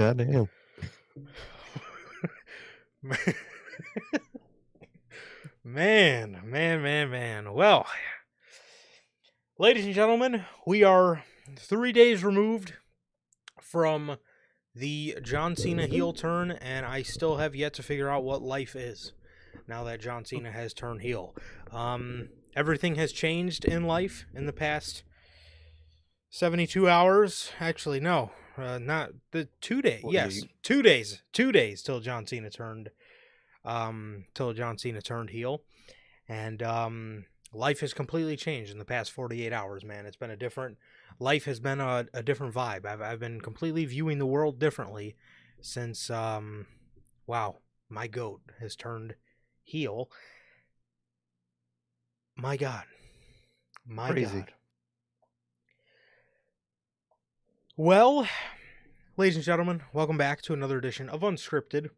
Goddamn. Man. Well, ladies and gentlemen, we are 3 days removed from the John Cena heel turn, and I still have yet to figure out what life is now that John Cena has turned heel. Everything has changed in life in the past 72 hours. Actually, no, not the 2 days. Well, Yes, you, 2 days. 2 days till John Cena turned heel. And life has completely changed in the past 48 hours, man. It's been a different life has been a different vibe. I've been completely viewing the world differently since wow, my goat has turned heel. My God. My crazy. God. Well, ladies and gentlemen, welcome back to another edition of Unscripted.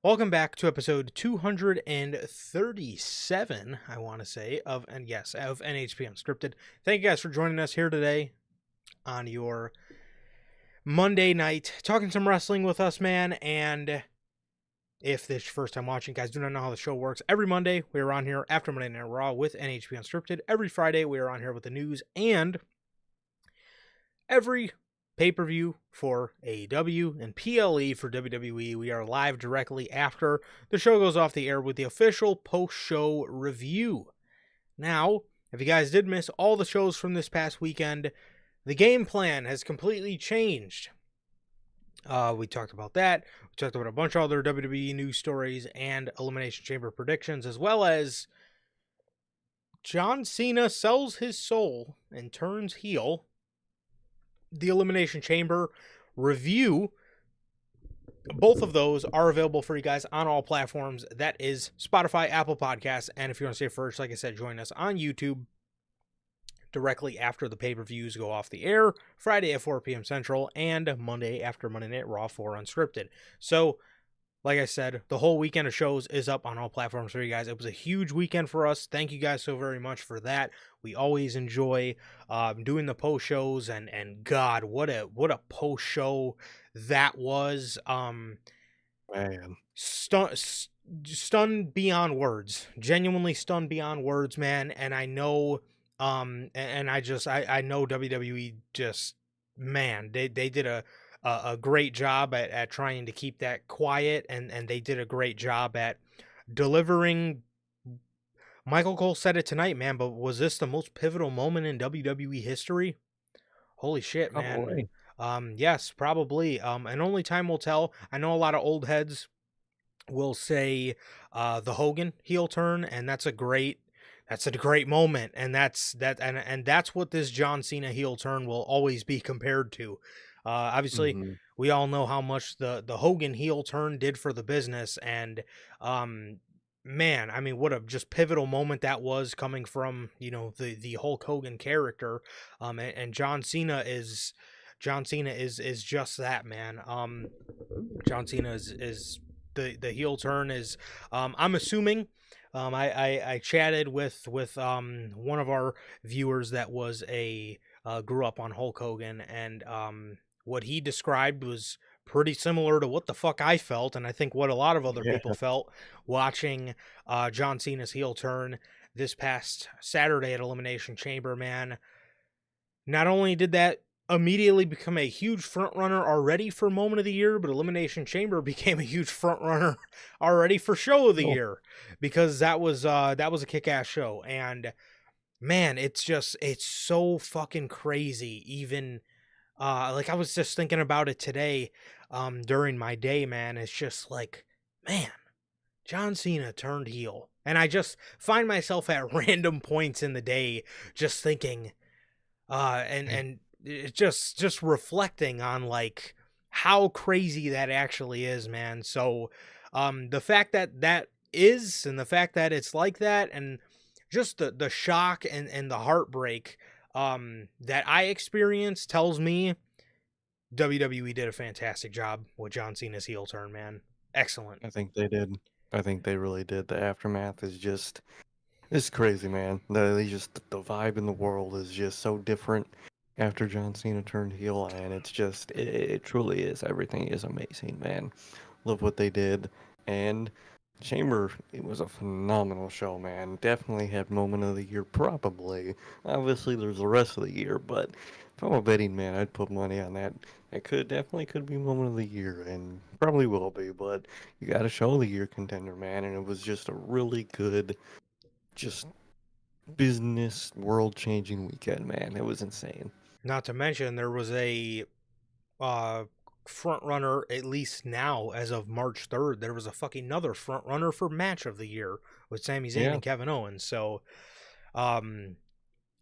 Welcome back to episode 237, I want to say, of NHP Unscripted. Thank you guys for joining us here today on your Monday night, talking some wrestling with us, man. And if this is your first time watching, guys, do not know how the show works. Every Monday, we are on here after Monday Night Raw with NHP Unscripted. Every Friday, we are on here with the news, and every pay-per-view for AEW and PLE for WWE, we are live directly after the show goes off the air with the official post-show review. Now, if you guys did miss all the shows from this past weekend, the game plan has completely changed. We talked about that. We talked about a bunch of other WWE news stories and Elimination Chamber predictions, as well as John Cena sells his soul and turns heel. The Elimination Chamber review. Both of those are available for you guys on all platforms. That is Spotify, Apple Podcasts, and if you want to see it first, like I said, join us on YouTube directly after the pay-per-views go off the air, Friday at 4 p.m. Central, and Monday after Monday Night Raw for Unscripted. So, like I said, the whole weekend of shows is up on all platforms for you guys. It was a huge weekend for us. Thank you guys so very much for that. We always enjoy doing the post shows, and God, what a post show that was. Man. Stunned beyond words. Genuinely stunned beyond words, man. And I know, I know WWE just, man, they did a great job at trying to keep that quiet, and they did a great job at delivering. Michael Cole said it tonight, man, but was this the most pivotal moment in WWE history? Holy shit, man. Probably. Yes, probably. And only time will tell. I know a lot of old heads will say the Hogan heel turn, and that's a great moment, and that's what this John Cena heel turn will always be compared to. Obviously, we all know how much the Hogan heel turn did for the business, and man, I mean, what a just pivotal moment that was, coming from, you know, the Hulk Hogan character, and John Cena is just that, man. John Cena is the heel turn is, I'm assuming. I chatted with one of our viewers that was grew up on Hulk Hogan, and what he described was pretty similar to what the fuck I felt, and I think what a lot of other people felt watching John Cena's heel turn this past Saturday at Elimination Chamber, man. Not only did that immediately become a huge front runner already for Moment of the Year, but Elimination Chamber became a huge front runner already for Show of the Year, because that was a kick-ass show. And man, it's so fucking crazy. Even like, I was just thinking about it today during my day, man. It's just like, man, John Cena turned heel, and I just find myself at random points in the day just thinking and it's just reflecting on, like, how crazy that actually is, man. So the fact that is, and the fact that it's like that, and just the shock and the heartbreak that I experienced, tells me WWE did a fantastic job with John Cena's heel turn, man. Excellent. I think they did. I think they really did. The aftermath is just, it's crazy, man. The vibe in the world is just so different. after John Cena turned heel, and it truly is. Everything is amazing, man. Love what they did, and Chamber, it was a phenomenal show, man. Definitely had moment of the year, probably. Obviously, there's the rest of the year, but if I'm a betting man, I'd put money on that. It could be moment of the year, and probably will be. But you got to show the year contender, man, and it was just a really good, just business world changing weekend, man. It was insane. Not to mention there was a uh front runner, at least now as of March 3rd. There was a fucking another front runner for match of the year with Sami Zayn Yeah, and Kevin Owens. So um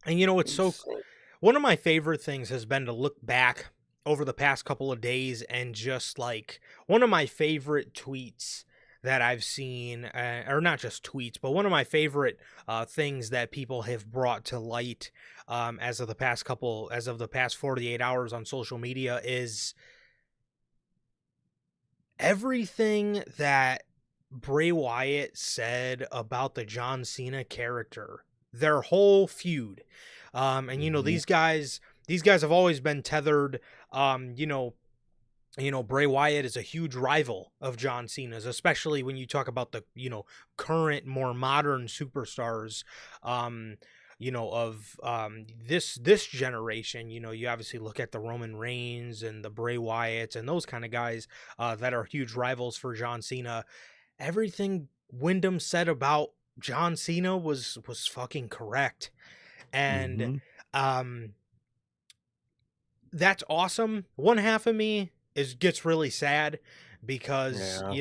and you know it's so insane. one of my favorite things has been to look back over the past couple of days and just like one of my favorite tweets that I've seen, or not just tweets, but one of my favorite things that people have brought to light as of the past 48 hours on social media is everything that Bray Wyatt said about the John Cena character, their whole feud. And you know, Hmm. these guys have always been tethered. Bray Wyatt is a huge rival of John Cena's, especially when you talk about the, current, more modern superstars, um, of this generation. You obviously look at the Roman Reigns and the Bray Wyatts and those kind of guys that are huge rivals for John Cena. Everything Wyndham said about John Cena was fucking correct. And Hmm. um that's awesome. One half of me is gets really sad because, Yeah.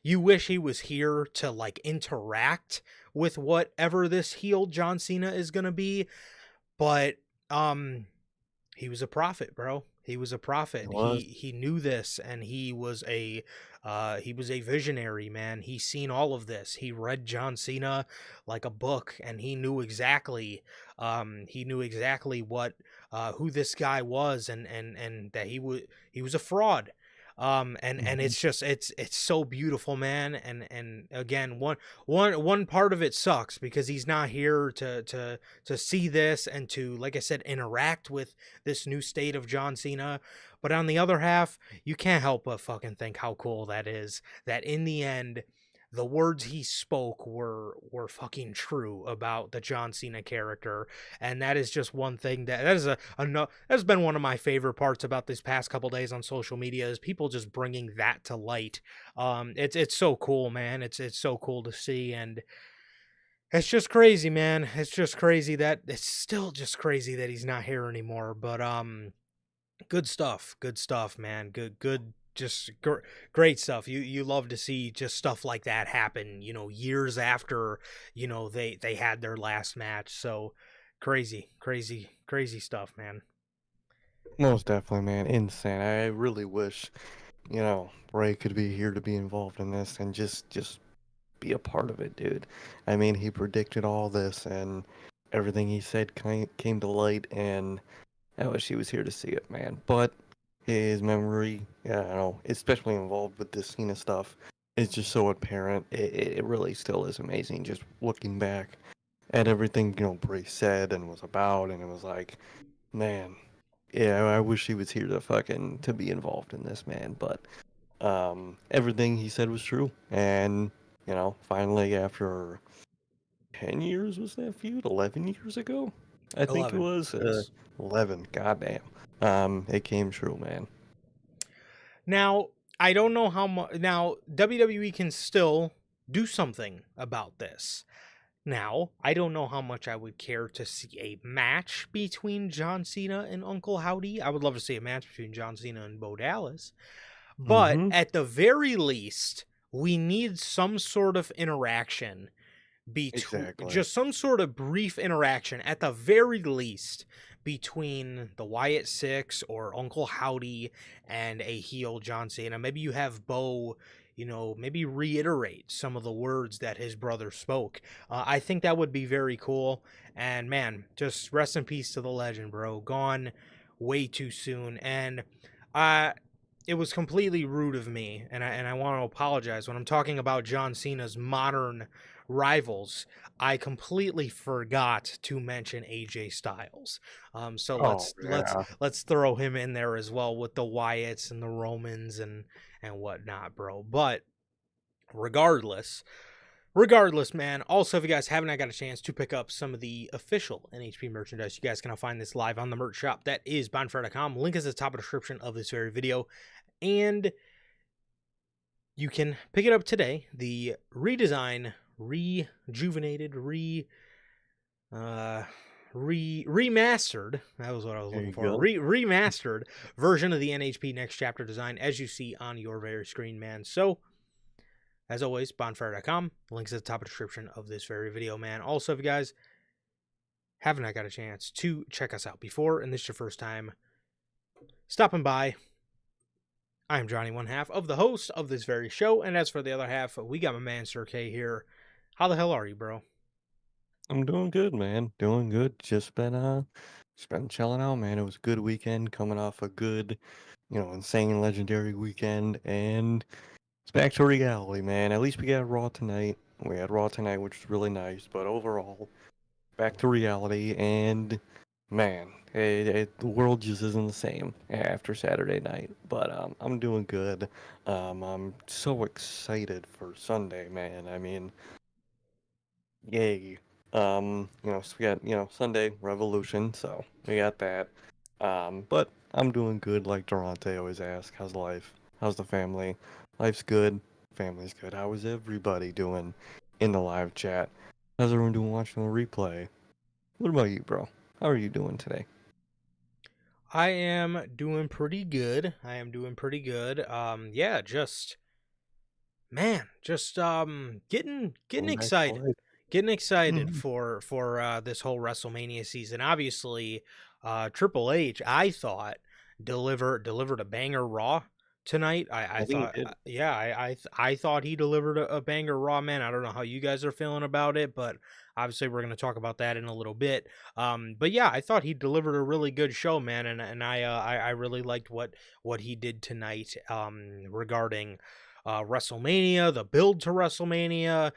you wish he was here to like interact with whatever this heel John Cena is going to be, but um he was a prophet, bro. He was a It prophet. He was. he knew this, and he was a visionary, man. He's seen all of this. He read John Cena like a book, and he knew exactly what who this guy was, and that he was a fraud. And Mhm. it's just it's so beautiful, man. And again, one part of it sucks because he's not here to see this and to, like I said, interact with this new state of John Cena. But on the other half, you can't help but fucking think how cool that is. That in the end, the words he spoke were fucking true about the John Cena character, and that is just one thing that is a no, that's been one of my favorite parts about these past couple days on social media is people just bringing that to light. It's so cool, man. It's so cool to see, and it's just crazy, man. It's just crazy that it's still just crazy that he's not here anymore. But good stuff, man. Good, just great stuff. You love to see just stuff like that happen. Years after they had their last match. So crazy stuff, man. Most definitely, man. Insane. I really wish, Ray could be here to be involved in this and just be a part of it, dude. I mean, he predicted all this and everything he said came to light, and I wish he was here to see it, man. But his memory, yeah, I don't know, especially involved with this Cena stuff, is just so apparent. It really still is amazing just looking back at everything, Bray said and was about, and it was like, man, yeah, I wish he was here to be involved in this, man. But everything he said was true, and finally after 10 years was that feud? 11 years ago, I think it 11. was. Yes. 11. Goddamn. It came true, man. Now, I don't know how much. Now, WWE can still do something about this. Now, I don't know how much I would care to see a match between John Cena and Uncle Howdy. I would love to see a match between John Cena and Bo Dallas. But Mm-hmm. at the very least, we need some sort of interaction between Exactly. just some sort of brief interaction at the very least between the Wyatt Six or Uncle Howdy and a heel John Cena. Maybe you have Bo, maybe reiterate some of the words that his brother spoke. I think that would be very cool. And man, just rest in peace to the legend, bro. Gone way too soon. And uh it was completely rude of me, and I want to apologize. When I'm talking about John Cena's modern rivals, I completely forgot to mention AJ Styles. So Oh let's yeah. let's throw him in there as well with the Wyatts and the Romans and whatnot, bro. But regardless, regardless, man. Also, if you guys haven't got a chance to pick up some of the official NHP merchandise, you guys can find this live on the merch shop. That is bonfire.com. Link is at the top of the description of this very video. And you can pick it up today. The redesign, rejuvenated, remastered. That was what I was There looking you for. go. Remastered version of the NHP Next Chapter design, as you see on your very screen, man. So, as always, bonfire.com. Links at the top of the description of this very video, man. Also, if you guys haven't got a chance to check us out before, and this is your first time stopping by, I am Johnny, one half of the host of this very show, and as for the other half, we got my man Sir K here. How the hell are you, bro? I'm doing good, man. Doing good. Just been chilling out, man. It was a good weekend, coming off a good, insane legendary weekend, and it's back to reality, man. At least we got Raw tonight. We had Raw tonight, which was really nice, but overall, back to reality, and man, the world just isn't the same after Saturday night. But I'm doing good. I'm so excited for Sunday, man. I mean, yay. So we got, Sunday Revolution, so we got that. But I'm doing good, like Durante always asks, how's life? How's the family? Life's good, family's good. How is everybody doing in the live chat? How's everyone doing watching the replay? What about you, bro? How are you doing today? I am doing pretty good. I am doing pretty good. Yeah, just man, just getting Going back to excited. life. Getting excited Mhm. for this whole WrestleMania season. Obviously, Triple H, I thought delivered a banger Raw tonight. I I think thought, he did. yeah, I thought he delivered a banger Raw, man. I don't know how you guys are feeling about it, but obviously we're going to talk about that in a little bit. But yeah, I thought he delivered a really good show, man, and I really liked what he did tonight. Regarding WrestleMania, the build to WrestleMania,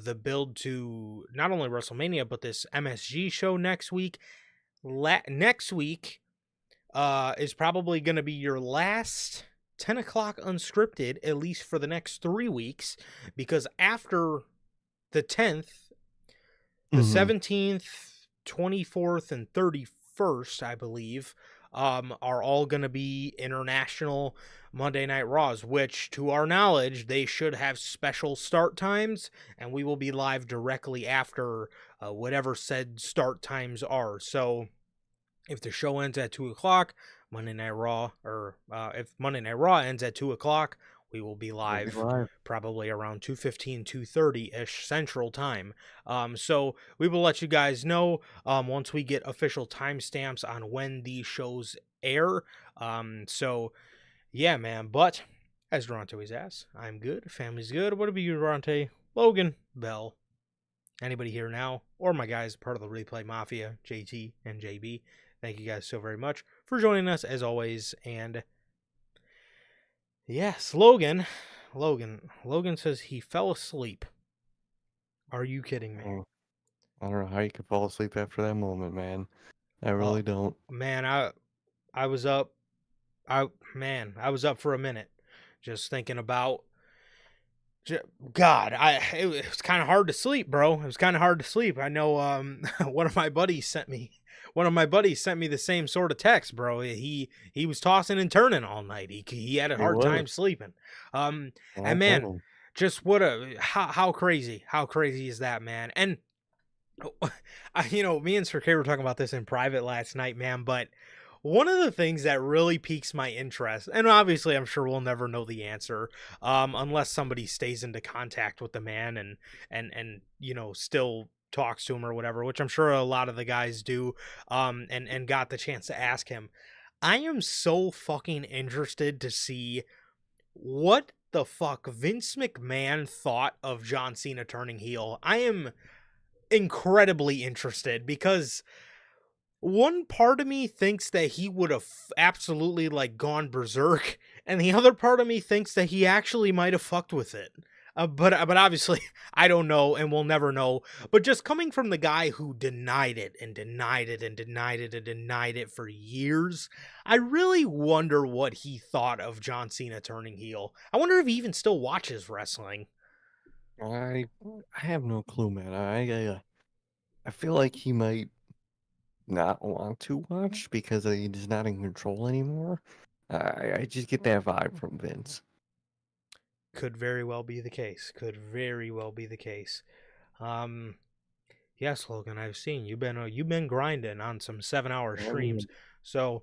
the build to not only WrestleMania but this MSG show next week. Next week is probably going to be your last 10 o'clock unscripted, at least for the next 3 weeks, because after the 10th, the Mm-hmm. 17th, 24th, and 31st, I believe, are all going to be international Monday Night Raws, which, to our knowledge, they should have special start times, and we will be live directly after whatever said start times are. So, if the show ends at 2 o'clock, Monday Night Raw, or if Monday Night Raw ends at 2 o'clock, we will be We'll be live live. probably around 2:15, 2:30-ish Central Time. So we will let you guys know once we get official timestamps on when these shows air. So, yeah, man. But, as Durante always asks, I'm good. Family's good. What about you, Durante? Logan, Bell, anybody here now, or my guys, part of the Replay Mafia, JT and JB. Thank you guys so very much for joining us as always. And yes, Logan says he fell asleep. Are you kidding me? Mm, I don't know how you could fall asleep after that moment, man. I Oh, really don't. man, I was up. I was up for a minute, just thinking about. God, it was kind of hard to sleep, bro. It was kind of hard to sleep. I know. One of my buddies sent me. One of my buddies sent me the same sort of text, bro. He was tossing and turning all night. He had a It hard was. time sleeping. I And told man, him. just what a how crazy is that, man? And me and Sir K were talking about this in private last night, man. But one of the things that really piques my interest, and obviously I'm sure we'll never know the answer, unless somebody stays into contact with the man and still talks to him or whatever, which I'm sure a lot of the guys do, and got the chance to ask him. I am so fucking interested to see what the fuck Vince McMahon thought of John Cena turning heel. I am incredibly interested because one part of me thinks that he would have absolutely like gone berserk and the other part of me thinks that he actually might have fucked with it. But obviously I don't know, and we'll never know. But just coming from the guy who denied it and denied it and denied it and denied it for years, I really wonder what he thought of John Cena turning heel. I wonder if he even still watches wrestling. I I have no clue, man. I feel like he might not want to watch because he's not in control anymore. I just get that vibe from Vince. Could very well be the case. Could very well be the case. Um, yes, Logan, I've seen you've been grinding on some 7-hour I streams. mean, So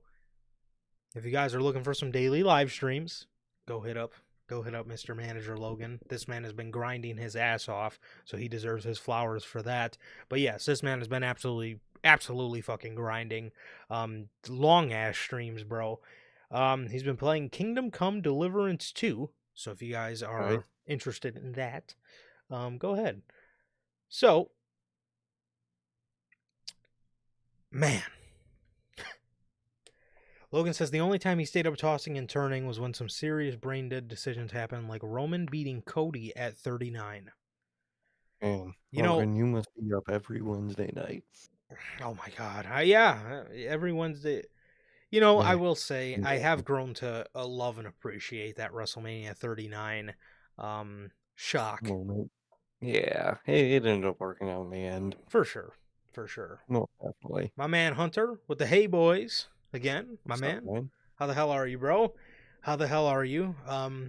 if you guys are looking for some daily live streams, go hit up Mr. Manager Logan. This man has been grinding his ass off, so he deserves his flowers for that. But yes, this man has been absolutely fucking grinding. Long ass streams, bro. He's been playing Kingdom Come Deliverance 2. So if you guys right? are interested in that, go ahead. So, man, Logan says the only time he stayed up tossing and turning was when some serious brain dead decisions happened, like Roman beating Cody at 39. And You know, Logan, you must be up every Wednesday night. oh my God. Yeah, every Wednesday. You know, I Yeah, will say I yeah, have grown to love and appreciate that WrestleMania 39 shock. moment. Yeah, it ended up working out in the end. For sure. For sure. No, definitely. My man Hunter with the Hey Boys. Again, my What's up, man. man? How the hell are you, bro? How the hell are you?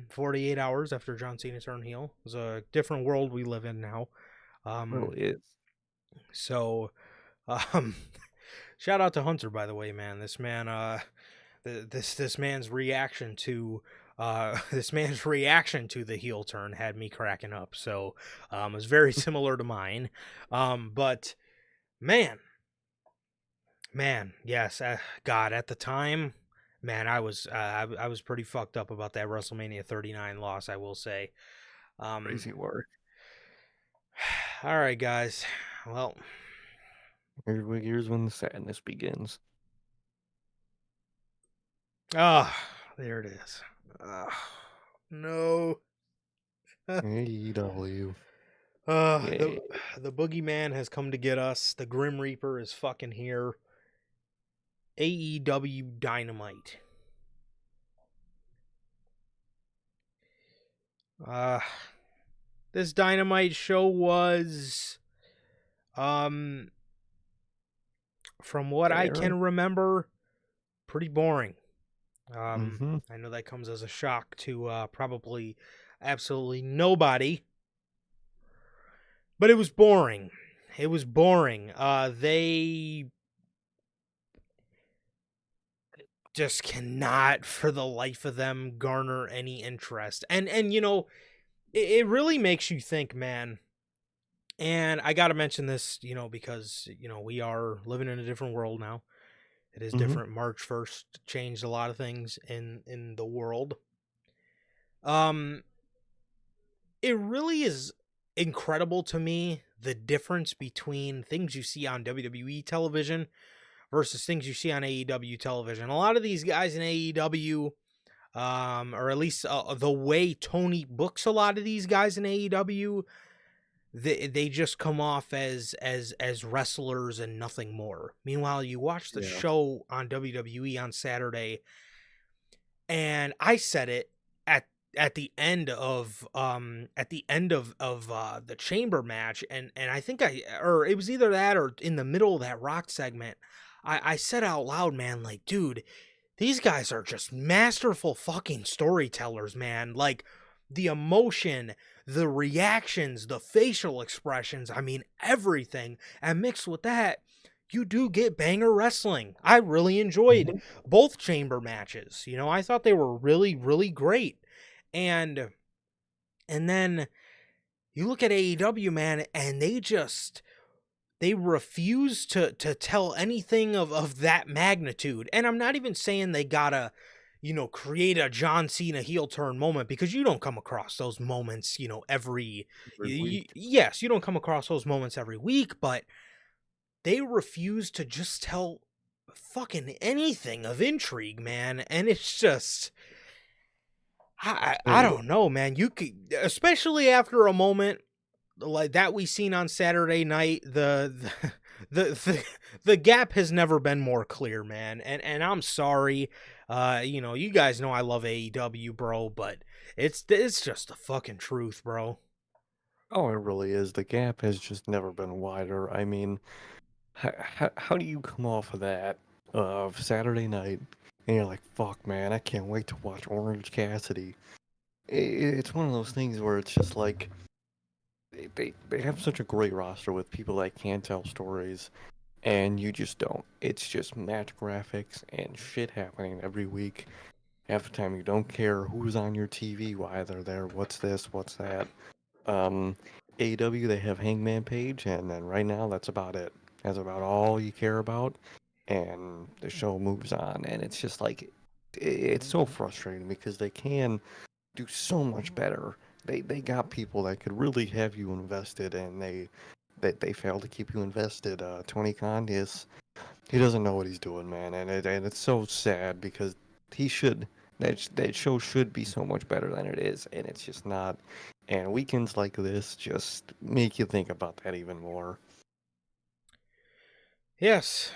48 hours after John Cena turned heel. It's a different world we live in now. Um, Really is. so, um, shout out to Hunter, by the way, man. This man, this man's reaction to, this man's reaction to the heel turn had me cracking up. So, it was very similar to mine. But man, yes, God, at the time, man, I was pretty fucked up about that WrestleMania 39 loss, I will say. Um, Crazy work. all right, guys. Well, Here's when the sadness begins. ah, there it is. No. AEW. Yeah. The boogeyman has come to get us. The Grim Reaper is fucking here. AEW Dynamite. Uh, this Dynamite show was, um, from what I Fair. can remember, pretty boring. Mm-hmm. I know that comes as a shock to probably absolutely nobody, but it was boring. It was boring. They just cannot, for the life of them, garner any interest, and you know, it really makes you think, man. And I got to mention this, you know, because you know we are living in a different world now. It is Mm-hmm. different. March 1st changed a lot of things in the world. Um it really is incredible to me the difference between things you see on WWE television versus things you see on AEW television. A lot of these guys in AEW, or at least the way Tony books a lot of these guys in AEW, they just come off as wrestlers and nothing more. Meanwhile, you watch the Yeah. show on WWE on Saturday, and I said it at the end of the chamber match, and I think or it was either that or in the middle of that Rock segment, I said out loud, man, like, dude, these guys are just masterful fucking storytellers, man. Like, the emotion, the reactions, the facial expressions, I mean, everything. And mixed with that, you do get banger wrestling. I really enjoyed Mm-hmm. both chamber matches. You know, I thought they were really, really great. And then you look at AEW, man, and they refuse to tell anything of that magnitude. And I'm not even saying they gotta, you know, create a John Cena heel turn moment, because you don't come across those moments, you know, Every week. yes, you don't come across those moments every week, but they refuse to just tell fucking anything of intrigue, man. And it's just, I don't know, man. You could, especially after a moment like that we seen on Saturday night, the gap has never been more clear, man. And I'm sorry, you guys know I love AEW, bro, but it's just the fucking truth, bro. Oh, it really is. The gap has just never been wider. I mean, how do you come off of that of Saturday night and you're like, fuck, man, I can't wait to watch Orange Cassidy. It's one of those things where it's just like they have such a great roster with people that can tell stories, and you just don't. It's just match graphics and shit happening every week. Half the time you don't care who's on your TV, why they're there, what's this, what's that. Um, AEW, they have Hangman Page, and then right now that's about it. That's about all you care about, and the show moves on. And it's just like, it's so frustrating because they can do so much better. They got people that could really have you invested, and they fail to keep you invested. Tony Khan is he doesn't know what he's doing, man, and it's so sad because he should. That show should be so much better than it is, and it's just not. And weekends like this just make you think about that even more. Yes,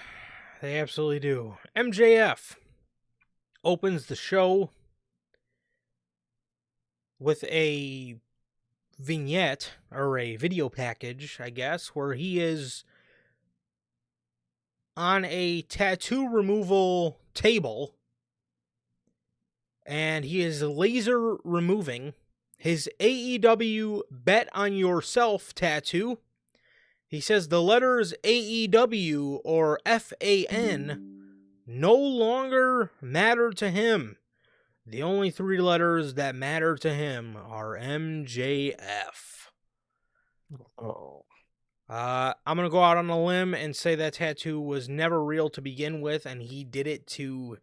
they absolutely do. MJF opens the show with a vignette or a video package, I guess, where he is on a tattoo removal table and he is laser removing his AEW Bet on Yourself tattoo. He says the letters AEW or FAN no longer matter to him. The only three letters that matter to him are MJF. Oh, I'm going to go out on a limb and say that tattoo was never real to begin with, and he did it to,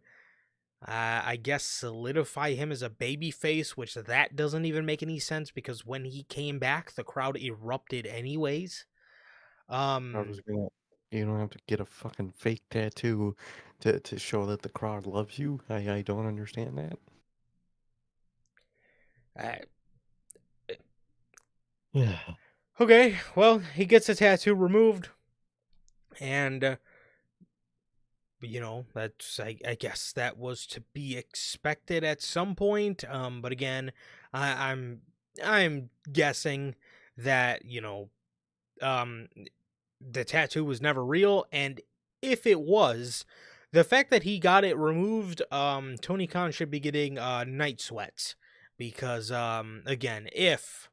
I guess, solidify him as a babyface, which that doesn't even make any sense because when he came back, the crowd erupted anyways. I was gonna. You don't have to get a fucking fake tattoo to show that the crowd loves you. I don't understand that. Uh, Yeah. okay, well, he gets a tattoo removed, and that's I guess that was to be expected at some point. But again, I'm guessing that um, the tattoo was never real, and if it was, the fact that he got it removed, Tony Khan should be getting night sweats because again, if,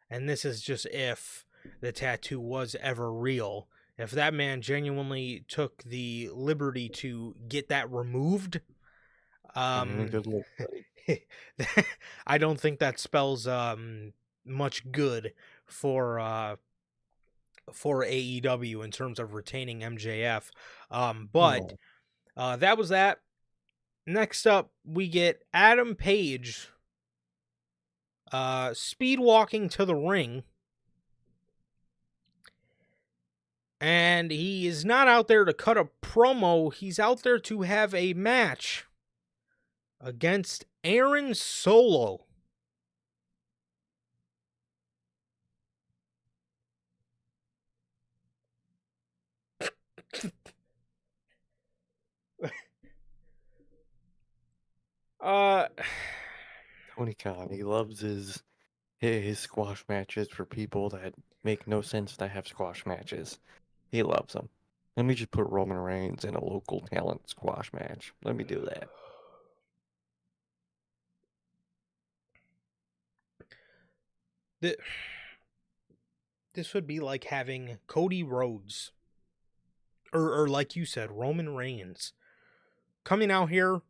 and this is just if, the tattoo was ever real, if that man genuinely took the liberty to get that removed, um, Good luck, buddy. I don't think that spells much good for AEW in terms of retaining MJF. But No. that was that. Next up, we get Adam Page speed walking to the ring. And he is not out there to cut a promo. He's out there to have a match against Aaron Solo. uh, Tony Khan, he loves his squash matches for people that make no sense to have squash matches. He loves them. Let me just put Roman Reigns in a local talent squash match. Let me do that. this would be like having Cody Rhodes, or like you said, Roman Reigns, coming out here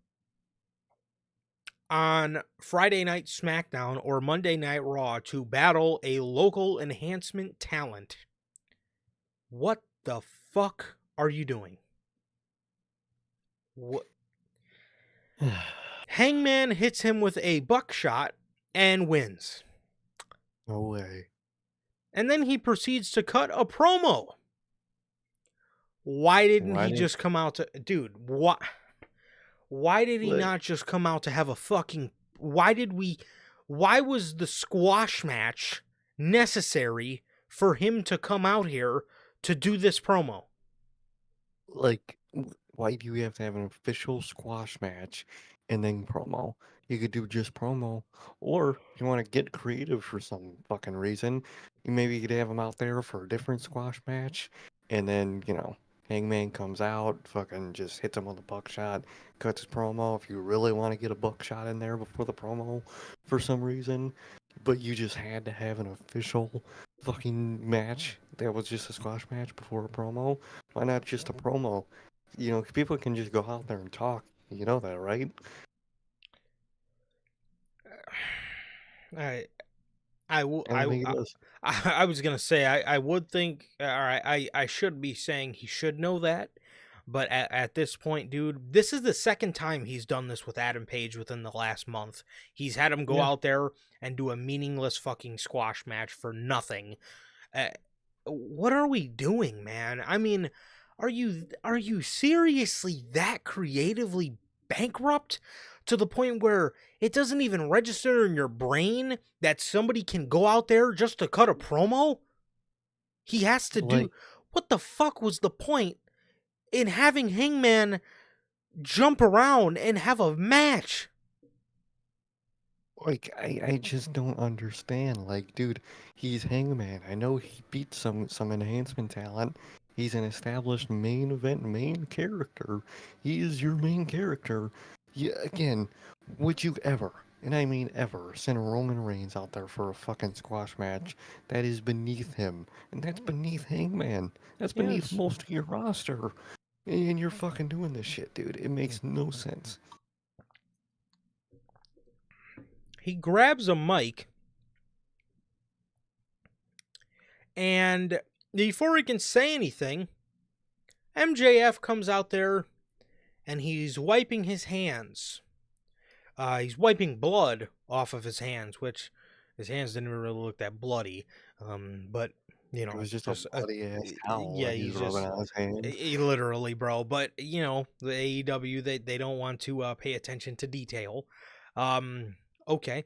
on Friday Night SmackDown or Monday Night Raw to battle a local enhancement talent. What the fuck are you doing? What? Hangman hits him with a buckshot and wins. No way. And then he proceeds to cut a promo. Why didn't Why he didn't just come out to... Dude, why did he like, not just come out to have a fucking why was the squash match necessary for him to come out here to do this promo? Like, why do you have to have an official squash match and then promo? You could do just promo, or if you want to get creative for some fucking reason, maybe you could have him out there for a different squash match, and then Hangman comes out, fucking just hits him with a buckshot, cuts his promo. If you really want to get a buckshot in there before the promo, for some reason, but you just had to have an official fucking match that was just a squash match before a promo. Why not just a promo? People can just go out there and talk. You know that, right? I I w- I don't think it does. I was gonna say I would think, all right, I should be saying he should know that, but at this point, dude, this is the second time he's done this with Adam Page within the last month. He's had him go Yeah. out there and do a meaningless fucking squash match for nothing. Uh, what are we doing, man? I mean, are you seriously that creatively bankrupt to the point where it doesn't even register in your brain that somebody can go out there just to cut a promo? He has to do. Like, What the fuck was the point in having Hangman jump around and have a match? I just don't understand. Like, dude, he's Hangman. I know he beat some enhancement talent. He's an established main event main character. He is your main character. Yeah, again, would you ever, and I mean ever, send Roman Reigns out there for a fucking squash match that is beneath him? And that's beneath Hangman. That's beneath Yes. most of your roster. And you're fucking doing this shit, dude. It makes no sense. He grabs a mic, and before he can say anything, MJF comes out there and he's wiping his hands. He's wiping blood off of his hands, which his hands didn't really look that bloody. But It was just a bloody ass towel yeah, that he's he's rubbing just on his hands. literally, bro. But the AEW, they don't want to pay attention to detail. Okay.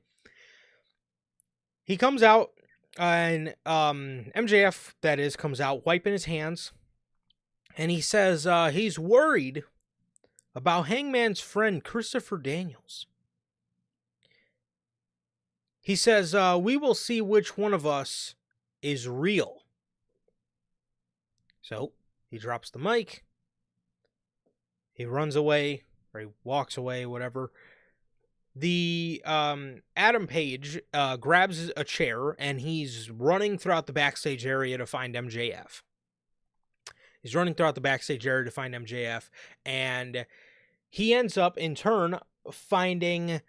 He comes out, and MJF, that is, comes out wiping his hands, and he says he's worried about Hangman's friend Christopher Daniels. He says, we will see which one of us is real. So he drops the mic. He runs away, or he walks away, whatever. The Adam Page grabs a chair and he's running throughout the backstage area to find MJF. He's running throughout the backstage area to find MJF, and he ends up in turn finding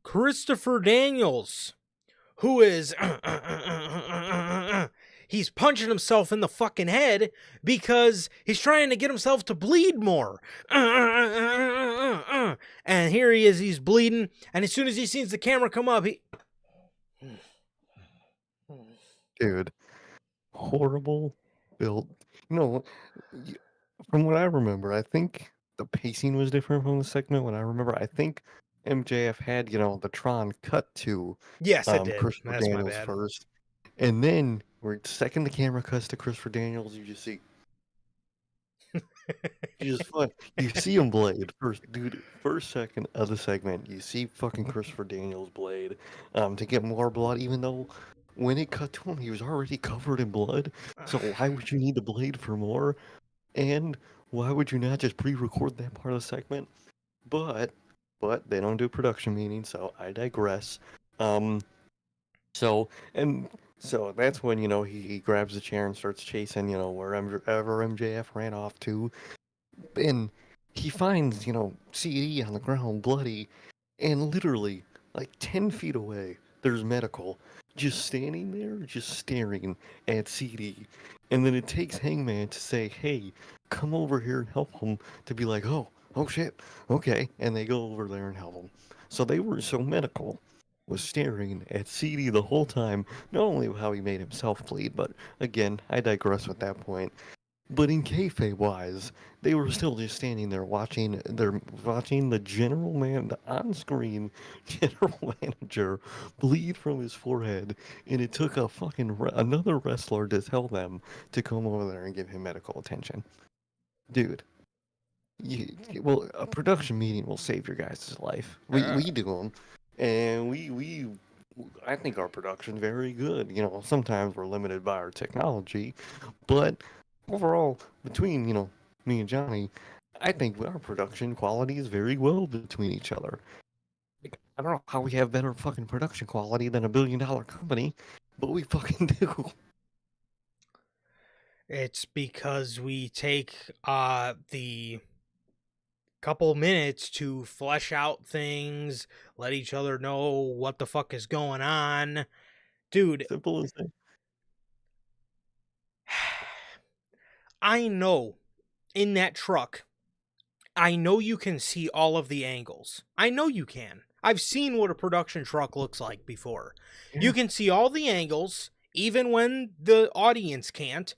Christopher Daniels, who is he's punching himself in the fucking head because he's trying to get himself to bleed more. And here he is, he's bleeding, and as soon as he sees the camera come up, he... Dude, horrible build. From what I remember, I think the pacing was different from the segment. When I remember, I think MJF had, the Tron cut to Yes, it did. Christopher That's my Daniels bad. first. And then, where the second the camera cuts to Christopher Daniels, you just see you see him blade first, dude. First second of the segment, you see fucking Christopher Daniels blade, to get more blood. Even though when it cut to him, he was already covered in blood. So why would you need the blade for more? And why would you not just pre-record that part of the segment? But they don't do production meetings, so I digress. So that's when he grabs the chair and starts chasing wherever MJF ran off to. And he finds, CD on the ground, bloody, and literally, like 10 feet away, there's Medical, just standing there, just staring at CD. And then it takes Hangman to say, hey, come over here and help him, to be like, oh shit, okay. And they go over there and help him. So Medical was staring at CD the whole time, not only how he made himself bleed, but again, I digress at that point. But in kayfabe wise, they were still just standing there watching the the on-screen general manager bleed from his forehead, and it took a another wrestler to tell them to come over there and give him medical attention. Dude, well, a production meeting will save your guys' life. We do them, and I think our production's very good. You know, sometimes we're limited by our technology, but overall, between me and Johnny, I think our production quality is very well between each other. Like, I don't know how we have better fucking production quality than $1 billion company, but we fucking do. It's because we take the couple minutes to flesh out things, let each other know what the fuck is going on. Dude, Simple as that. I know in that truck, I know you can see all of the angles. I know you can. I've seen what a production truck looks like before. You Yeah. can see all the angles, even when the audience can't,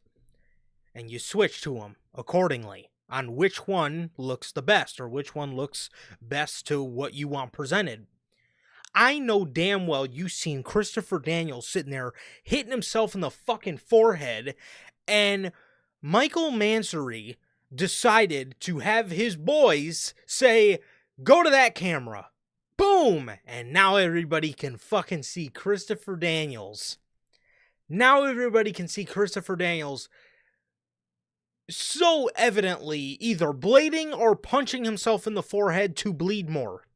and you switch to them accordingly on which one looks the best or which one looks best to what you want presented. I know damn well you've seen Christopher Daniels sitting there hitting himself in the fucking forehead, and Michael Mansory decided to have his boys say, "Go to that camera." Boom! And now everybody can fucking see Christopher Daniels. Now everybody can see Christopher Daniels so evidently either blading or punching himself in the forehead to bleed more.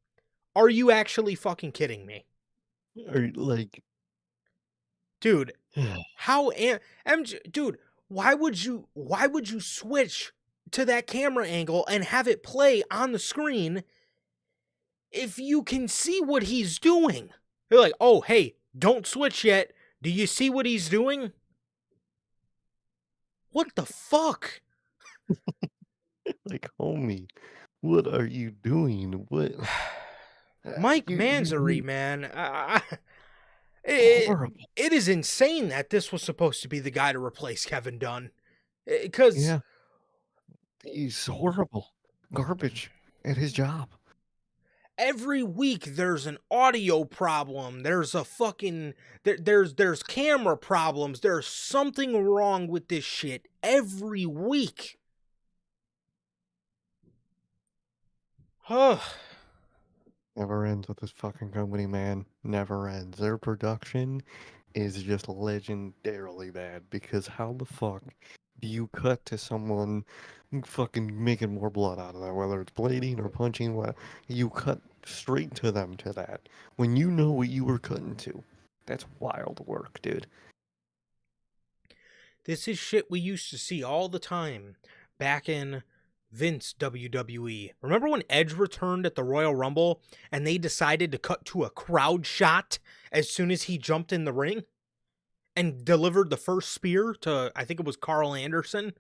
Are you actually fucking kidding me? Or like, Dude, how MJ, dude, why would you switch to that camera angle and have it play on the screen if you can see what he's doing? You're like, "Oh, hey, don't switch yet. Do you see what he's doing?" What the fuck? like, homie, what are you doing? What? Mike You Mansory, man. It, horrible. it is insane that this was supposed to be the guy to replace Kevin Dunn. Because Yeah, he's horrible. Garbage at his job. every week there's an audio problem, there's a fucking there's camera problems, there's something wrong with this shit every week. Huh. Never ends with this fucking company, man. Never ends. Their production is just legendarily bad because how the fuck do you cut to someone fucking making more blood out of that, whether it's blading or punching, what you cut straight to them to that when you know what you were cutting to. That's wild work, dude. This is shit we used to see all the time back in Vince WWE. Remember when Edge returned at the Royal Rumble and they decided to cut to a crowd shot as soon as he jumped in the ring and delivered the first spear to, I think it was Carl Anderson?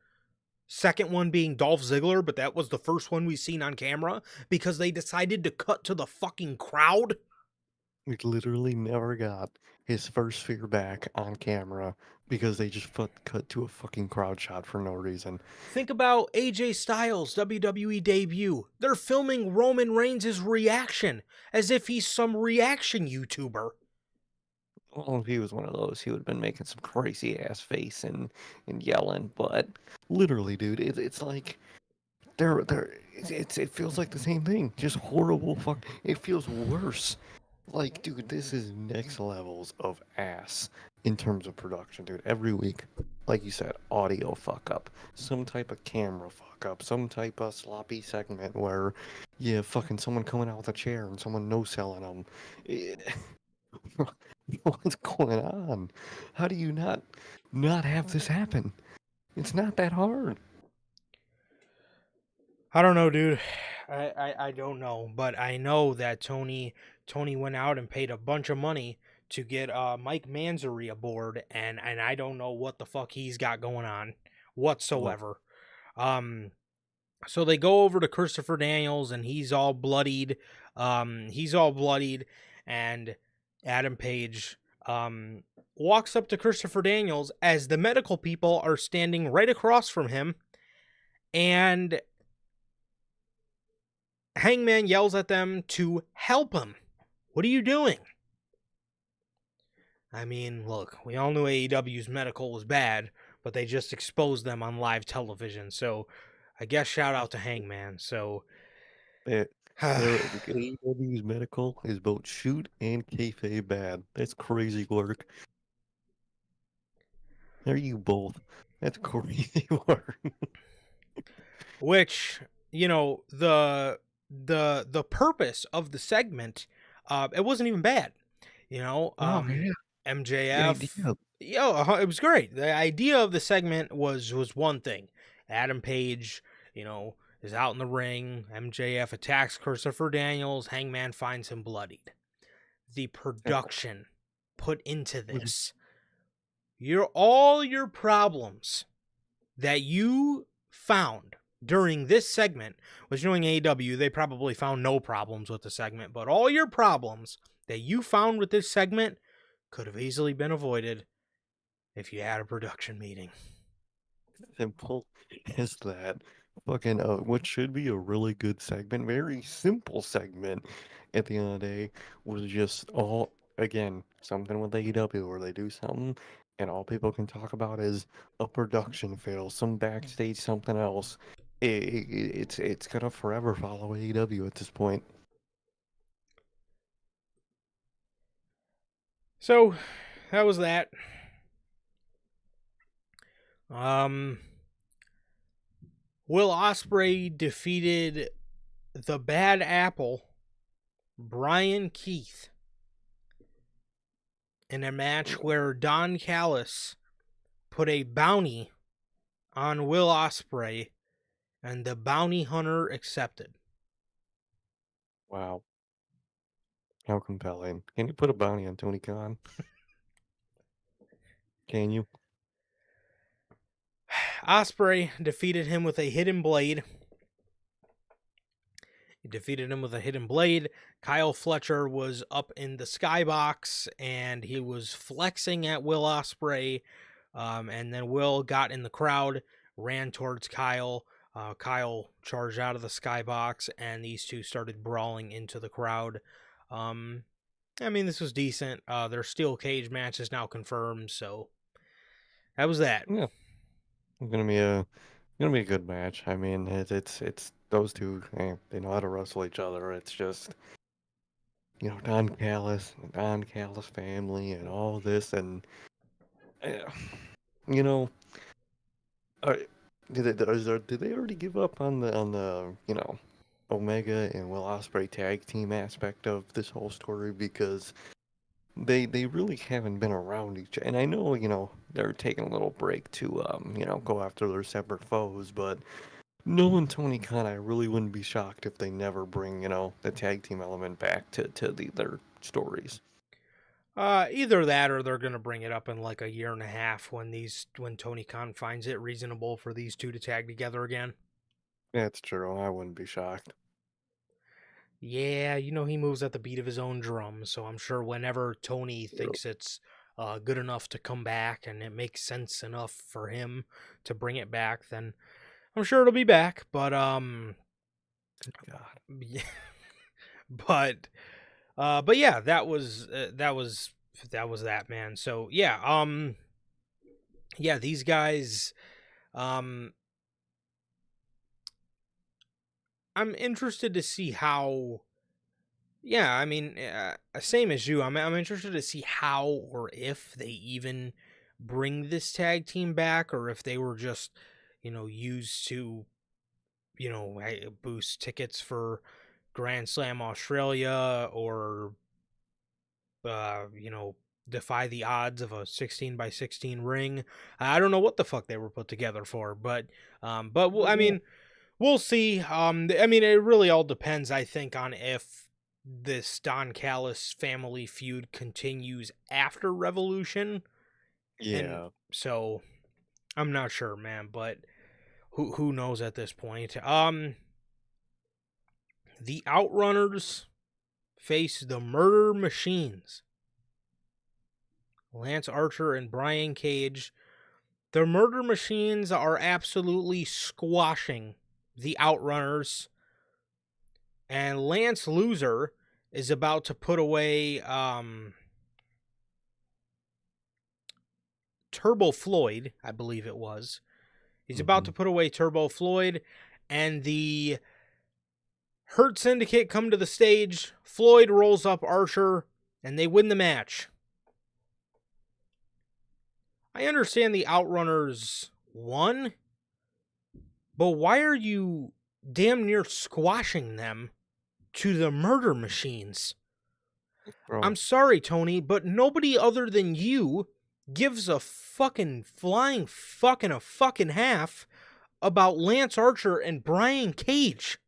Second one being Dolph Ziggler, but that was the first one we seen on camera because they decided to cut to the fucking crowd. We literally never got his first fear back on camera because they just cut to a fucking crowd shot for no reason. Think about AJ Styles' WWE debut. They're filming Roman Reigns' reaction as if he's some reaction YouTuber. Well, if he was one of those, he would have been making some crazy ass face and yelling. But literally, dude, it's like it feels like the same thing. Just horrible fuck. It feels worse. Like, dude, this is next levels of ass in terms of production, dude. Every week, like you said, audio fuck up, some type of camera fuck up, some type of sloppy segment where, yeah, fucking someone coming out with a chair and someone no selling them. What's going on? How do you not have this happen? It's not that hard. I don't know, dude. I don't know, but I know that Tony went out and paid a bunch of money to get Mike Mansory aboard, and I don't know what the fuck he's got going on Look, whatsoever. Um, so they go over to Christopher Daniels, and he's all bloodied. And Adam Page walks up to Christopher Daniels as the medical people are standing right across from him, And Hangman yells at them to help him. What are you doing? I mean, look, we all knew AEW's medical was bad, but they just exposed them on live television. So I guess shout out to Hangman. So It, the AEW's medical is both shoot and kayfabe bad. That's crazy work. Are you both? That's crazy work. which, the purpose of the segment, it wasn't even bad. Oh yeah, the MJF. idea. It was great. The idea of the segment was one thing. Adam Page, is out in the ring. MJF attacks Christopher Daniels. Hangman finds him bloodied. The production put into this, all your problems that you found during this segment, was knowing AEW, they probably found no problems with the segment, but all your problems that you found with this segment could have easily been avoided if you had a production meeting. Simple as that. Fucking what should be a really good segment, very simple segment at the end of the day, was just all again something with AEW where they do something and all people can talk about is a production fail, some backstage something else. It's gonna forever follow AEW at this point. So that was that. Um, Will Ospreay defeated the Bad Apple, Brian Keith, in a match where Don Callis put a bounty on Will Ospreay, and the bounty hunter accepted. Wow, how compelling! Can you put a bounty on Tony Khan? Can you? Ospreay defeated him with a hidden blade. Kyle Fletcher was up in the skybox and he was flexing at Will Ospreay. And then Will got in the crowd, ran towards Kyle. Kyle charged out of the skybox, and these two started brawling into the crowd. This was decent. Their steel cage match is now confirmed, so that was that. Yeah, it's gonna be a good match. I mean, it's those two. They know how to wrestle each other. It's just Don Callis family, and all this, and uh, you know, are, did they already give up on the Omega and Will Ospreay tag team aspect of this whole story because they really haven't been around each other. And I know they're taking a little break to go after their separate foes, but. Knowing Tony Khan, I really wouldn't be shocked if they never bring, the tag team element back to their stories. Either that or they're gonna bring it up in like a year and a half when Tony Khan finds it reasonable for these two to tag together again. That's true. I wouldn't be shocked. Yeah, he moves at the beat of his own drum, so I'm sure whenever Tony True. thinks it's good enough to come back and it makes sense enough for him to bring it back, then I'm sure it'll be back. But Good God. yeah, but yeah, that, man. So yeah, these guys, um, I'm interested to see how. Yeah, same as you. I'm interested to see how or if they even bring this tag team back, or if they were just, used to, boost tickets for Grand Slam Australia, or defy the odds of a 16 by 16 ring. I don't know what the fuck they were put together for, but we'll see. It really all depends, I think, on if this Don Callis family feud continues after Revolution, and Yeah. so I'm not sure, man. But who knows at this point? The Outrunners face the Murder Machines, Lance Archer and Brian Cage. The Murder Machines are absolutely squashing the Outrunners, and Lance Loser is about to put away Turbo Floyd, I believe it was. He's about to put away Turbo Floyd, and the Hurt Syndicate come to the stage. Floyd rolls up Archer, and they win the match. I understand the Outrunners won, but why are you damn near squashing them to the Murder Machines? Bro, I'm sorry, Tony, but nobody other than you gives a fucking flying fucking a fucking half about Lance Archer and Brian Cage.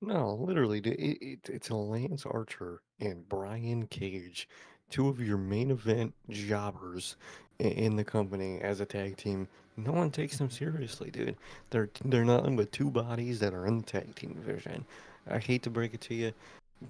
no, literally, dude, it's a Lance Archer and Brian Cage, two of your main event jobbers in the company as a tag team. No one takes them seriously, dude. They're nothing but two bodies that are in the tag team division. I hate to break it to you,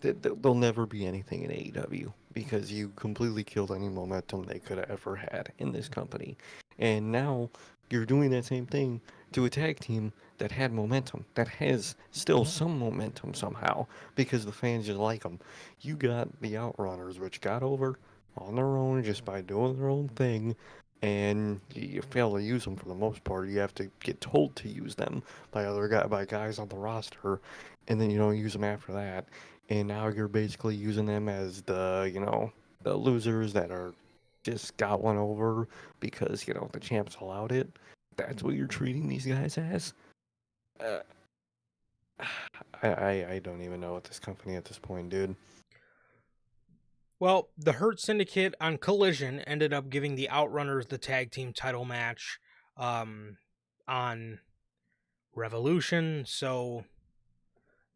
they'll never be anything in AEW because you completely killed any momentum they could have ever had in this company. And now you're doing that same thing to a tag team that had momentum, that has still some momentum somehow, because the fans just like them. You got the Outrunners, which got over on their own just by doing their own thing, and you fail to use them for the most part. You have to get told to use them by guys on the roster, and then you don't use them after that. And now you're basically using them as the losers that are just got one over because the champs allowed it. That's what you're treating these guys as. Uh, I don't even know what this company at this point, dude. Well, the Hurt Syndicate on Collision ended up giving the Outrunners the tag team title match on Revolution, so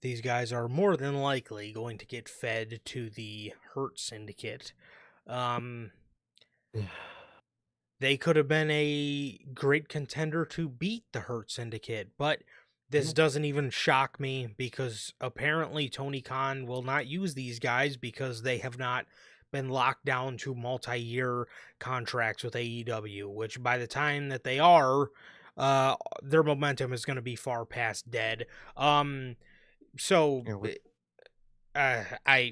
these guys are more than likely going to get fed to the Hurt Syndicate. They could have been a great contender to beat the Hurt Syndicate, but this doesn't even shock me because apparently Tony Khan will not use these guys because they have not been locked down to multi-year contracts with AEW, which by the time that they are, their momentum is going to be far past dead. So I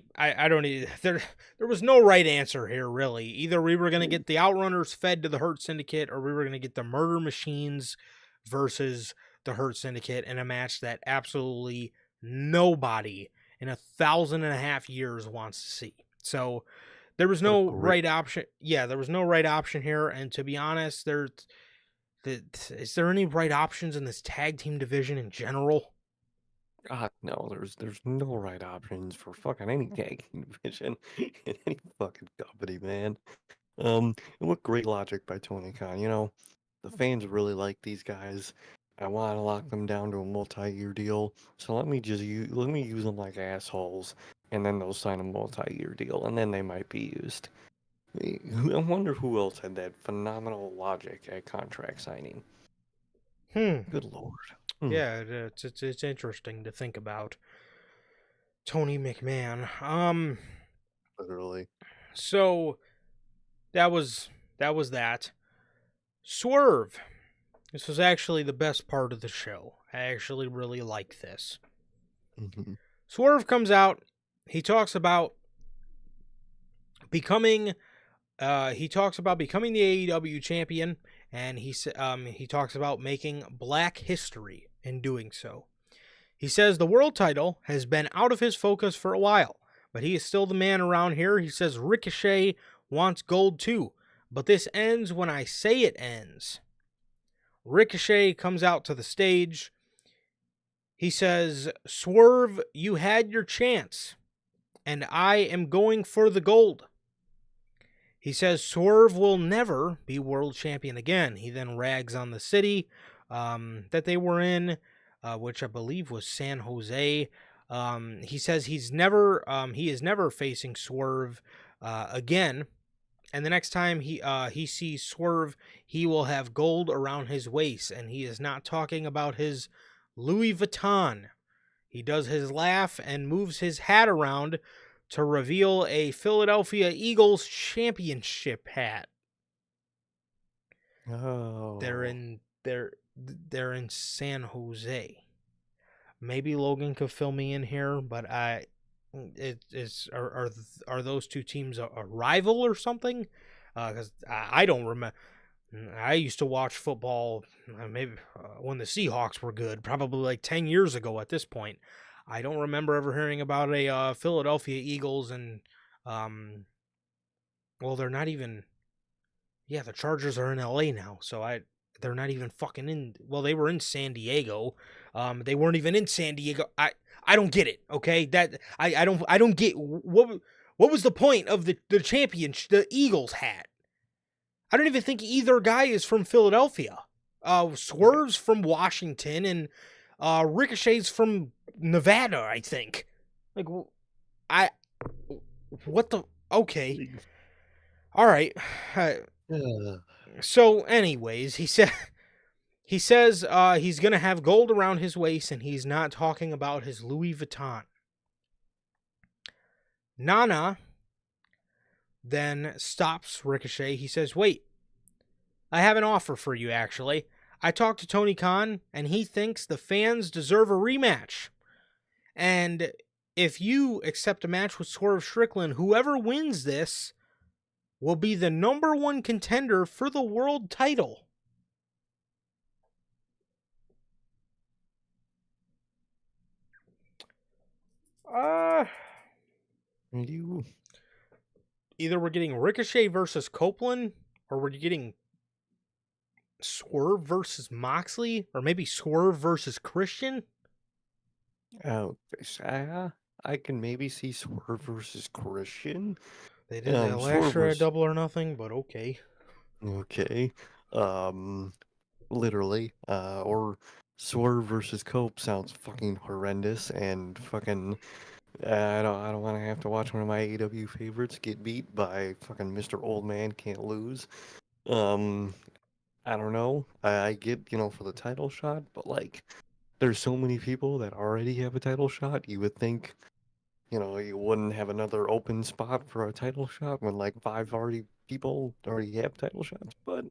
don't need there was no right answer here really. Either we were going to get the Outrunners fed to the Hurt Syndicate or we were going to get the Murder Machines versus the Hurt Syndicate in a match that absolutely nobody in 1,500 years wants to see. So there was no right option. Yeah, there was no right option here, and to be honest, is there any right options in this tag team division in general? God, no, there's no right options for fucking any tag team division in any fucking company, man. And what great logic by Tony Khan. The fans really like these guys. I want to lock them down to a multi-year deal, so let me use them like assholes, and then they'll sign a multi-year deal, and then they might be used. I wonder who else had that phenomenal logic at contract signing. Good lord. Yeah, it's interesting to think about. Tony McMahon. Literally. So that was that. Swerve. This was actually the best part of the show. I actually really like this. Swerve comes out. He talks about becoming the AEW champion, and he talks about making black history in doing so. He says the world title has been out of his focus for a while, but he is still the man around here. He says Ricochet wants gold too, but this ends when I say it ends. Ricochet comes out to the stage. He says, Swerve, you had your chance, and I am going for the gold. He says Swerve will never be world champion again. He then rags on the city that they were in, which I believe was San Jose. He says he is never facing Swerve again. And the next time he sees Swerve, he will have gold around his waist. And he is not talking about his Louis Vuitton. He does his laugh and moves his hat around to reveal a Philadelphia Eagles championship hat. They're Oh. in they're in San Jose. Maybe Logan could fill me in here, but it is are those two teams a rival or something? Because I don't remember. I used to watch football maybe when the Seahawks were good, probably like 10 years ago at this point. I don't remember ever hearing about a Philadelphia Eagles and, um, well, they're not even, yeah, the Chargers are in LA now, so they're not even fucking in, well, they were in San Diego. They weren't even in San Diego. I don't get it, okay? I don't get what was the point of the champion the Eagles had? I don't even think either guy is from Philadelphia. Swerve's from Washington, and Ricochet's from Nevada, I think. Like, I what the? Okay, all right. Uh, Yeah. so, anyways, he says he's gonna have gold around his waist, and he's not talking about his Louis Vuitton. Nana then stops Ricochet. He says, "Wait, I have an offer for you, actually. I talked to Tony Khan, and he thinks the fans deserve a rematch. And if you accept a match with Swerve Strickland, whoever wins this will be the number one contender for the world title." Uh, You. Either we're getting Ricochet versus Copeland, or we're getting Swerve versus Moxley, or maybe Swerve versus Christian. Oh, I can maybe see Swerve versus Christian. They did that last Swerve year at was Double or Nothing, but okay. okay. Um, literally. Or Swerve versus Cope sounds fucking horrendous and fucking. I don't want to have to watch one of my AEW favorites get beat by fucking Mr. Old Man Can't Lose. Um, I don't know. I get for the title shot, but like, there's so many people that already have a title shot. You would think you wouldn't have another open spot for a title shot when like five already people already have title shots. But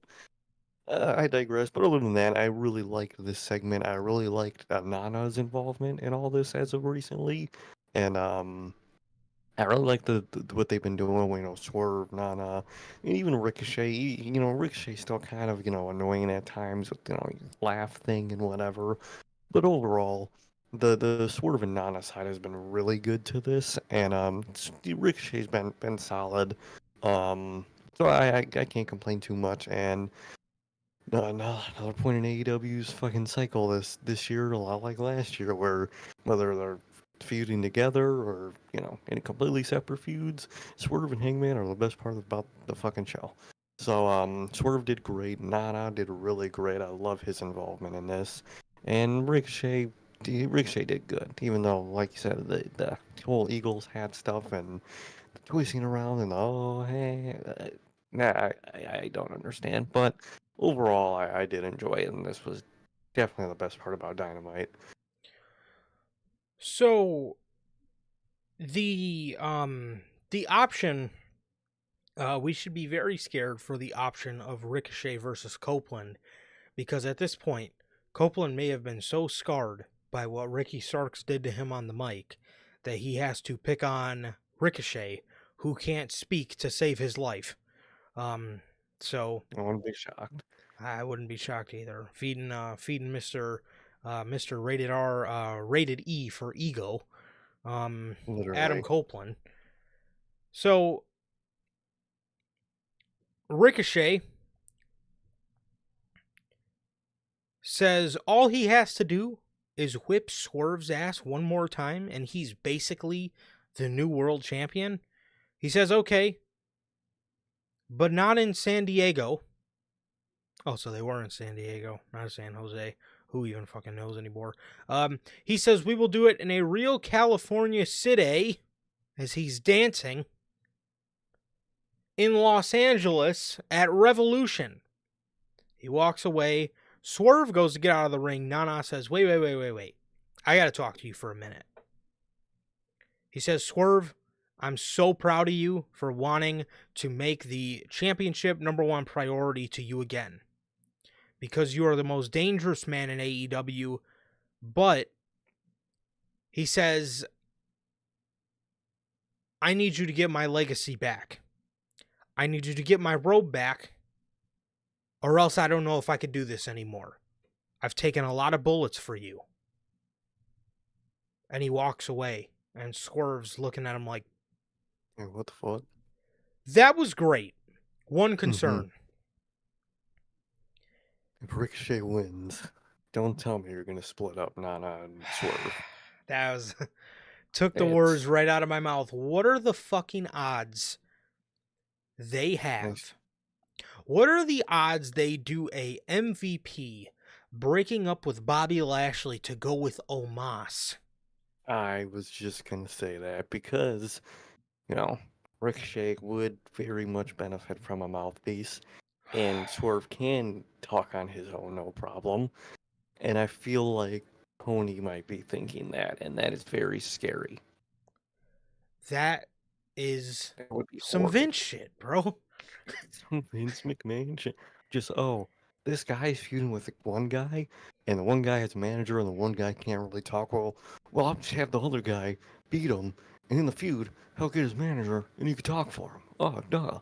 I digress. But other than that, I really liked this segment. I really liked Nana's involvement in all this as of recently, and I really like what they've been doing. Swerve, Nana, and even Ricochet. Ricochet's still kind of annoying at times with his laugh thing and whatever. But overall, the Swerve and Nana side has been really good to this, and Ricochet's been solid. So I can't complain too much. And no, another point in AEW's fucking cycle this year, a lot like last year, where whether they're feuding together or in completely separate feuds, Swerve and Hangman are the best part about the fucking show. So Swerve did great, Nana did really great. I love his involvement in this, and Ricochet did good, even though, like you said, the whole Eagles hat stuff and the twisting around and oh hey, nah, I don't understand, but overall I did enjoy it, and this was definitely the best part about Dynamite. So the option, we should be very scared for the option of Ricochet versus Copeland, because at this point Copeland may have been so scarred by what Ricky Starks did to him on the mic that he has to pick on Ricochet, who can't speak to save his life. um so I wouldn't be shocked. I wouldn't be shocked either. Feeding Mr. Rated R, Rated E for ego, Adam Literally. Copeland. So Ricochet says all he has to do is whip Swerve's ass one more time, and he's basically the new world champion. He says, okay, but not in San Diego. Oh, so they were in San Diego, not San Jose. Who even fucking knows anymore? He says we will do it in a real California city, as he's dancing in Los Angeles at Revolution. He walks away. Swerve goes to get out of the ring. Nana says, wait. I got to talk to you for a minute. He says, Swerve, I'm so proud of you for wanting to make the championship number one priority to you again. because you are the most dangerous man in AEW. But he says, I need you to get my legacy back. I need you to get my robe back, or else I don't know if I could do this anymore. I've taken a lot of bullets for you. And he walks away, and Swerve's looking at him like, Hey, what the fuck? that was great. One Mm-hmm. concern. If Ricochet wins, don't tell me you're gonna split up Nana and Swerve. That was took the words It's right out of my mouth. What are the fucking odds they nice. have? What are the odds they do a MVP breaking up with Bobby Lashley to go with Omos? I was just gonna say that because, you know, Ricochet would very much benefit from a mouthpiece, and Swerve can talk on his own, no problem. And I feel like Tony might be thinking that, and that is very scary. That is That would be some horrid. Vince shit, bro. Some Vince McMahon shit. Just, oh, this guy's feuding with one guy, and the one guy has a manager, and the one guy can't really talk well. Well, I'll just have the other guy beat him, and in the feud, he'll get his manager, and you can talk for him. Oh, duh.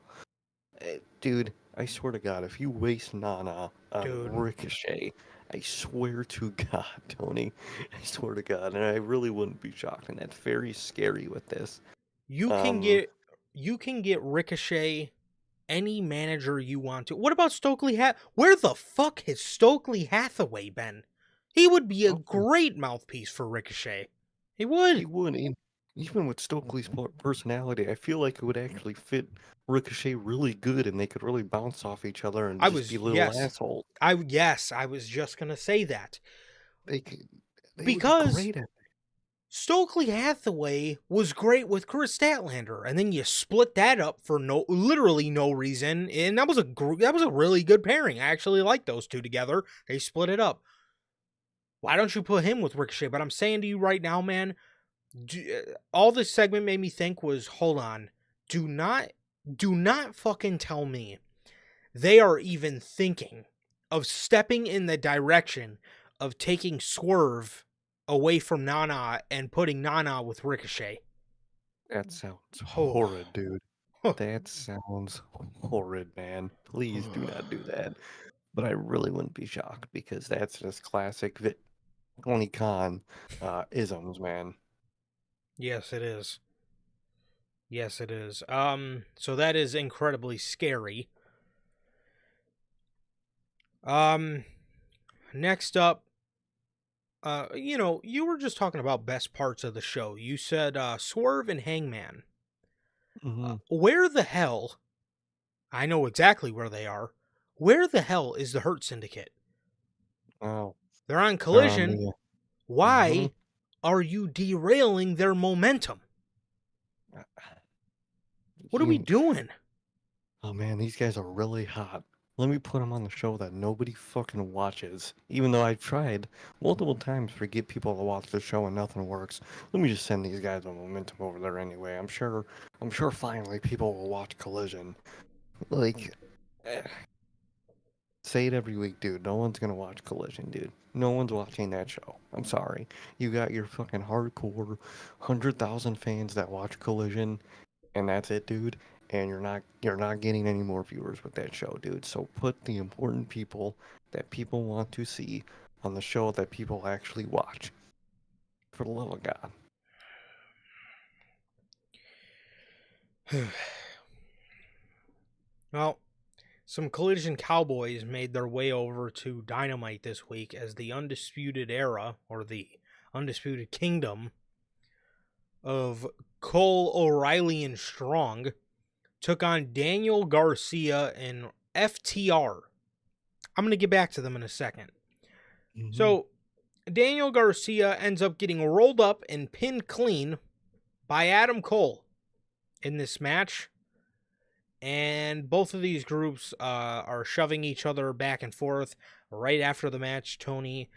Dude, I swear to God, if you waste Nana on Dude, Ricochet, I swear to God, Tony, I swear to God, and I really wouldn't be shocked, and that's very scary with this. you can Um, get you can get Ricochet any manager you want to. What about Stokely Where the fuck has Stokely Hathaway been? He would be a Stokely, great mouthpiece for Ricochet. He he would. would, even with Stokely's personality, I feel like it would actually fit Ricochet really good, and they could really bounce off each other and I just be was little yes. assholes. I was just gonna say that. They could, they would be Because great at. Stokely Hathaway was great with Chris Statlander, and then you split that up for literally no reason, and that was a really good pairing. I actually like those two together. They split it up. Why don't you put him with Ricochet? But I'm saying to you right now, man, all this segment made me think was, hold on, do not fucking tell me they are even thinking of stepping in the direction of taking Swerve away from Nana and putting Nana with Ricochet. That sounds Oh. horrid, dude. That sounds horrid, man. Please do not do that. But I really wouldn't be shocked because that's just classic Tony Khan isms, man. Yes, it is. Yes, it is. So that is incredibly scary. Um, Next up, you were just talking about best parts of the show. You said Swerve and Hangman. Hmm. Where the hell? I know exactly where they are. Where the hell is the Hurt Syndicate? Oh, They're on they're on Collision. the. Hmm. Why are you derailing their momentum? What are we You, doing? oh man, these guys are really hot. Let me put them on the show that nobody fucking watches. Even though I've tried multiple times to get people to watch the show and nothing works. Let me just send these guys a momentum over there anyway. I'm sure finally people will watch Collision. Like, eh, say it every week, dude. No one's gonna watch Collision, dude. No one's watching that show. I'm sorry. You got your fucking hardcore 100,000 fans that watch Collision, and that's it, dude. And you're not getting any more viewers with that show, dude. So put the important people that people want to see on the show that people actually watch. For the love of God. Well, some Collision Cowboys made their way over to Dynamite this week as the Undisputed Era, or the Undisputed Kingdom of Cole, O'Reilly, and Strong took on Daniel Garcia and FTR. I'm going to get back to them in a second. Hmm. So, Daniel Garcia ends up getting rolled up and pinned clean by Adam Cole in this match. And both of these groups are shoving each other back and forth. Right after the match, Tony,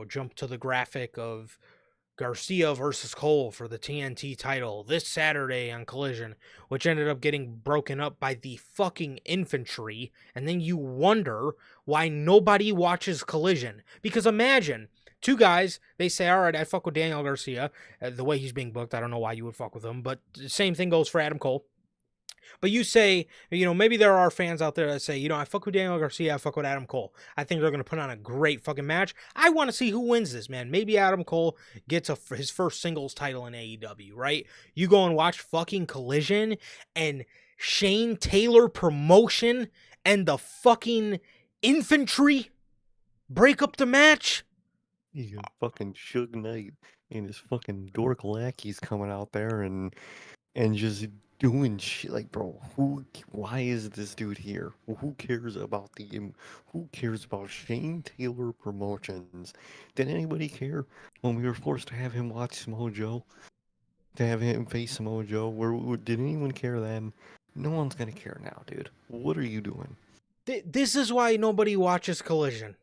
jumped to the graphic of Garcia versus Cole for the TNT title this Saturday on Collision, which ended up getting broken up by the fucking infantry. And then you wonder why nobody watches Collision. Because imagine two guys, they say, all right, I fuck with Daniel Garcia. The way he's being booked, I don't know why you would fuck with him. But the same thing goes for Adam Cole. But you say, maybe there are fans out there that say, I fuck with Daniel Garcia, I fuck with Adam Cole. I think they're going to put on a great fucking match. I want to see who wins this, man. Maybe Adam Cole gets his first singles title in AEW, right? You go and watch fucking Collision and Shane Taylor Promotion and the fucking infantry break up the match. You got fucking Suge Knight and his fucking dork lackeys coming out there and just doing shit like, bro, why is this dude here? Who cares about who cares about Shane Taylor Promotions? Did anybody care when we were forced to have him watch Samoa Joe? To have him face Samoa Joe? Did anyone care then? No one's gonna care now, dude. What are you doing? This is why nobody watches Collision.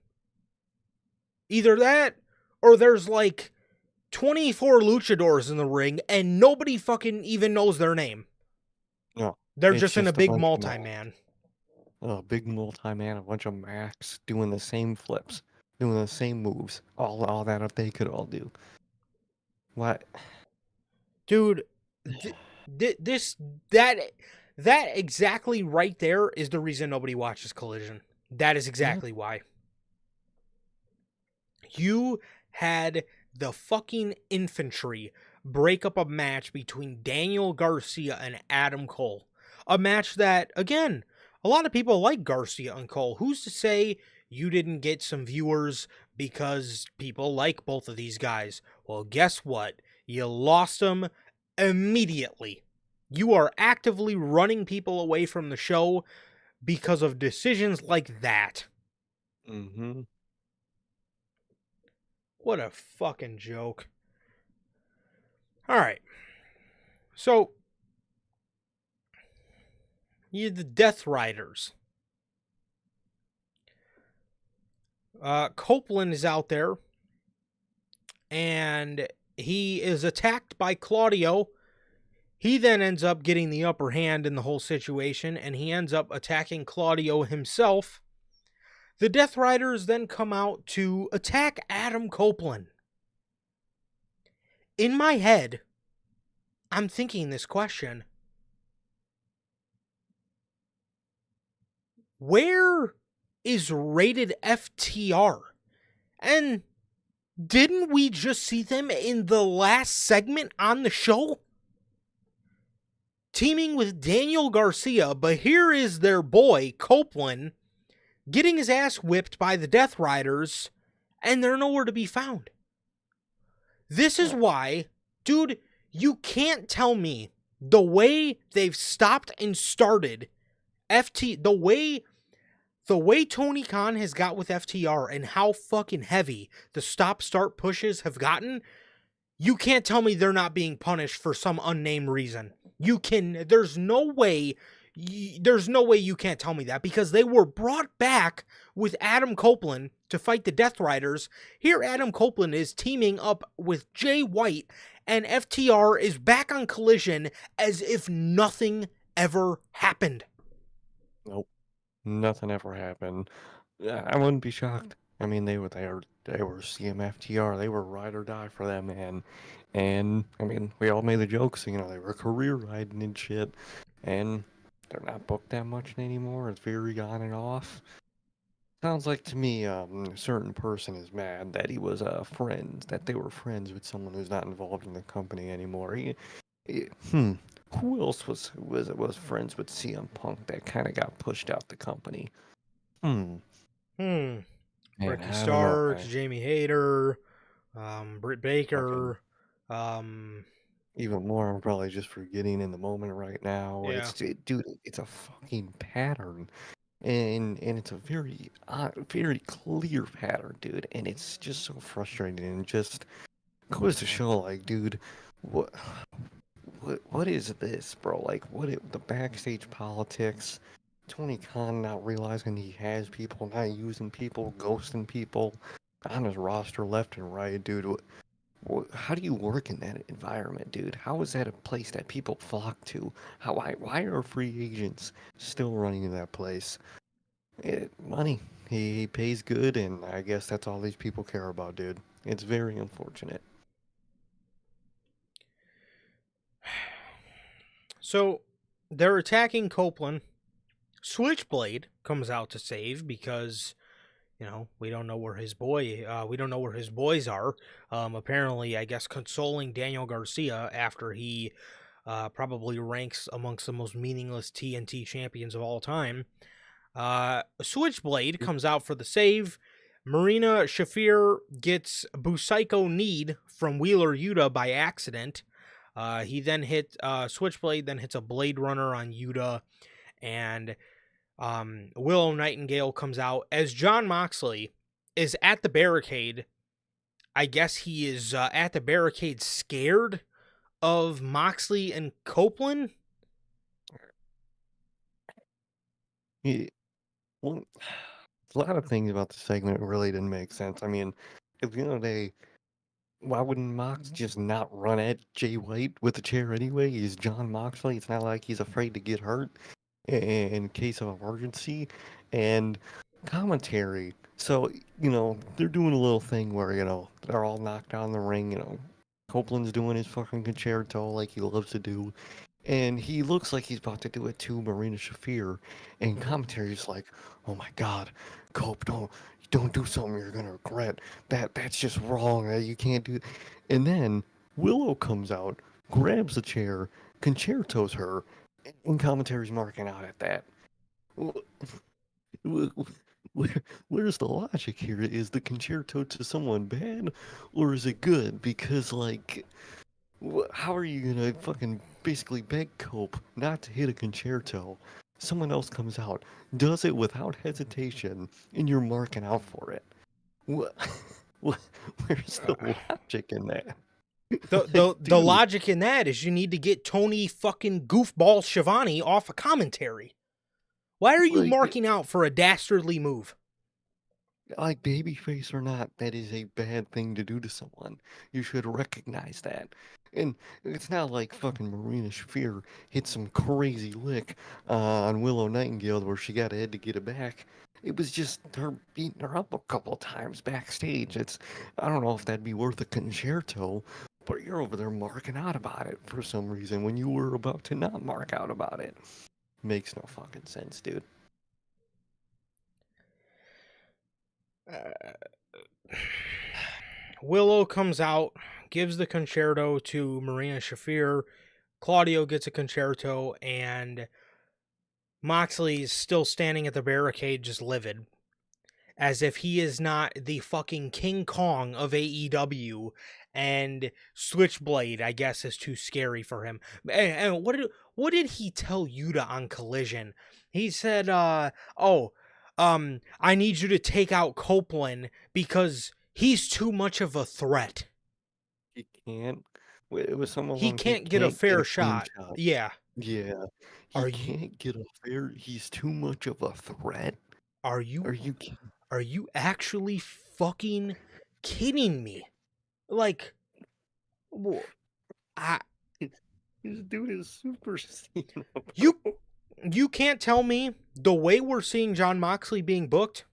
Either that, or there's like 24 luchadors in the ring and nobody fucking even knows their name. No, They're it's just in a just big bunch of multi-man. a big multi-man, a bunch of Macs doing the same flips, doing the same moves, all that if they could all do. What? Dude, that exactly right there is the reason nobody watches Collision. That is Yeah. exactly why. You had the fucking infantry break up a match between Daniel Garcia and Adam Cole. A match that, again, a lot of people like Garcia and Cole. Who's to say you didn't get some viewers because people like both of these guys? Well, guess what? You lost them immediately. You are actively running people away from the show because of decisions like that. Mm-hmm. What a fucking joke. All right. So, you the Death Riders. Copeland is out there, and he is attacked by Claudio. He then ends up getting the upper hand in the whole situation, and he ends up attacking Claudio himself. The Death Riders then come out to attack Adam Copeland. In my head, I'm thinking this question. Where is rated FTR? And didn't we just see them in the last segment on the show? Teaming with Daniel Garcia, but here is their boy, Copeland, getting his ass whipped by the Death Riders, and they're nowhere to be found. This is why, dude, you can't tell me the way they've stopped and started the way Tony Khan has got with FTR and how fucking heavy the stop-start pushes have gotten, you can't tell me they're not being punished for some unnamed reason. There's no way you can't tell me that, because they were brought back with Adam Copeland to fight the Death Riders. Here Adam Copeland is teaming up with Jay White, and FTR is back on Collision as if nothing ever happened. Nope. Nothing ever happened. I wouldn't be shocked. I mean, they were CMFTR. They were ride or die for that man. And I mean, we all made the jokes. They were career riding and shit. And they're not booked that much anymore. It's very on and off. Sounds like to me, a certain person is mad that he was that they were friends with someone who's not involved in the company anymore. Who else was friends with CM Punk that kind of got pushed out the company? Man, Ricky I don't know. Starks, Jamie Hayter, Britt Baker, Even more, I'm probably just forgetting in the moment right now. yeah. Dude, it's a fucking pattern, and it's a very very clear pattern, dude. And it's just so frustrating, and just goes to show, like, dude, what what is this, bro? Like, the backstage politics, Tony Khan not realizing he has people, not using people, ghosting people on his roster left and right, dude. How do you work in that environment, dude? How is that a place that people flock to? Why are free agents still running that place? Money. He pays good, and I guess that's all these people care about, dude. It's very unfortunate. So they're attacking Copeland. Switchblade comes out to save because we don't know where we don't know where his boys are. Apparently, I guess consoling Daniel Garcia after he probably ranks amongst the most meaningless TNT champions of all time. Switchblade comes out for the save. Marina Shafir gets Busaiko Need from Wheeler Yuta by accident. He then hit Switchblade, then hits a Blade Runner on Yuta, and Willow Nightingale comes out as John Moxley is at the barricade. I guess he is at the barricade scared of Moxley and Copeland. Yeah, well, a lot of things about the segment really didn't make sense. I mean, at the end of the day, why wouldn't Mox just not run at Jay White with the chair anyway? He's John Moxley. It's not like he's afraid to get hurt in case of emergency. And commentary. So, they're doing a little thing where, they're all knocked down the ring. Copeland's doing his fucking concerto like he loves to do. And he looks like he's about to do it to Marina Shafir. And commentary's like, oh my god, Cope, don't do something you're gonna regret. That's just wrong. You can't do. And then Willow comes out, grabs the chair, concertos her, and commentary's marking out at that. Where's the logic here? Is the concerto to someone bad, or is it good? Because like, how are you gonna fucking basically beg Cope not to hit a concerto? Someone else comes out, does it without hesitation, and you're marking out for it. What? Where's the logic in that? The Like, the the dude, logic in that is you need to get Tony fucking goofball Schiavone off of commentary. Why are you like, marking out for a dastardly move? babyface or not, that is a bad thing to do to someone. You should recognize that. And it's not like fucking Marina Shafir hit some crazy lick on Willow Nightingale where she got ahead to get it back. It was just her beating her up a couple times backstage. I don't know if that'd be worth a concerto, but you're over there marking out about it for some reason when you were about to not mark out about it. Makes no fucking sense, dude. Uh, Willow comes out, gives the concerto to Marina Shafir. Claudio gets a concerto, and Moxley is still standing at the barricade, just livid, as if he is not the fucking King Kong of AEW, and Switchblade, I guess, is too scary for him. And what did he tell Yuta on Collision? He said, I need you to take out Copeland because he's too much of a threat. He can't. It was some He along. He can't get a can't get fair a clean shot. shot. Yeah. Yeah, he Are you can't get a fair. He's too much of a threat. are you Are you kidding? are you actually fucking kidding me? Like, I This dude is super Cena, you bro. you can't tell me the way we're seeing John Moxley being booked.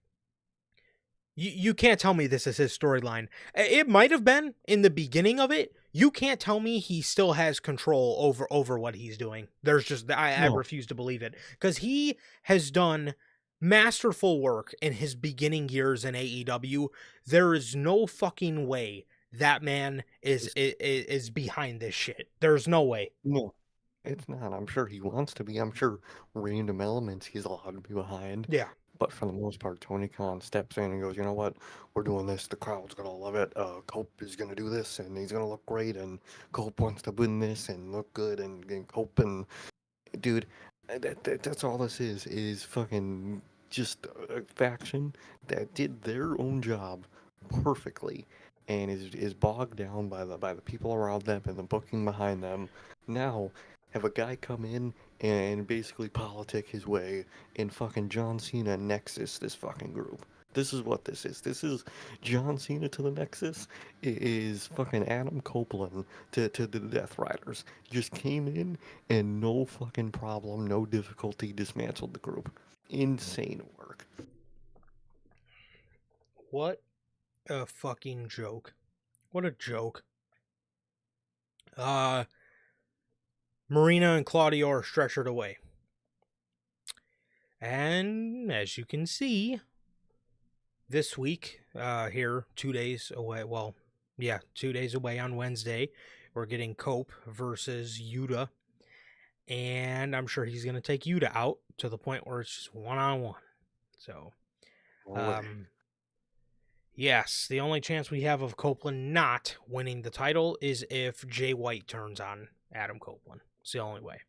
You can't tell me this is his storyline. It might have been in the beginning of it. You can't tell me he still has control over what he's doing. There's just I No, refuse to believe it because he has done masterful work in his beginning years in AEW. There is no fucking way that man it's, is behind this shit. There's no way. no, it's not. I'm sure he wants to be. I'm sure random elements he's allowed to be behind. Yeah. But for the most part, Tony Khan steps in and goes, you know what? We're doing this. The crowd's gonna love it. Cope is gonna do this, and he's gonna look great. And Cope wants to win this and look good. And Cope and dude, that's all this is fucking just a faction that did their own job perfectly and is bogged down by the people around them and the booking behind them. Now have a guy come in and basically politic his way and fucking John Cena Nexus this fucking group. This is what this is. This is John Cena to the Nexus. It is fucking Adam Copeland to the Death Riders. Just came in and no fucking problem, no difficulty, dismantled the group. Insane work. What a fucking joke. What a joke. Marina and Claudio are stretchered away. And as you can see, this week, here, 2 days away, 2 days away on Wednesday, we're getting Cope versus Yuta. And I'm sure he's going to take Yuta out to the point where it's just one-on-one. So, yes, the only chance we have of Copeland not winning the title is if Jay White turns on Adam Copeland. It's the only way.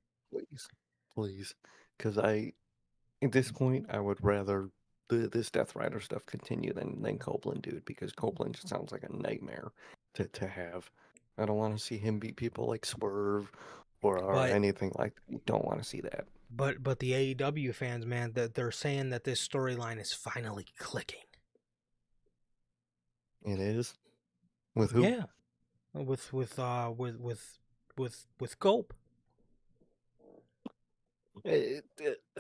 Please. Because at this point, I would rather this Death Rider stuff continue than Copeland, dude, because Copeland just sounds like a nightmare to have. I don't want to see him beat people like Swerve or anything like that. Don't want to see that. But the AEW fans, man, that they're saying that this storyline is finally clicking. It is? With who? Yeah. With Cope.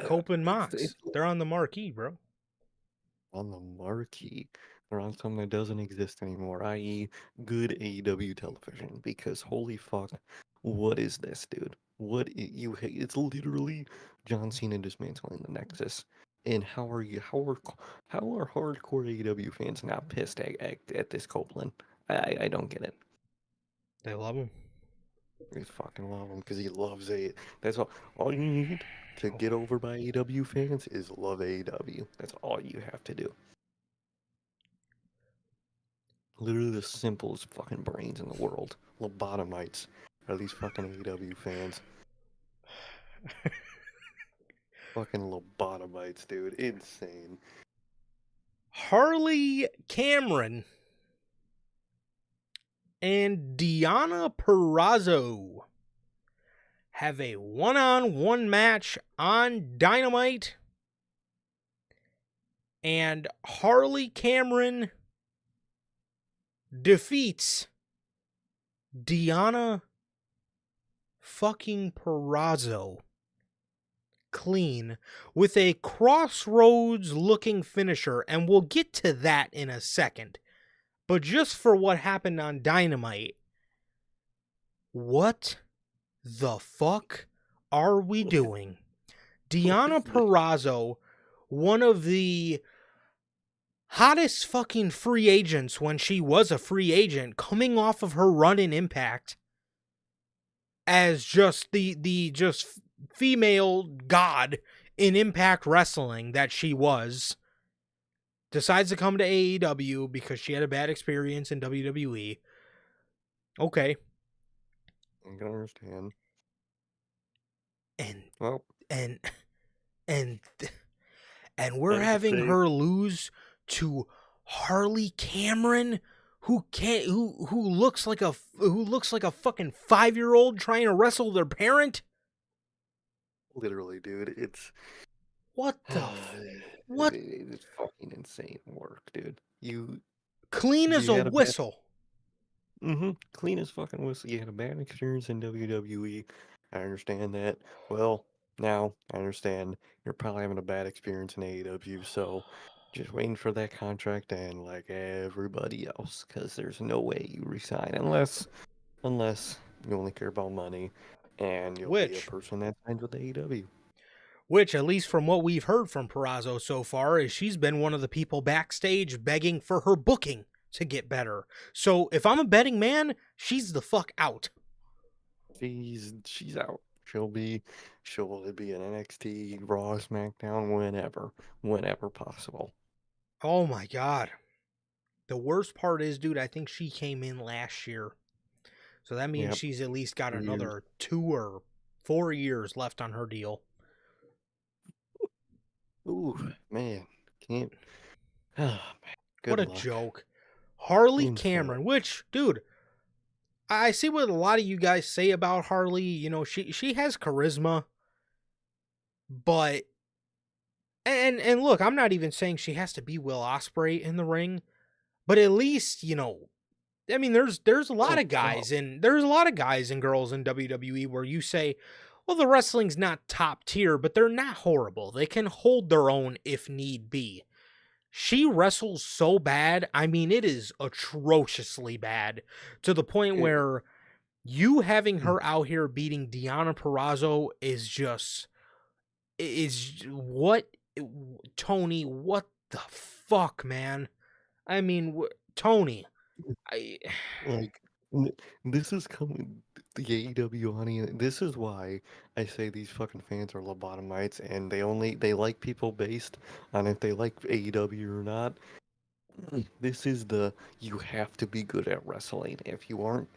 Cope and Mox. They're on the marquee, bro. On the marquee. They're on something that doesn't exist anymore, i.e. good AEW television. Because holy fuck, what is this, dude? It's literally John Cena dismantling the Nexus. And how are hardcore AEW fans not pissed at this Copeland? I don't get it. They love him. They fucking love him because he loves it. That's all you need to get over by AEW fans is love AEW. That's all you have to do. Literally the simplest fucking brains in the world. Lobotomites are these fucking AEW fans. Fucking lobotomites, dude. Insane. Harley Cameron and Deonna Purrazzo have a one-on-one match on Dynamite. And Harley Cameron defeats Deonna fucking Purrazzo clean with a crossroads looking finisher, and we'll get to that in a second. But just for what happened on Dynamite, what the fuck are we doing? Deonna Purrazzo, one of the hottest fucking free agents when she was a free agent, coming off of her run in Impact as just the just female god in Impact Wrestling that she was, decides to come to AEW because she had a bad experience in WWE. Okay. I can understand. And we're having her lose to Harley Cameron, who looks like a fucking 5-year-old trying to wrestle their parent. Literally, dude, it's what it's fucking insane work, dude. Clean as a whistle. Clean as fucking whistle. You had a bad experience in WWE. I understand that. Well, now I understand you're probably having a bad experience in AEW, so just waiting for that contract to end like everybody else, because there's no way you resign unless you only care about money and you'll be a person that signs with AEW. Which, at least from what we've heard from Purrazzo so far, is she's been one of the people backstage begging for her booking to get better. So if I'm a betting man, she's the fuck out. She's out. She'll be in NXT, Raw, SmackDown, whenever possible. Oh my god. The worst part is, dude, I think she came in last year. So that means she's at least got another 2 or 4 years left on her deal. Ooh, man. Can't. Oh, man. What a joke. Harley Cameron, which, dude, I see what a lot of you guys say about Harley. You know, she has charisma. But and look, I'm not even saying she has to be Will Ospreay in the ring, but at least, I mean, there's a lot Oh, of no. guys and there's a lot of guys and girls in WWE where you say, well, the wrestling's not top tier, but they're not horrible. They can hold their own if need be. She wrestles so bad. I mean, it is atrociously bad to the point It- where you having her out here beating Deonna Purrazzo is what Tony, what the fuck, man? I mean, Tony, I like, n- this is coming. The AEW audience. This is why I say these fucking fans are lobotomites, and they like people based on if they like AEW or not. This is the you have to be good at wrestling. If you aren't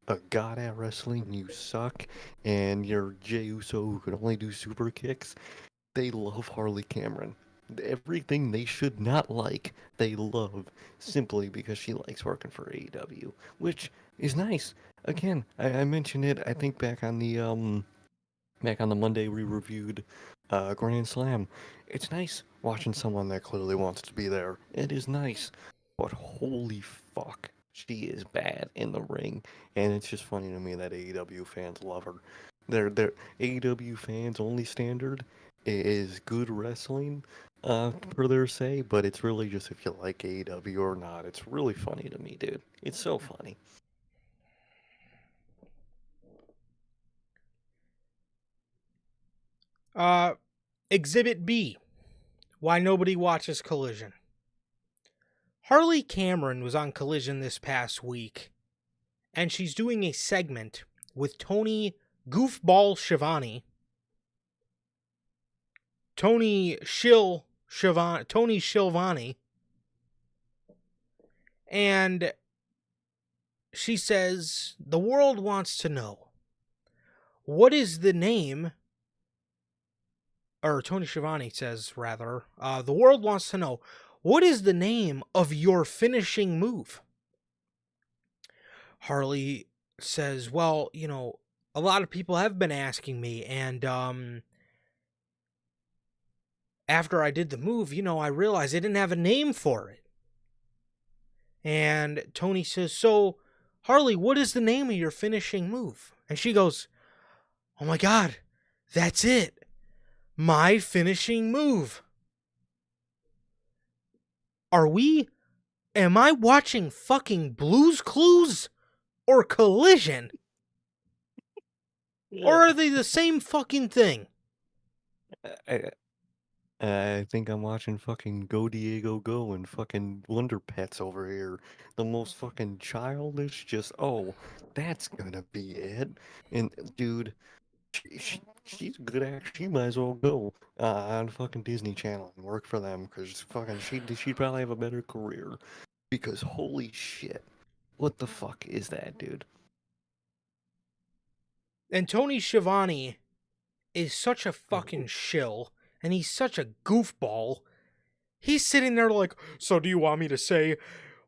a god at wrestling, you suck, and you're Jey Uso who can only do super kicks. They love Harley Cameron. Everything they should not like, they love simply because she likes working for AEW, which is nice. Again, I mentioned it. I think back on the Monday we reviewed Grand Slam. It's nice watching someone that clearly wants to be there. It is nice, but holy fuck, she is bad in the ring, and it's just funny to me that AEW fans love her. Their AEW fans' only standard is good wrestling, per their say, but it's really just if you like AEW or not. It's really funny to me, dude. It's so funny. uh Exhibit B, why nobody watches Collision. Harley Cameron was on Collision this past week, and she's doing a segment with Tony Goofball Schiavone, Tony Schiavone, and she says the world wants to know what is the name, or Tony Schiavone says rather, the world wants to know what is the name of your finishing move. Harley says, well, a lot of people have been asking me, and after I did the move, I realized I didn't have a name for it. And Tony says, so, Harley, what is the name of your finishing move? And she goes, oh my God, that's it. My finishing move. Am I watching fucking Blue's Clues or Collision? Or Yeah. are they the same fucking thing? I, I think I'm watching fucking Go Diego Go and fucking Wonder Pets over here. The most fucking childish, just, oh, that's gonna be it. And dude, she's a good actor. She might as well go on fucking Disney Channel and work for them because fucking she'd probably have a better career. Because holy shit, what the fuck is that, dude? And Tony Schiavone is such a fucking shill, and he's such a goofball. He's sitting there like, so do you want me to say,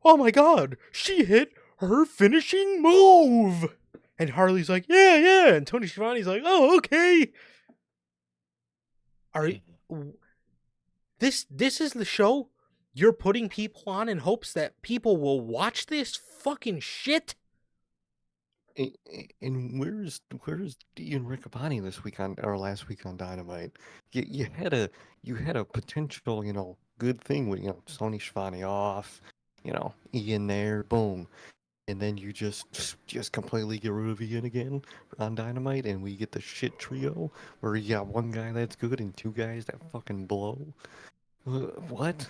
oh my God, she hit her finishing move? And Harley's like, yeah, yeah. And Tony Schiavone's like, oh, okay. Are you, this is the show you're putting people on in hopes that people will watch this fucking shit? And where's Ian Riccaboni this week on or last week on Dynamite? You had a potential good thing with Tony Schiavone off, Ian there, boom, and then you just completely get rid of Ian again on Dynamite, and we get the shit trio where you got one guy that's good and two guys that fucking blow. What?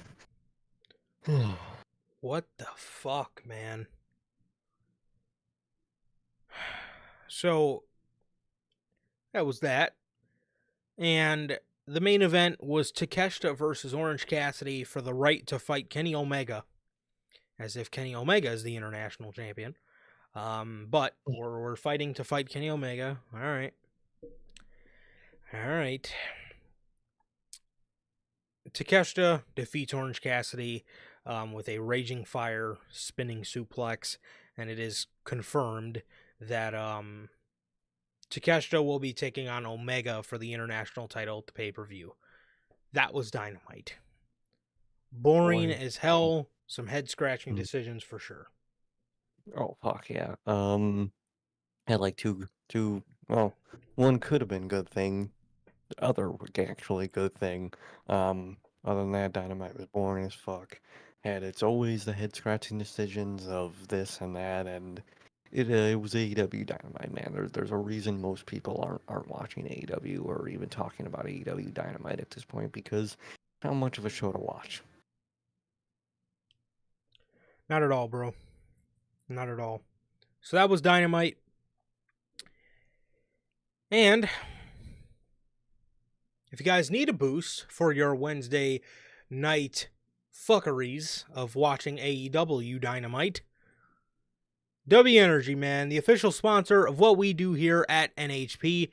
What the fuck, man? So that was that. And the main event was Takeshita versus Orange Cassidy for the right to fight Kenny Omega, as if Kenny Omega is the international champion. But we're fighting to fight Kenny Omega. All right. All right. Takeshita defeats Orange Cassidy with a Raging Fire spinning suplex, and it is confirmed that Takeshita will be taking on Omega for the international title at the pay-per-view. That was Dynamite. Boring Boy. as hell. Some head-scratching decisions for sure. Oh fuck yeah. Had like well, one could have been good thing, the other actually good thing. Other than that, Dynamite was boring as fuck. And it's always the head scratching decisions of this and that, and it was AEW Dynamite, man. There's a reason most people aren't watching AEW or even talking about AEW Dynamite at this point because how much of a show to watch. Not at all, bro. Not at all. So that was Dynamite. And if you guys need a boost for your Wednesday night fuckeries of watching AEW Dynamite, W Energy, man, the official sponsor of what we do here at NHP.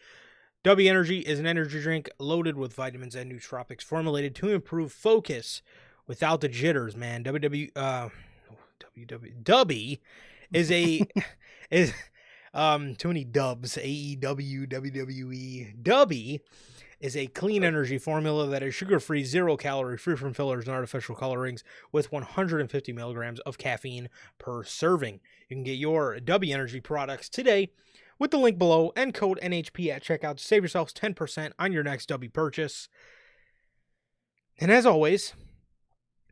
W Energy is an energy drink loaded with vitamins and nootropics formulated to improve focus without the jitters, man. WW is a is too many dubs. AEW, WWE. Dubby is a clean energy formula that is sugar-free, zero-calorie, free from fillers and artificial colorings with 150 milligrams of caffeine per serving. You can get your W Energy products today with the link below and code NHP at checkout to save yourselves 10% on your next W purchase. And as always,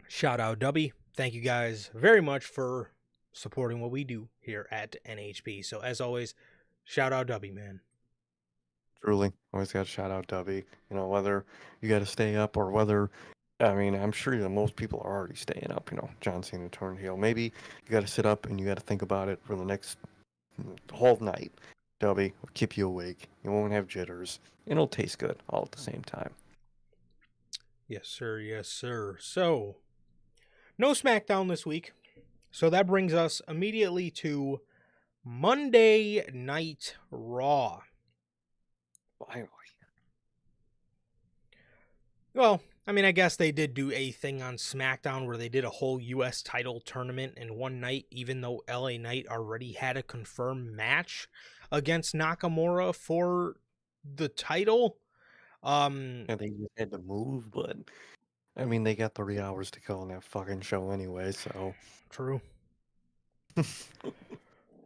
shout out W. Thank you guys very much for supporting what we do here at NHP. So as always, shout out W, man. Truly, always got to shout out Dubby. You know, whether you got to stay up or whether, I mean, I'm sure that most people are already staying up. You know, John Cena turned heel. Maybe you got to sit up and you got to think about it for the next whole night. Dubby will keep you awake. You won't have jitters. And it'll taste good all at the same time. Yes, sir. Yes, sir. So, no SmackDown this week. So that brings us immediately to Monday Night Raw. Finally. Well, I mean, I guess they did do a thing on SmackDown where they did a whole U.S. title tournament in one night, even though LA Knight already had a confirmed match against Nakamura for the title. And they just had to move, but I mean, they got 3 hours to kill on that fucking show anyway, so. True.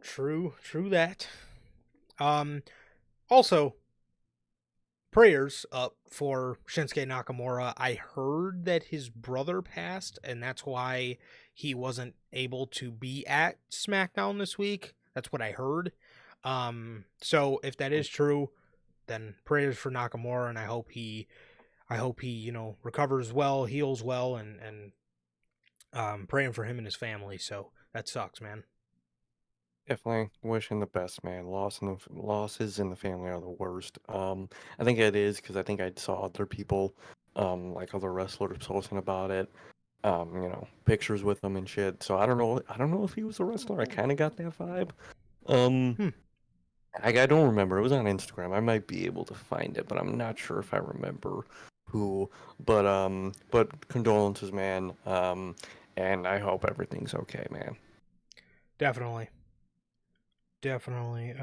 True that. Also, prayers up for Shinsuke Nakamura. I heard that his brother passed, and that's why he wasn't able to be at SmackDown this week. That's what I heard. So if that is true, then prayers for Nakamura, and I hope he, recovers well, heals well, and praying for him and his family. So that sucks, man. Definitely wishing the best, man. Losses in the family are the worst. I think it is because I think I saw other people, like other wrestlers posting about it. Pictures with them and shit. So I don't know. I don't know if he was a wrestler. I kind of got that vibe. Um, Hmm. I don't remember. It was on Instagram. I might be able to find it, but I'm not sure if I remember who. But condolences, man. And I hope everything's okay, man. Definitely. Definitely.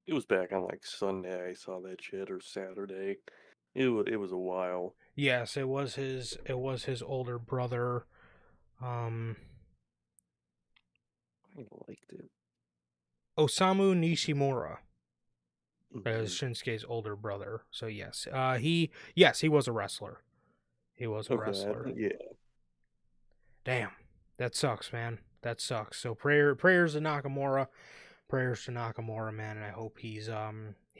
It was back on like Sunday. I saw that shit or Saturday. It was a while. Yes, it was his older brother. Um I liked it. Osamu Nishimura is Mhm. Shinsuke's older brother. So yes. He was a wrestler. He was a Okay, wrestler. yeah. Damn. That sucks, man. That sucks. So prayers to Nakamura. Prayers to Nakamura, man, and I hope he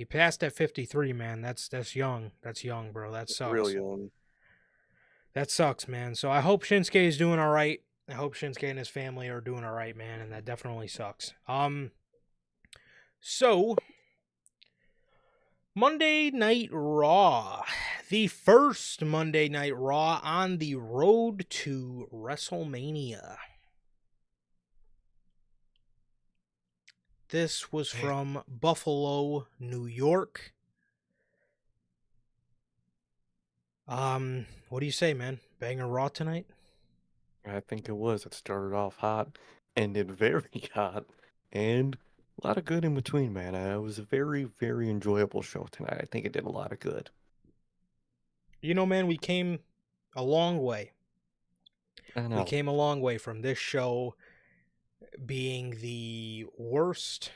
passed at 53, man. That's young. That's young, bro. That Real sucks. young. That sucks, man. So I hope Shinsuke is doing all right. I hope Shinsuke and his family are doing all right, man, and that definitely sucks. So Monday Night Raw. The first Monday Night Raw on the road to WrestleMania. This was from Buffalo, New York. What do you say, man? Banger Raw tonight? I think it was. It started off hot, ended very hot. and a lot of good in between, man. It was a very, very enjoyable show tonight. I think it did a lot of good. You know, man, we came a long way. I We know. came a long way from this show being the worst,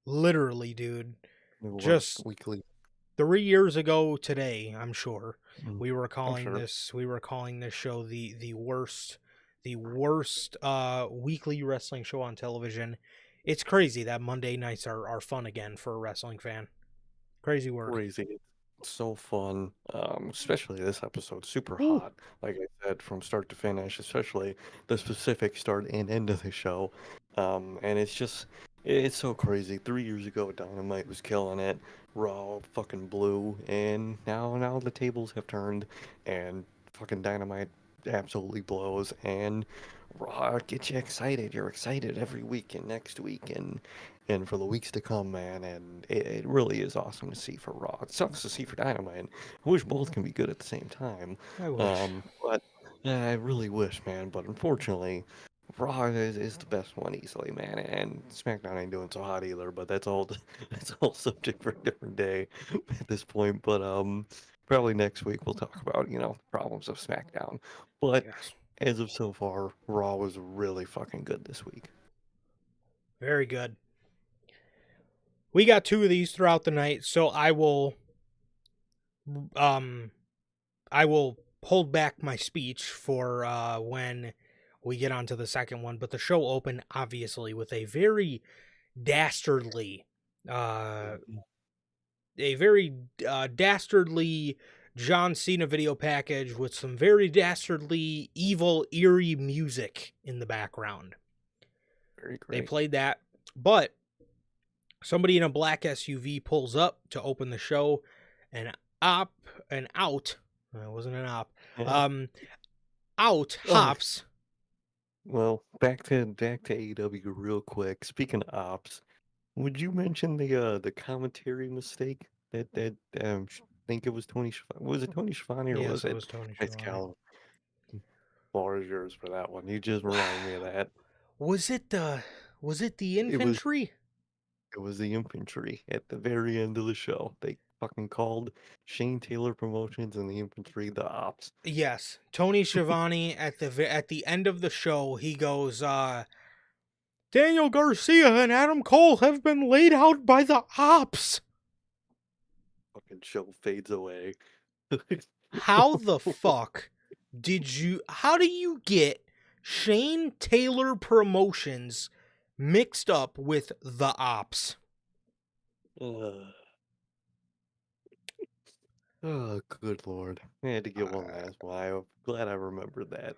literally, dude. The worst Just weekly. 3 years ago today, I'm sure Mm, we were I'm calling sure. this show the worst weekly wrestling show on television. It's crazy that Monday nights are fun again for a wrestling fan. Crazy work. Crazy. It's so fun. Especially this episode, super Ooh. hot. Like I said, from start to finish, especially the specific start and end of the show. And it's so crazy. 3 years ago, Dynamite was killing it. Raw fucking blew, and now the tables have turned, and fucking Dynamite absolutely blows, and Raw gets you excited. You're excited every week and next week and for the weeks to come, man. And it really is awesome to see for Raw. It sucks to see for Dynamite. I wish both can be good at the same time. I wish. But I really wish, man. But unfortunately, Raw is the best one easily, man. And SmackDown ain't doing so hot either. But that's all that's all subject for a different day at this point. But probably next week we'll talk about problems of SmackDown. But Yes. as of so far, Raw was really fucking good this week. Very good. We got two of these throughout the night, so um I will hold back my speech for when we get onto the second one, but the show opened obviously with dastardly uh a very dastardly John Cena video package with some very dastardly evil eerie music in the background. Very They great. played that, but somebody in a black SUV pulls up to open the show, and op and out. It wasn't an op. Yeah. Um, out Oh, hops. well, back to AEW real quick. Speaking of ops, would you mention the commentary mistake that think it was was it Tony Schiavone or Yes, was it it was Tony Schiavone. Excalibur? Floor is yours for that one. You just reminded me of that. Was it the It was infantry? it was the infantry at the very end of the show. They fucking called Shane Taylor Promotions and the infantry the ops. Yes, Tony Schiavone at the end of the show. He goes, Daniel Garcia and Adam Cole have been laid out by the ops. Fucking show fades away. How the fuck how do you get Shane Taylor Promotions mixed up with the ops? Uh, oh, good lord. I had to get one last one. I'm glad I remembered that.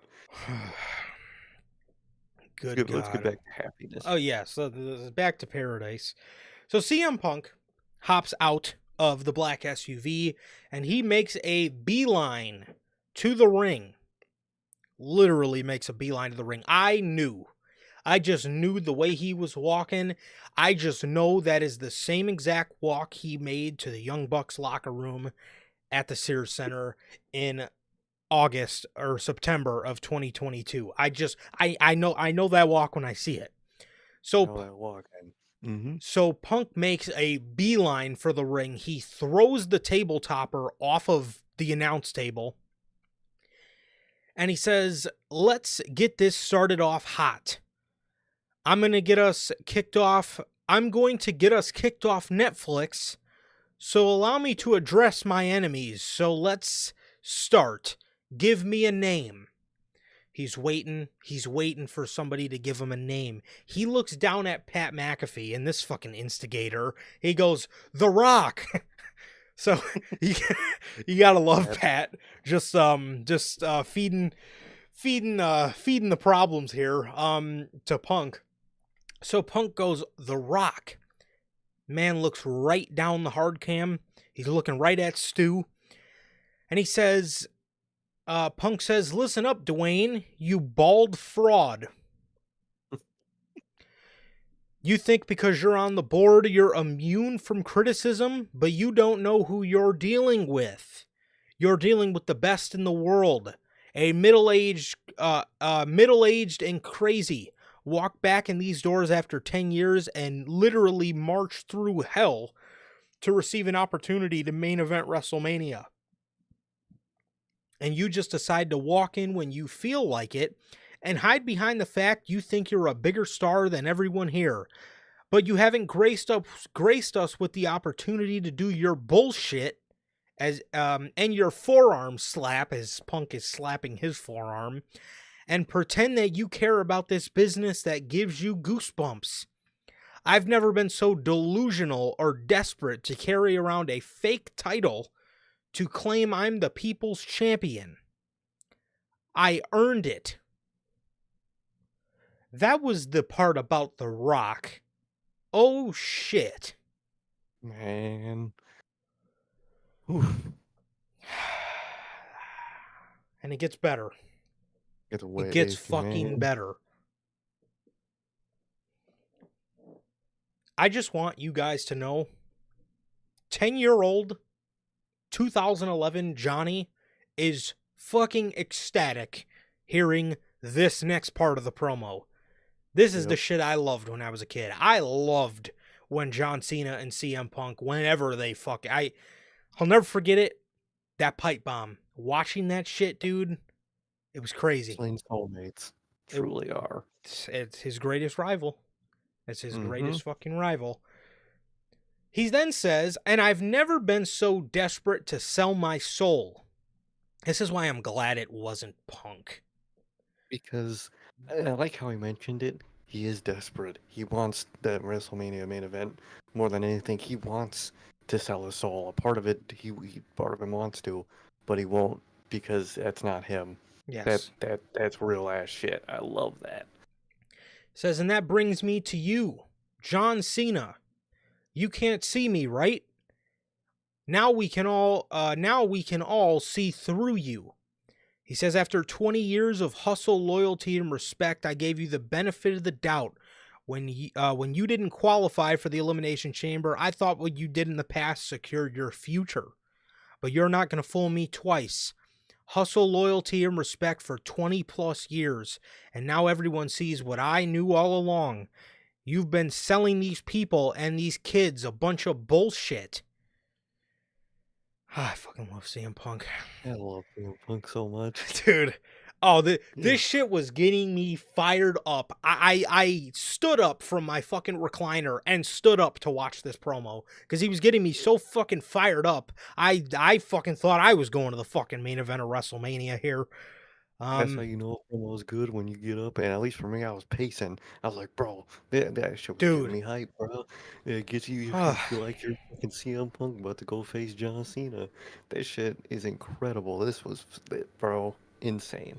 Good Let's get God. back to happiness. Oh, yeah. So this is back to paradise. So CM Punk hops out of the black SUV and he makes a beeline to the ring. Literally makes a beeline to the ring. I just knew the way he was walking. I just know that is the same exact walk he made to the Young Bucks locker room at the Sears Center in August or September of 2022. I know that walk when I see it. I So know that walk. Mm-hmm. so Punk makes a beeline for the ring. He throws the table topper off of the announce table. And he says, "Let's get this started off hot. I'm going to get us kicked off. I'm going to get us kicked off Netflix. So allow me to address my enemies. So let's start. Give me a name." He's waiting for somebody to give him a name. He looks down at Pat McAfee and this fucking instigator. He goes, "The Rock." So you, you gotta love Pat. Just feeding the problems here to Punk. So Punk goes, "The Rock." Man looks right down the hard cam. He's looking right at Stu. And he says, Punk says, "Listen up, Dwayne, you bald fraud. You think because you're on the board, you're immune from criticism, but you don't know who you're dealing with. You're dealing with the best in the world. A middle-aged and crazy, walk back in these doors after 10 years and literally march through hell to receive an opportunity to main event WrestleMania. And you just decide to walk in when you feel like it and hide behind the fact you think you're a bigger star than everyone here. But you haven't graced us with the opportunity to do your bullshit and your forearm slap as Punk is slapping his forearm and pretend that you care about this business that gives you goosebumps. I've never been so delusional or desperate to carry around a fake title to claim I'm the people's champion. I earned it. That was the part about The Rock. Oh shit. Man. Oof. And it gets better. It's It way, gets fucking man. better. I just want you guys to know 10-year-old 2011 Johnny is fucking ecstatic hearing this next part of the promo. This is the Yep. shit I loved when I was a kid. I loved when John Cena and CM Punk, whenever they I'll never forget it. That pipe bomb. Watching that shit, dude, it was crazy. Slain soulmates. It, Truly are. it's his greatest rival. It's his Mm-hmm. greatest fucking rival. He then says, and I've never been so desperate to sell my soul. This is why I'm glad it wasn't Punk. Because I like how he mentioned it. He is desperate. He wants that WrestleMania main event more than anything. He wants to sell his soul. A part of it, part of him wants to, but he won't because that's not him. Yes. That's real ass shit. I love that. Says, and that brings me to you, John Cena. You can't see me, right? Now we can all see through you. He says, after 20 years of hustle, loyalty, and respect, I gave you the benefit of the doubt. When you didn't qualify for the Elimination Chamber, I thought what you did in the past secured your future. But you're not going to fool me twice. Hustle, loyalty, and respect for 20 plus years, and now everyone sees what I knew all along. You've been selling these people and these kids a bunch of bullshit. I fucking love CM Punk. I love CM Punk so much. Dude. Oh, this Yeah. shit was getting me fired up. I stood up from my fucking recliner and stood up to watch this promo because he was getting me so fucking fired up. I fucking thought I was going to the fucking main event of WrestleMania here. That's how you know a promo is good when you get up. And at least for me, I was pacing. I was like, bro, that shit was Dude. getting me hype, bro. It gets you, you feel like you're fucking CM Punk about to go face John Cena. That shit is incredible. This was, bro, insane.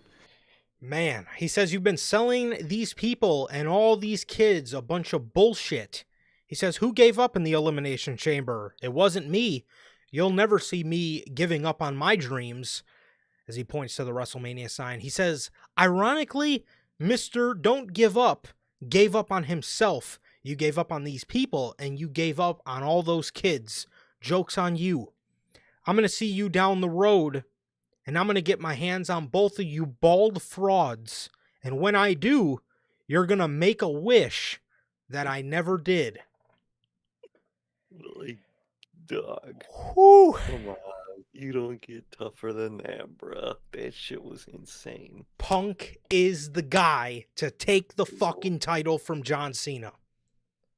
Man, he says you've been selling these people and all these kids a bunch of bullshit. He says, who gave up in the Elimination Chamber? It wasn't me. You'll never see me giving up on my dreams. As he points to the WrestleMania sign, he says, ironically, Mr. Don't Give Up gave up on himself. You gave up on these people and you gave up on all those kids. Joke's on you. I'm going to see you down the road and I'm going to get my hands on both of you bald frauds. And when I do, you're going to make a wish that I never did. Like, dog. Whew. Come on. You don't get tougher than that, bruh. That shit was insane. Punk is the guy to take the fucking title from John Cena.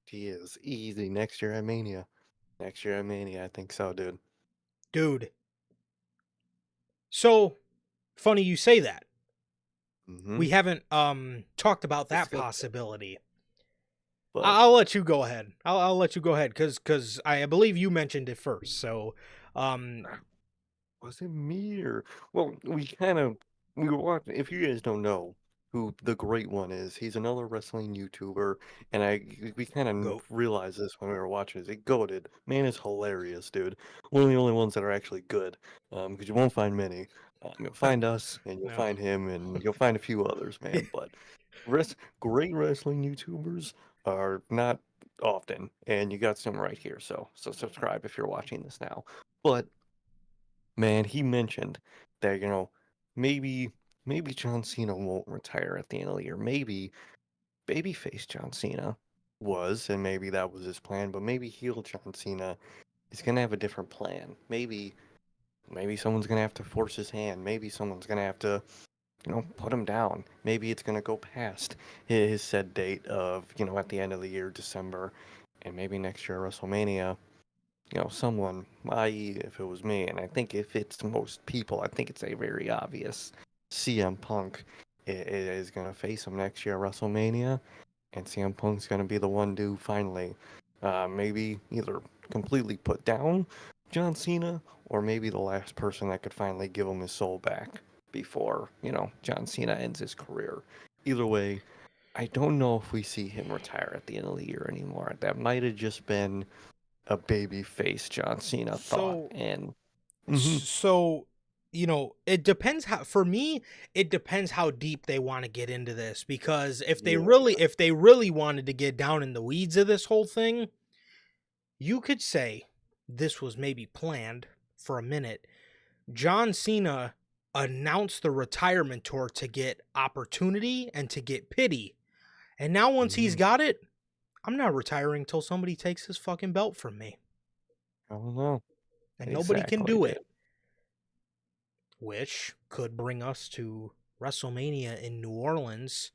He is easy. Next year at Mania. Next year at Mania, I think so, dude. Dude. So, funny you say that. Mm-hmm. We haven't talked about that Discuss it. possibility. But I'll let you go ahead. I'll let you go ahead because I believe you mentioned it first. So, was it me or we were watching. If you guys don't know who the great one is, he's another wrestling YouTuber, and we kind of go. realized this when we were watching. Is it goated? Man is hilarious, dude. One of the only ones that are actually good. Because you won't find many. You'll find us, and you'll No. find him, and you'll find a few others, man. But great wrestling YouTubers are not often, and you got some right here. So subscribe if you're watching this now. But man, he mentioned that, maybe John Cena won't retire at the end of the year. Maybe, babyface John Cena was, and maybe that was his plan, but maybe heel John Cena is gonna have a different plan. Maybe someone's gonna have to force his hand. Maybe someone's gonna have to, put him down. Maybe it's gonna go past his set date of, at the end of the year, December, and maybe next year WrestleMania, someone, i.e., if it was me, and I think if it's most people, I think it's a very obvious CM Punk is gonna face him next year at WrestleMania, and CM Punk's gonna be the one to finally, maybe either completely put down John Cena, or maybe the last person that could finally give him his soul back before, John Cena ends his career. Either way, I don't know if we see him retire at the end of the year anymore. That might have just been a baby face John Cena thought, So and so it depends how, for me, it depends how deep they want to get into this, because yeah, if they really wanted to get down in the weeds of this whole thing, you could say this was maybe planned for a minute. John Cena announced the retirement tour to get opportunity and to get pity. And now once he's mhm, got it, I'm not retiring till somebody takes his fucking belt from me. I don't know And nobody can exactly, do man. it. Which could bring us to WrestleMania in New Orleans.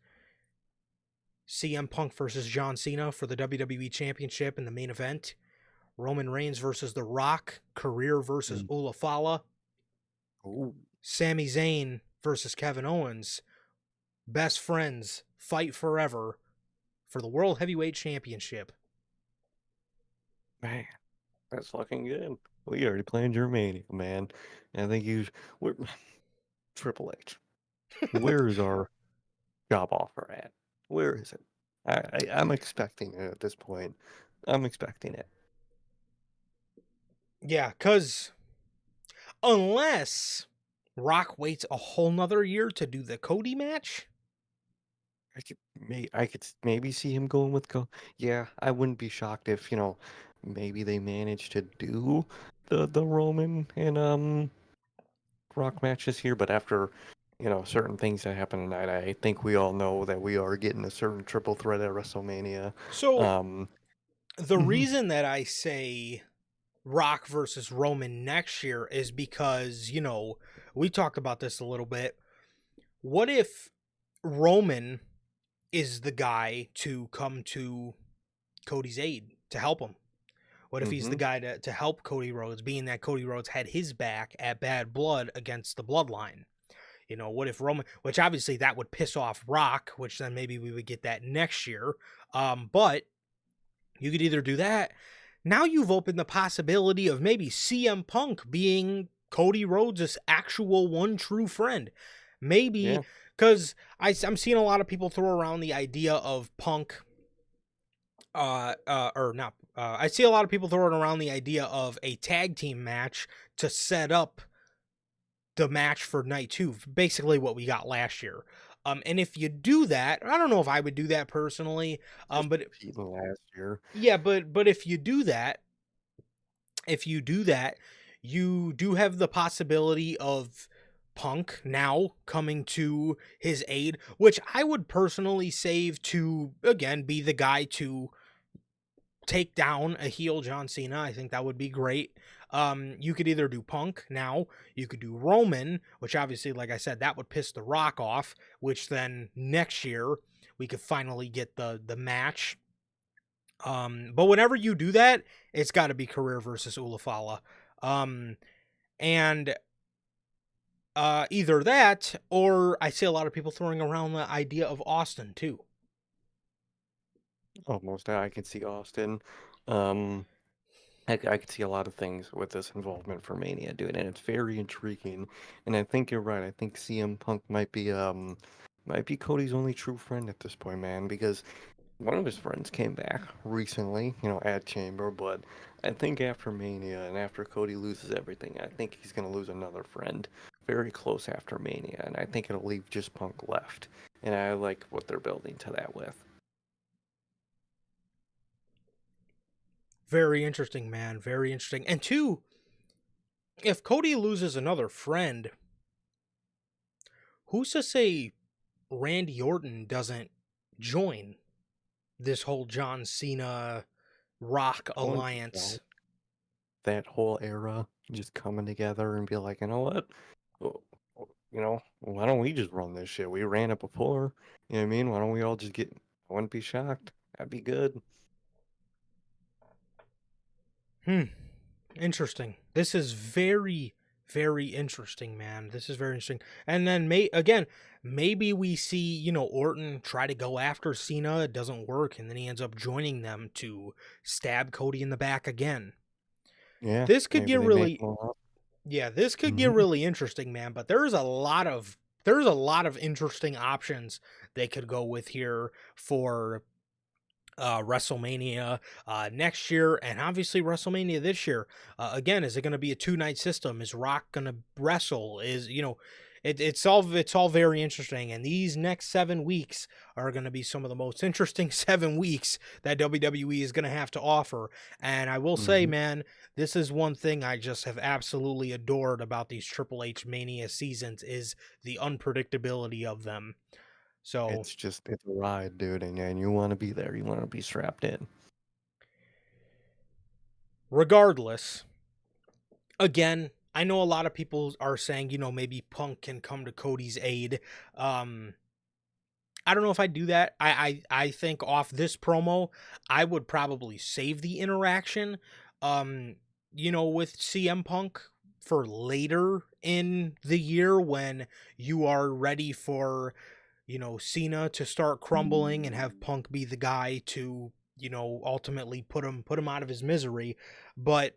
CM Punk versus John Cena for the WWE Championship in the main event. Roman Reigns versus The Rock. Career versus Mm. Ulafala. Ooh, Sami Zayn versus Kevin Owens. Best friends fight forever for the World Heavyweight Championship. man, that's looking good. We already planned Germania, man. And I think we're Triple H. Where is our job offer at? Where is it? I'm expecting it at this point. I'm expecting it. Yeah, because unless Rock waits a whole nother year to do the Cody match. I could maybe see him going with go. Yeah, I wouldn't be shocked if, maybe they managed to do the Roman and Rock matches here, but after, certain things that happen tonight, I think we all know that we are getting a certain triple threat at WrestleMania. So Um, the mhm, reason that I say Rock versus Roman next year is because, we talked about this a little bit. What if Roman is the guy to come to Cody's aid to help him? What if he's the mhm, guy to help Cody Rhodes, being that Cody Rhodes had his back at Bad Blood against the Bloodline? What if Roman, which obviously that would piss off Rock, which then maybe we would get that next year. But you could either do that. Now you've opened the possibility of maybe CM Punk being Cody Rhodes' actual one true friend. Maybe, yeah, because I'm seeing a lot of people throw around the idea of Punk, or not. I see a lot of people throwing around the idea of a tag team match to set up the match for night two, basically what we got last year. And if you do that, I don't know if I would do that personally. just But repeating last year. yeah, but if you do that, you do have the possibility of Punk now coming to his aid, which I would personally save to again be the guy to take down a heel John Cena. I think that would be great. You could either do Punk now, you could do Roman, which obviously, like I said, that would piss the Rock off, which then next year we could finally get the match. But whenever you do that, it's got to be career versus Ulafala. Um, and either that, or I see a lot of people throwing around the idea of Austin too. Almost, I could see Austin. Um, I could see a lot of things with this involvement for Mania, dude, and it's very intriguing. And I think you're right. I think CM Punk might be Cody's only true friend at this point, man, because one of his friends came back recently, at Chamber, but I think after Mania and after Cody loses everything, I think he's gonna lose another friend very close after Mania, and I think it'll leave just Punk left. And I like what they're building to that with. Very interesting, man. Very interesting. And two, if Cody loses another friend, who's to say Randy Orton doesn't join this whole John Cena Rock Going alliance. that whole era just coming together and be like, you know what? Well, why don't we just run this shit? We ran it before. You know what I mean? Why don't we all just get? I wouldn't be shocked. That'd be good. Hmm. Interesting. This is very, very interesting, man. This is very interesting. And then again, maybe we see, Orton try to go after Cena, it doesn't work, and then he ends up joining them to stab Cody in the back again. Yeah, This could maybe get they make really more up. Yeah, this could get Hmm. really interesting, man, but there's a lot of interesting options they could go with here for WrestleMania next year, and obviously WrestleMania this year. Again, is it going to be a 2 night system? Is Rock going to wrestle? It's all very interesting, and these next 7 weeks are going to be some of the most interesting 7 weeks that WWE is going to have to offer. And I will say, Hmm. man, this is one thing I just have absolutely adored about these Triple H Mania seasons is the unpredictability of them. So It's a ride, dude, and you want to be there. You want to be strapped in. regardless, again, I know a lot of people are saying, maybe Punk can come to Cody's aid. Um, I don't know if I do that. I think off this promo, I would probably save the interaction, um, with CM Punk for later in the year when you are ready for, Cena to start crumbling and have Punk be the guy to, ultimately put him out of his misery. But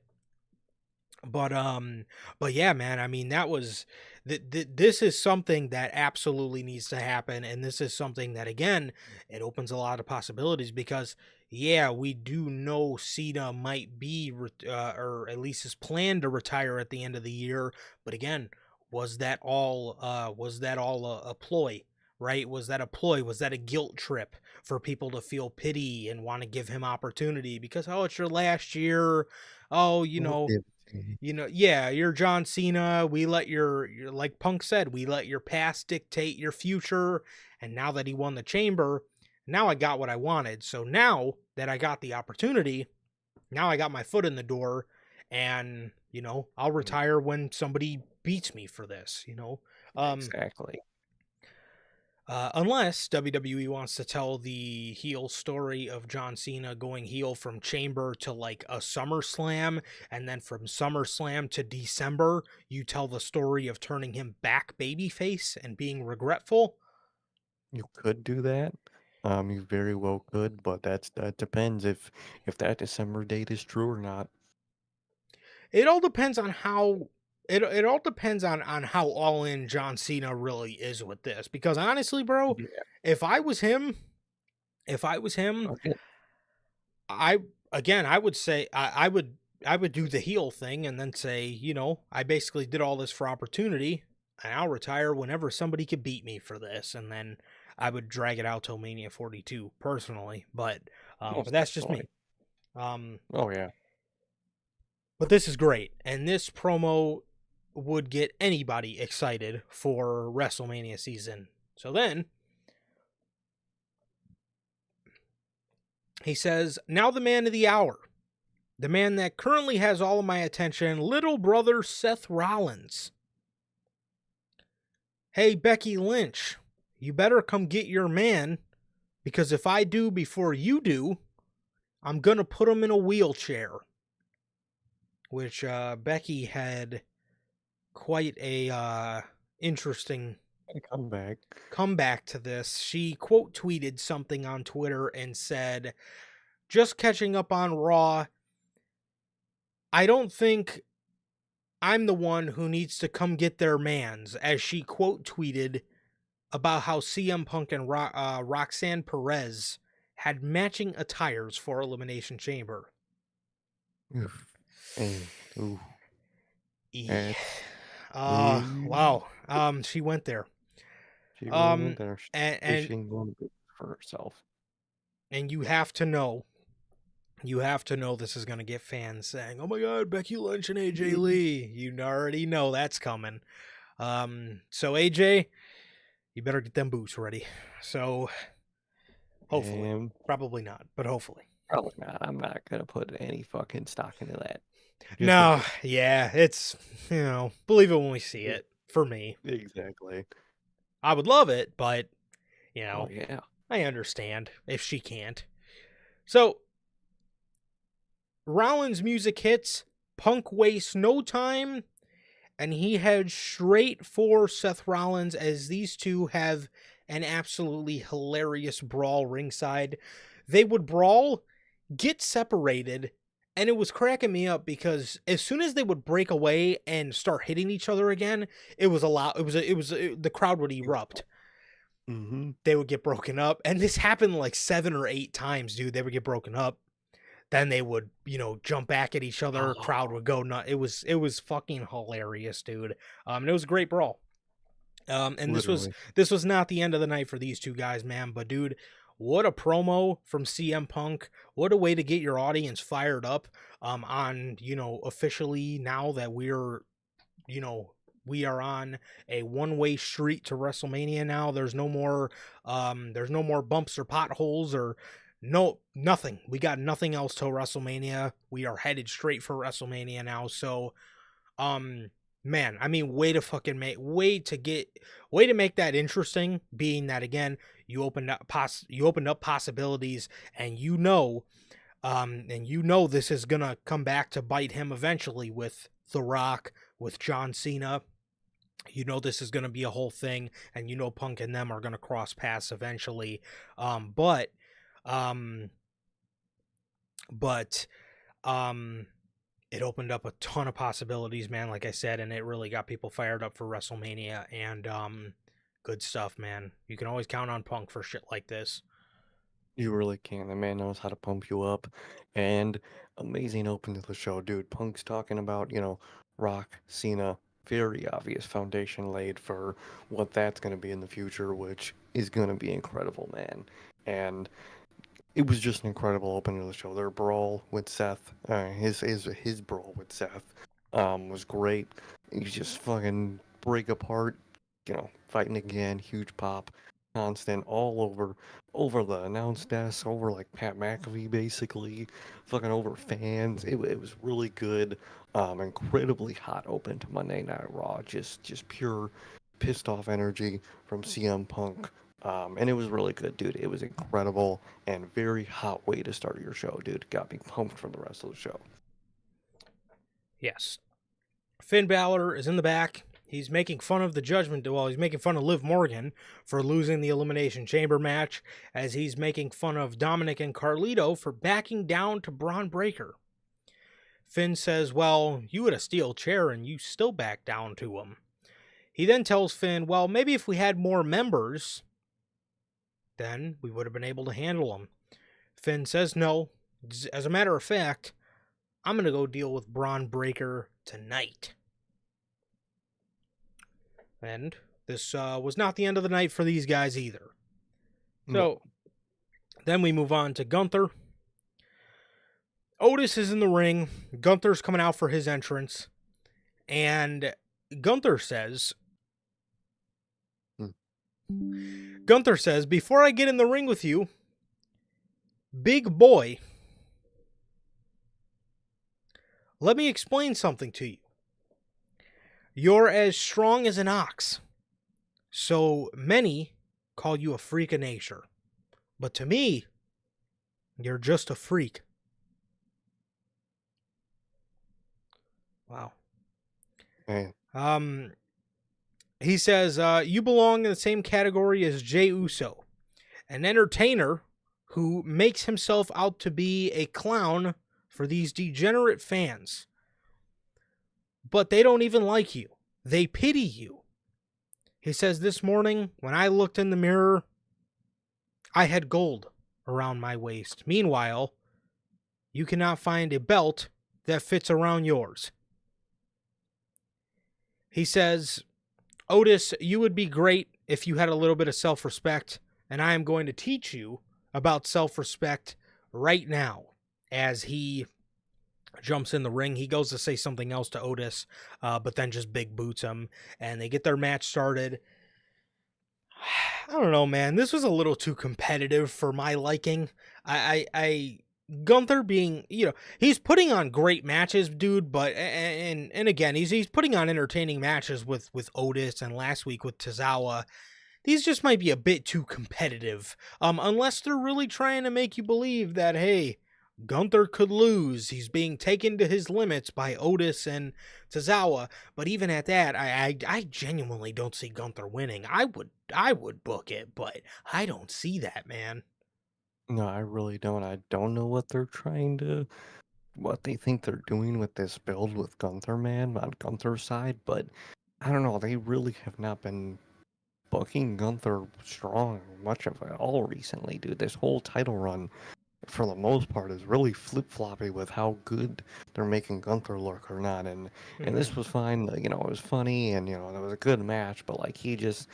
but um but yeah, man, I mean, that was this is something that absolutely needs to happen, and this is something that, again, it opens a lot of possibilities because yeah, we do know Cena might be or at least is planned to retire at the end of the year, but again, was that all a ploy? Right? Was that a ploy? Was that a guilt trip for people to feel pity and want to give him opportunity because, oh, it's your last year, oh, We'll give it to you. yeah, you're John Cena. We let your like Punk said, we let your past dictate your future. And now that he won the chamber, now I got what I wanted. So now that I got the opportunity, now I got my foot in the door, and I'll Mm, retire when somebody beats me for this. Um, exactly. unless WWE wants to tell the heel story of John Cena going heel from Chamber to like a SummerSlam, and then from SummerSlam to December, you tell the story of turning him back babyface and being regretful. You could do that. You very well could, but that depends if that December date is true or not. It all depends on how. It all depends on how all in John Cena really is with this. Because honestly, bro, Yeah. if I was him, if I was him, Okay. I again, I would say I would do the heel thing and then say, I basically did all this for opportunity, and I'll retire whenever somebody could beat me for this, and then I would drag it out till Mania 42 personally, but Most that's just definitely. me. Um, Oh yeah. but this is great, and this promo would get anybody excited for WrestleMania season. So then he says, "Now the man of the hour. The man that currently has all of my attention, little brother Seth Rollins. Hey, Becky Lynch, you better come get your man, because if I do before you do, I'm going to put him in a wheelchair." Which Becky had quite a interesting Come back. comeback to this. She quote tweeted something on Twitter and said, "Just catching up on Raw. I don't think I'm the one who needs to come get their mans," as she quote tweeted about how CM Punk and Roxanne Perez had matching attires for Elimination Chamber. Oof. And ooh, E. that's ooh. Wow. She went there. She really went Um, there. and Is and she going to for herself? and you have to know this is gonna get fans saying, "Oh my God, Becky Lynch and AJ Lee." You already know that's coming. So AJ, you better get them boots ready. So Hopefully. And Probably not, but hopefully. probably not. I'm not gonna put any fucking stock into that. Just No, because. yeah, it's, believe it when we see Yeah, it. For me, exactly. I would love it, but, Oh yeah. I understand if she can't. So, Rollins' music hits, Punk wastes no time, and he heads straight for Seth Rollins as these two have an absolutely hilarious brawl ringside. They would brawl, get separated, and it was cracking me up because as soon as they would break away and start hitting each other again, it was a lot. The crowd would erupt. Mm-hmm. They would get broken up, and this happened like 7 or 8 times, dude. They would get broken up. Then they would, jump back at each other. Crowd Oh, would go nuts. It was fucking hilarious, dude. And it was a great brawl. And this was literally. this was not the end of the night for these two guys, man. But dude, what a promo from CM Punk! What a way to get your audience fired up. On officially now that you know we are on a one-way street to WrestleMania now. There's no more bumps or potholes or nothing. We got nothing else till WrestleMania. We are headed straight for WrestleMania now. So man, I mean, way to make that interesting, being that again, you opened up possibilities, and this is gonna come back to bite him eventually with The Rock, with John Cena. This is gonna be a whole thing, and Punk and them are gonna cross paths eventually. But um but it opened up a ton of possibilities, man, like I said, and it really got people fired up for WrestleMania, and good stuff, man. You can always count on Punk for shit like this. You really can. The man knows how to pump you up. And amazing open to the show, dude. Punk's talking about, Rock, Cena, very obvious foundation laid for what that's going to be in the future, which is going to be incredible, man. And it was just an incredible opening to the show. Their brawl with Seth, his brawl with Seth, was great. You just fucking break apart, fighting again, huge pop, constant, all over the announce desk, over like Pat McAfee, basically, fucking over fans. It was really good. Incredibly hot open to Monday Night Raw. Just pure pissed off energy from CM Punk. And it was really good, dude. It was incredible and very hot way to start your show, dude. Got me pumped for the rest of the show. Yes. Finn Balor is in the back. He's making fun of the Judgment. Well, he's making fun of Liv Morgan for losing the Elimination Chamber match, as he's making fun of Dominic and Carlito for backing down to Braun Breaker. Finn says, well, you had a steel chair and you still back down to him. He then tells Finn, well, maybe if we had more members, then we would have been able to handle him. Finn says, no. As a matter of fact, I'm going to go deal with Braun Breaker tonight. And this was not the end of the night for these guys either. No. So then we move on to Gunther. Otis is in the ring. Gunther's coming out for his entrance. And Gunther says, before I get in the ring with you, big boy, let me explain something to you. You're as strong as an ox. So many call you a freak of nature. But to me, you're just a freak. Wow. Man. He says, you belong in the same category as Jey Uso, an entertainer who makes himself out to be a clown for these degenerate fans. But they don't even like you. They pity you. He says, this morning, when I looked in the mirror, I had gold around my waist. Meanwhile, you cannot find a belt that fits around yours. He says, Otis, you would be great if you had a little bit of self-respect, and I am going to teach you about self-respect right now. As he jumps in the ring, he goes to say something else to Otis, but then just big boots him, and they get their match started. I don't know, man. This was a little too competitive for my liking. I Gunther being, he's putting on great matches, dude. But and again, he's putting on entertaining matches with Otis and last week with Tozawa. These just might be a bit too competitive. Unless they're really trying to make you believe that, hey, Gunther could lose. He's being taken to his limits by Otis and Tozawa. But even at that, I genuinely don't see Gunther winning. I would book it, but I don't see that, man. No, I really don't. I don't know what they think they're doing with this build with Gunther, man, on Gunther's side, but I don't know. They really have not been booking Gunther strong much of it all recently, dude. This whole title run, for the most part, is really flip-floppy with how good they're making Gunther look or not. And Mm-hmm. this was fine, it was funny, and it was a good match, but like he's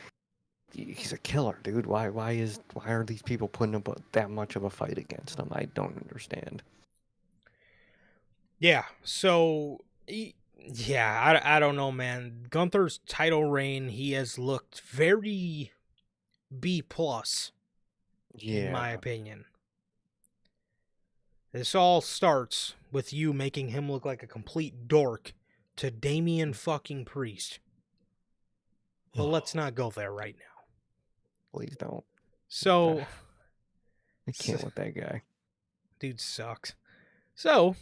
a killer, dude. Why are these people putting up that much of a fight against him? I don't understand. Yeah. So, yeah, I don't know, man. Gunther's title reign, he has looked very B plus, in my Yeah. opinion. This all starts with you making him look like a complete dork to Damian fucking Priest. But let's not go there right now. Please don't. So, I can't with that guy. dude sucks. So,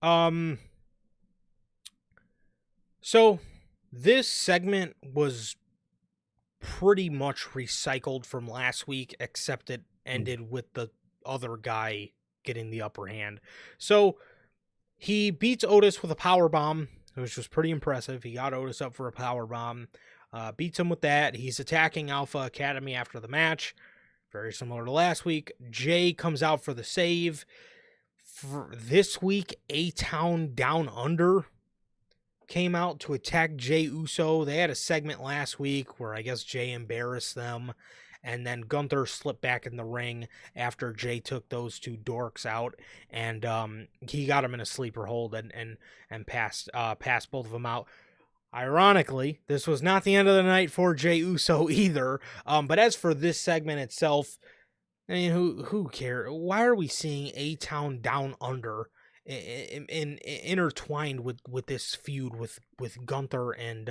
um, so this segment was pretty much recycled from last week, except it ended with the other guy getting the upper hand. So he beats Otis with a power bomb, which was pretty impressive. He got Otis up for a power bomb, beats him with that. He's attacking Alpha Academy after the match, very similar to last week. Jay comes out for the save. For this week, A-Town Down Under came out to attack Jay Uso. They had a segment last week where I guess Jay embarrassed them, and then Gunther slipped back in the ring after Jay took those two dorks out, and he got him in a sleeper hold and passed both of them out. Ironically, this was not the end of the night for Jay Uso either. But as for this segment itself, I mean, who cares? Why are we seeing A-Town Down Under intertwined with this feud with Gunther and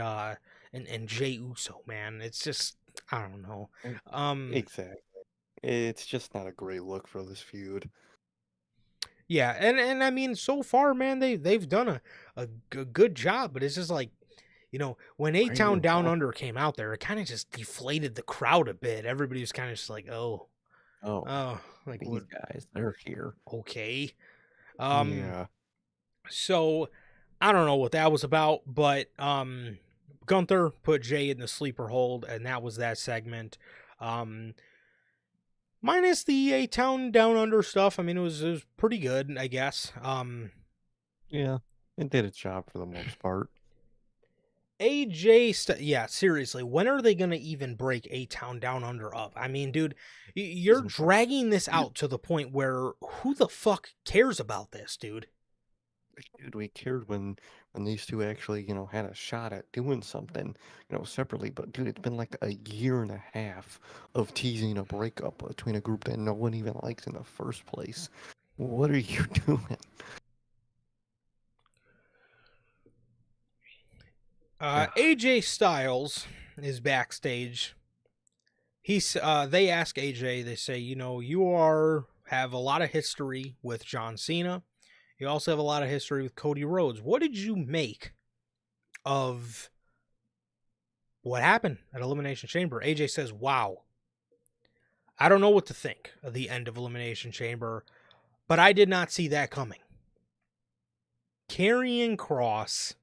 Jay Uso? Man, it's just, I don't know. Exactly. It's just not a great look for this feud. Yeah, and I mean, so far, man, they've done a good job, but it's just like, when A-Town Right. Down Under came out there, it kind of just deflated the crowd a bit. Everybody was kind of just like, oh, Oh, like these what? guys, they're here. Okay. Um, Yeah. so I don't know what that was about, but Gunther put Jay in the sleeper hold, and that was that segment. Um, minus the A-Town Down Under stuff. I mean, it was pretty good, I guess. Yeah. It did its job for the most part. Yeah, seriously, when are they gonna even break A-Town Down Under up? I mean, dude, you're Season 5. dragging this out to the point where who the fuck cares about this, dude? Dude, we cared when these two actually, had a shot at doing something, separately. But dude, it's been like a year and a half of teasing a breakup between a group that no one even likes in the first place. What are you doing? AJ Styles is backstage. They ask AJ, they say, you have a lot of history with John Cena. You also have a lot of history with Cody Rhodes. What did you make of what happened at Elimination Chamber? AJ says, wow. I don't know what to think of the end of Elimination Chamber, but I did not see that coming. Karrion Kross,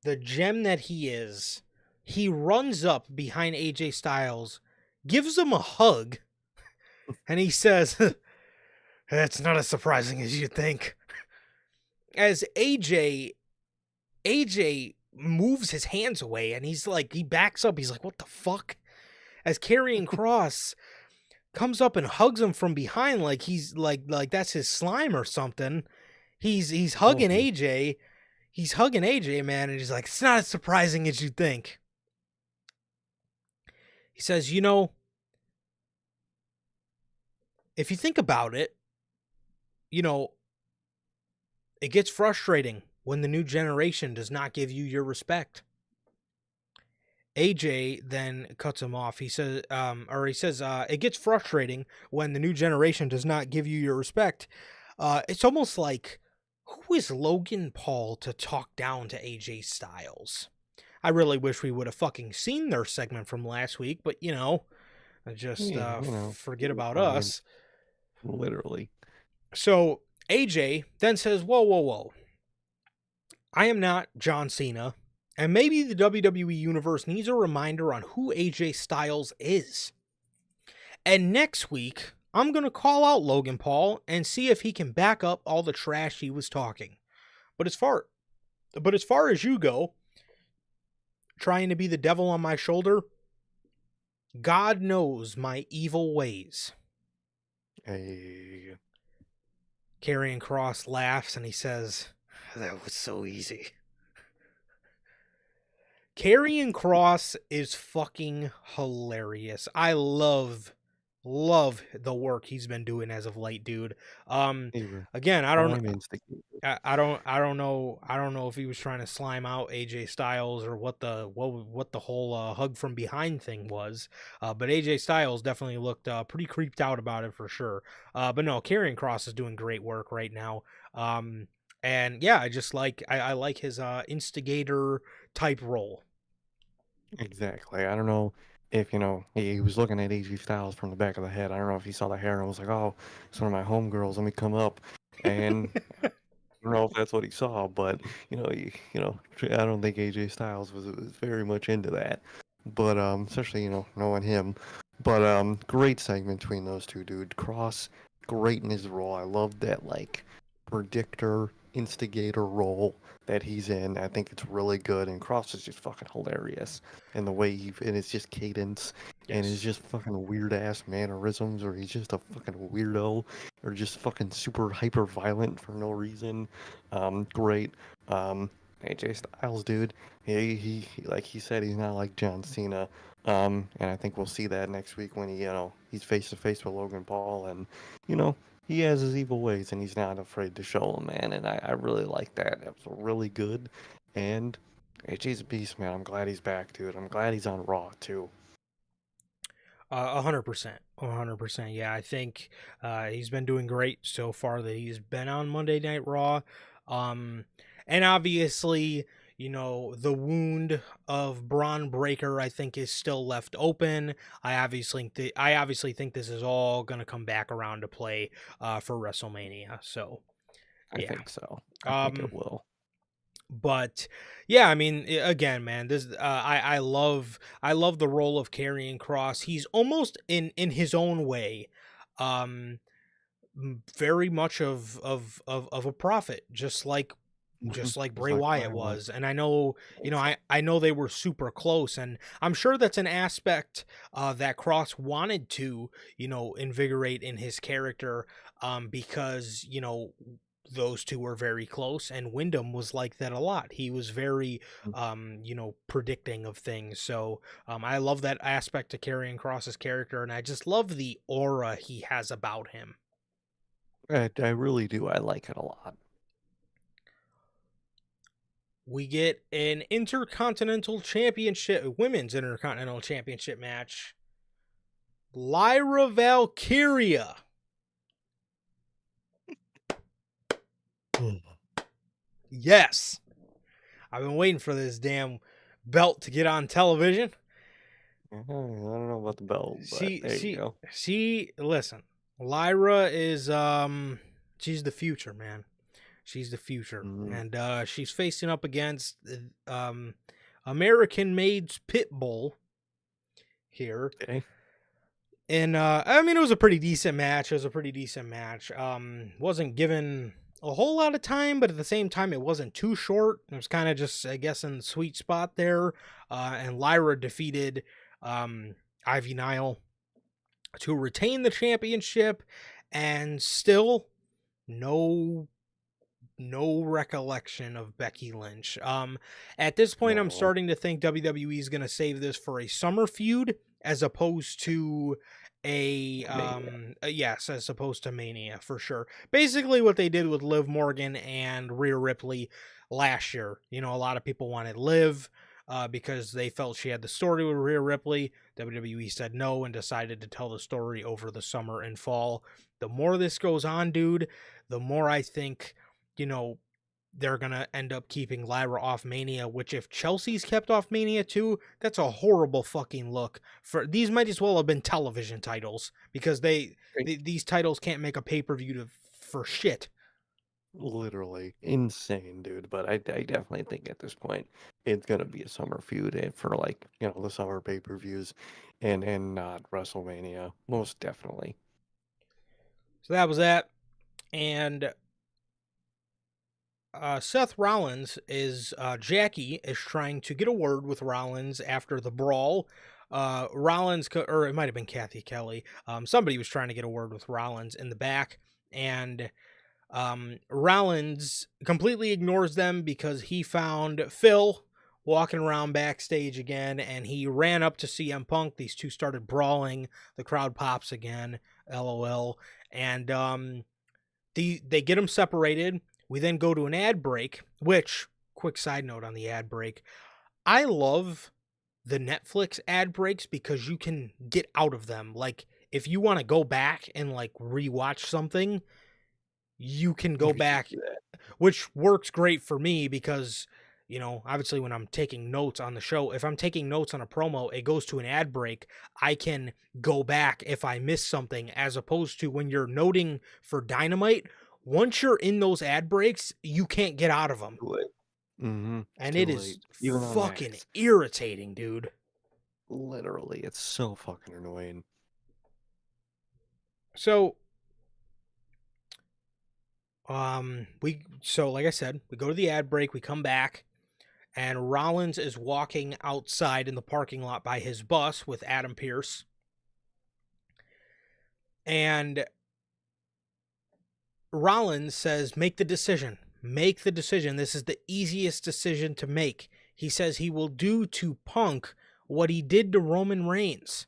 the gem that he is, he runs up behind AJ Styles, gives him a hug, and he says, it's not as surprising as you think. As AJ moves his hands away, and he's like, he backs up, he's like, what the fuck? As Karrion Kross comes up and hugs him from behind like he's like that's his slime or something. He's hugging AJ. He's hugging AJ, man, and he's like, it's not as surprising as you think. He says, if you think about it, you know, it gets frustrating when the new generation does not give you your respect. AJ then cuts him off. He says, it gets frustrating when the new generation does not give you your respect. It's almost like, who is Logan Paul to talk down to AJ Styles? I really wish we would have fucking seen their segment from last week, but just Yeah, forget about I mean, us. literally. So AJ then says, whoa, whoa, whoa. I am not John Cena, and maybe the WWE Universe needs a reminder on who AJ Styles is. And next week, I'm going to call out Logan Paul and see if he can back up all the trash he was talking. But as far as you go, trying to be the devil on my shoulder, God knows my evil ways. Hey. Karrion Kross laughs and he says, that was so easy. Karrion Kross is fucking hilarious. I love the work he's been doing as of late, dude. He was Again, prime instigator. I don't know if he was trying to slime out AJ Styles or what the whole hug from behind thing was. But AJ Styles definitely looked pretty creeped out about it for sure. But no, Karrion Kross is doing great work right now. And yeah, I like his instigator type role. Exactly. I don't know if, he was looking at AJ Styles from the back of the head. I don't know if he saw the hair and was like, oh, it's one of my homegirls. Let me come up. And I don't know if that's what he saw, but, I don't think AJ Styles was very much into that. But, especially, knowing him. But, great segment between those two, dude. Cross, great in his role. I love that, like, predictor, instigator role that he's in. I think it's really good, and Cross is just fucking hilarious. And the way and it's just cadence, and it's Yes. just fucking weird ass mannerisms, or he's just a fucking weirdo, or just fucking super hyper violent for no reason. Great. AJ Styles, dude. Like he said, he's not like John Cena. And I think we'll see that next week when he's face to face with Logan Paul, and you know, he has his evil ways and he's not afraid to show them, man. And I really like that. That was really good. And AJ's a beast, man. I'm glad he's back, dude. I'm glad he's on Raw, too. 100%. 100%. Yeah, I think he's been doing great so far that he's been on Monday Night Raw. And obviously, the wound of Braun Breaker, I think, is still left open. I obviously think this is all going to come back around to play for WrestleMania. So, I yeah. think so. I think Um, it will. but yeah, I mean, again, man, this I love the role of Karrion Kross. He's almost in his own way, um, very much of a prophet, just like Just Bray like Wyatt Brian was. was. And I know, I know they were super close, and I'm sure that's an aspect that Cross wanted to, invigorate in his character, because those two were very close, and Wyndham was like that a lot. He was very predicting of things. So I love that aspect to Karrion Kross's character, and I just love the aura he has about him. I really do. I like it a lot. We get an Intercontinental Championship, Women's Intercontinental Championship match. Lyra Valkyria. Yes. I've been waiting for this damn belt to get on television. I don't know about the belt, but there you go. Listen. Lyra is she's the future, man. She's the future. Mm, And she's facing up against American Maid's Pitbull here. okay. And I mean, it was a pretty decent match. Wasn't given a whole lot of time, but at the same time, it wasn't too short. It was kind of just, I guess, in the sweet spot there. And Lyra defeated Ivy Nile to retain the championship, and still no recollection of Becky Lynch. At this point, I'm No. starting to think WWE is going to save this for a summer feud as opposed to Mania. yes, as opposed to Mania for sure. Basically what they did with Liv Morgan and Rhea Ripley last year. You know, a lot of people wanted Liv because they felt she had the story with Rhea Ripley. WWE said no and decided to tell the story over the summer and fall. The more this goes on, dude, the more I think, you know, they're going to end up keeping Lyra off Mania, which if Chelsea's kept off Mania too, that's a horrible fucking look. For these might as well have been television titles because these titles can't make a pay-per-view for shit. Literally insane, dude. But I definitely think at this point it's gonna be a summer feud for like the summer pay-per-views, and not WrestleMania, most definitely. So that was that. And Seth Rollins Jackie is trying to get a word with Rollins after the brawl. Or it might have been Kathy Kelly. Somebody was trying to get a word with Rollins in the back, and Rollins completely ignores them because he found Phil walking around backstage again, and he ran up to CM Punk. These two started brawling. The crowd pops again, LOL, and they get them separated. We then go to an ad break, which, quick side note on the ad break, I love the Netflix ad breaks because you can get out of them. Like, if you want to go back and, like, rewatch something, you can go You can back, do that. which works great for me because, you know, obviously when I'm taking notes on the show, if I'm taking notes on a promo, it goes to an ad break. I can go back if I miss something, as opposed to when you're noting for Dynamite. Once you're in those ad breaks, you can't get out of them. Too late. And Too it is late. Even on fucking Max. irritating, dude. Literally, it's so fucking annoying. So, like I said, we go to the ad break, we come back, and Rollins is walking outside in the parking lot by his bus with Adam Pearce. And Rollins says, make the decision. Make the decision. This is the easiest decision to make. He says he will do to Punk what he did to Roman Reigns.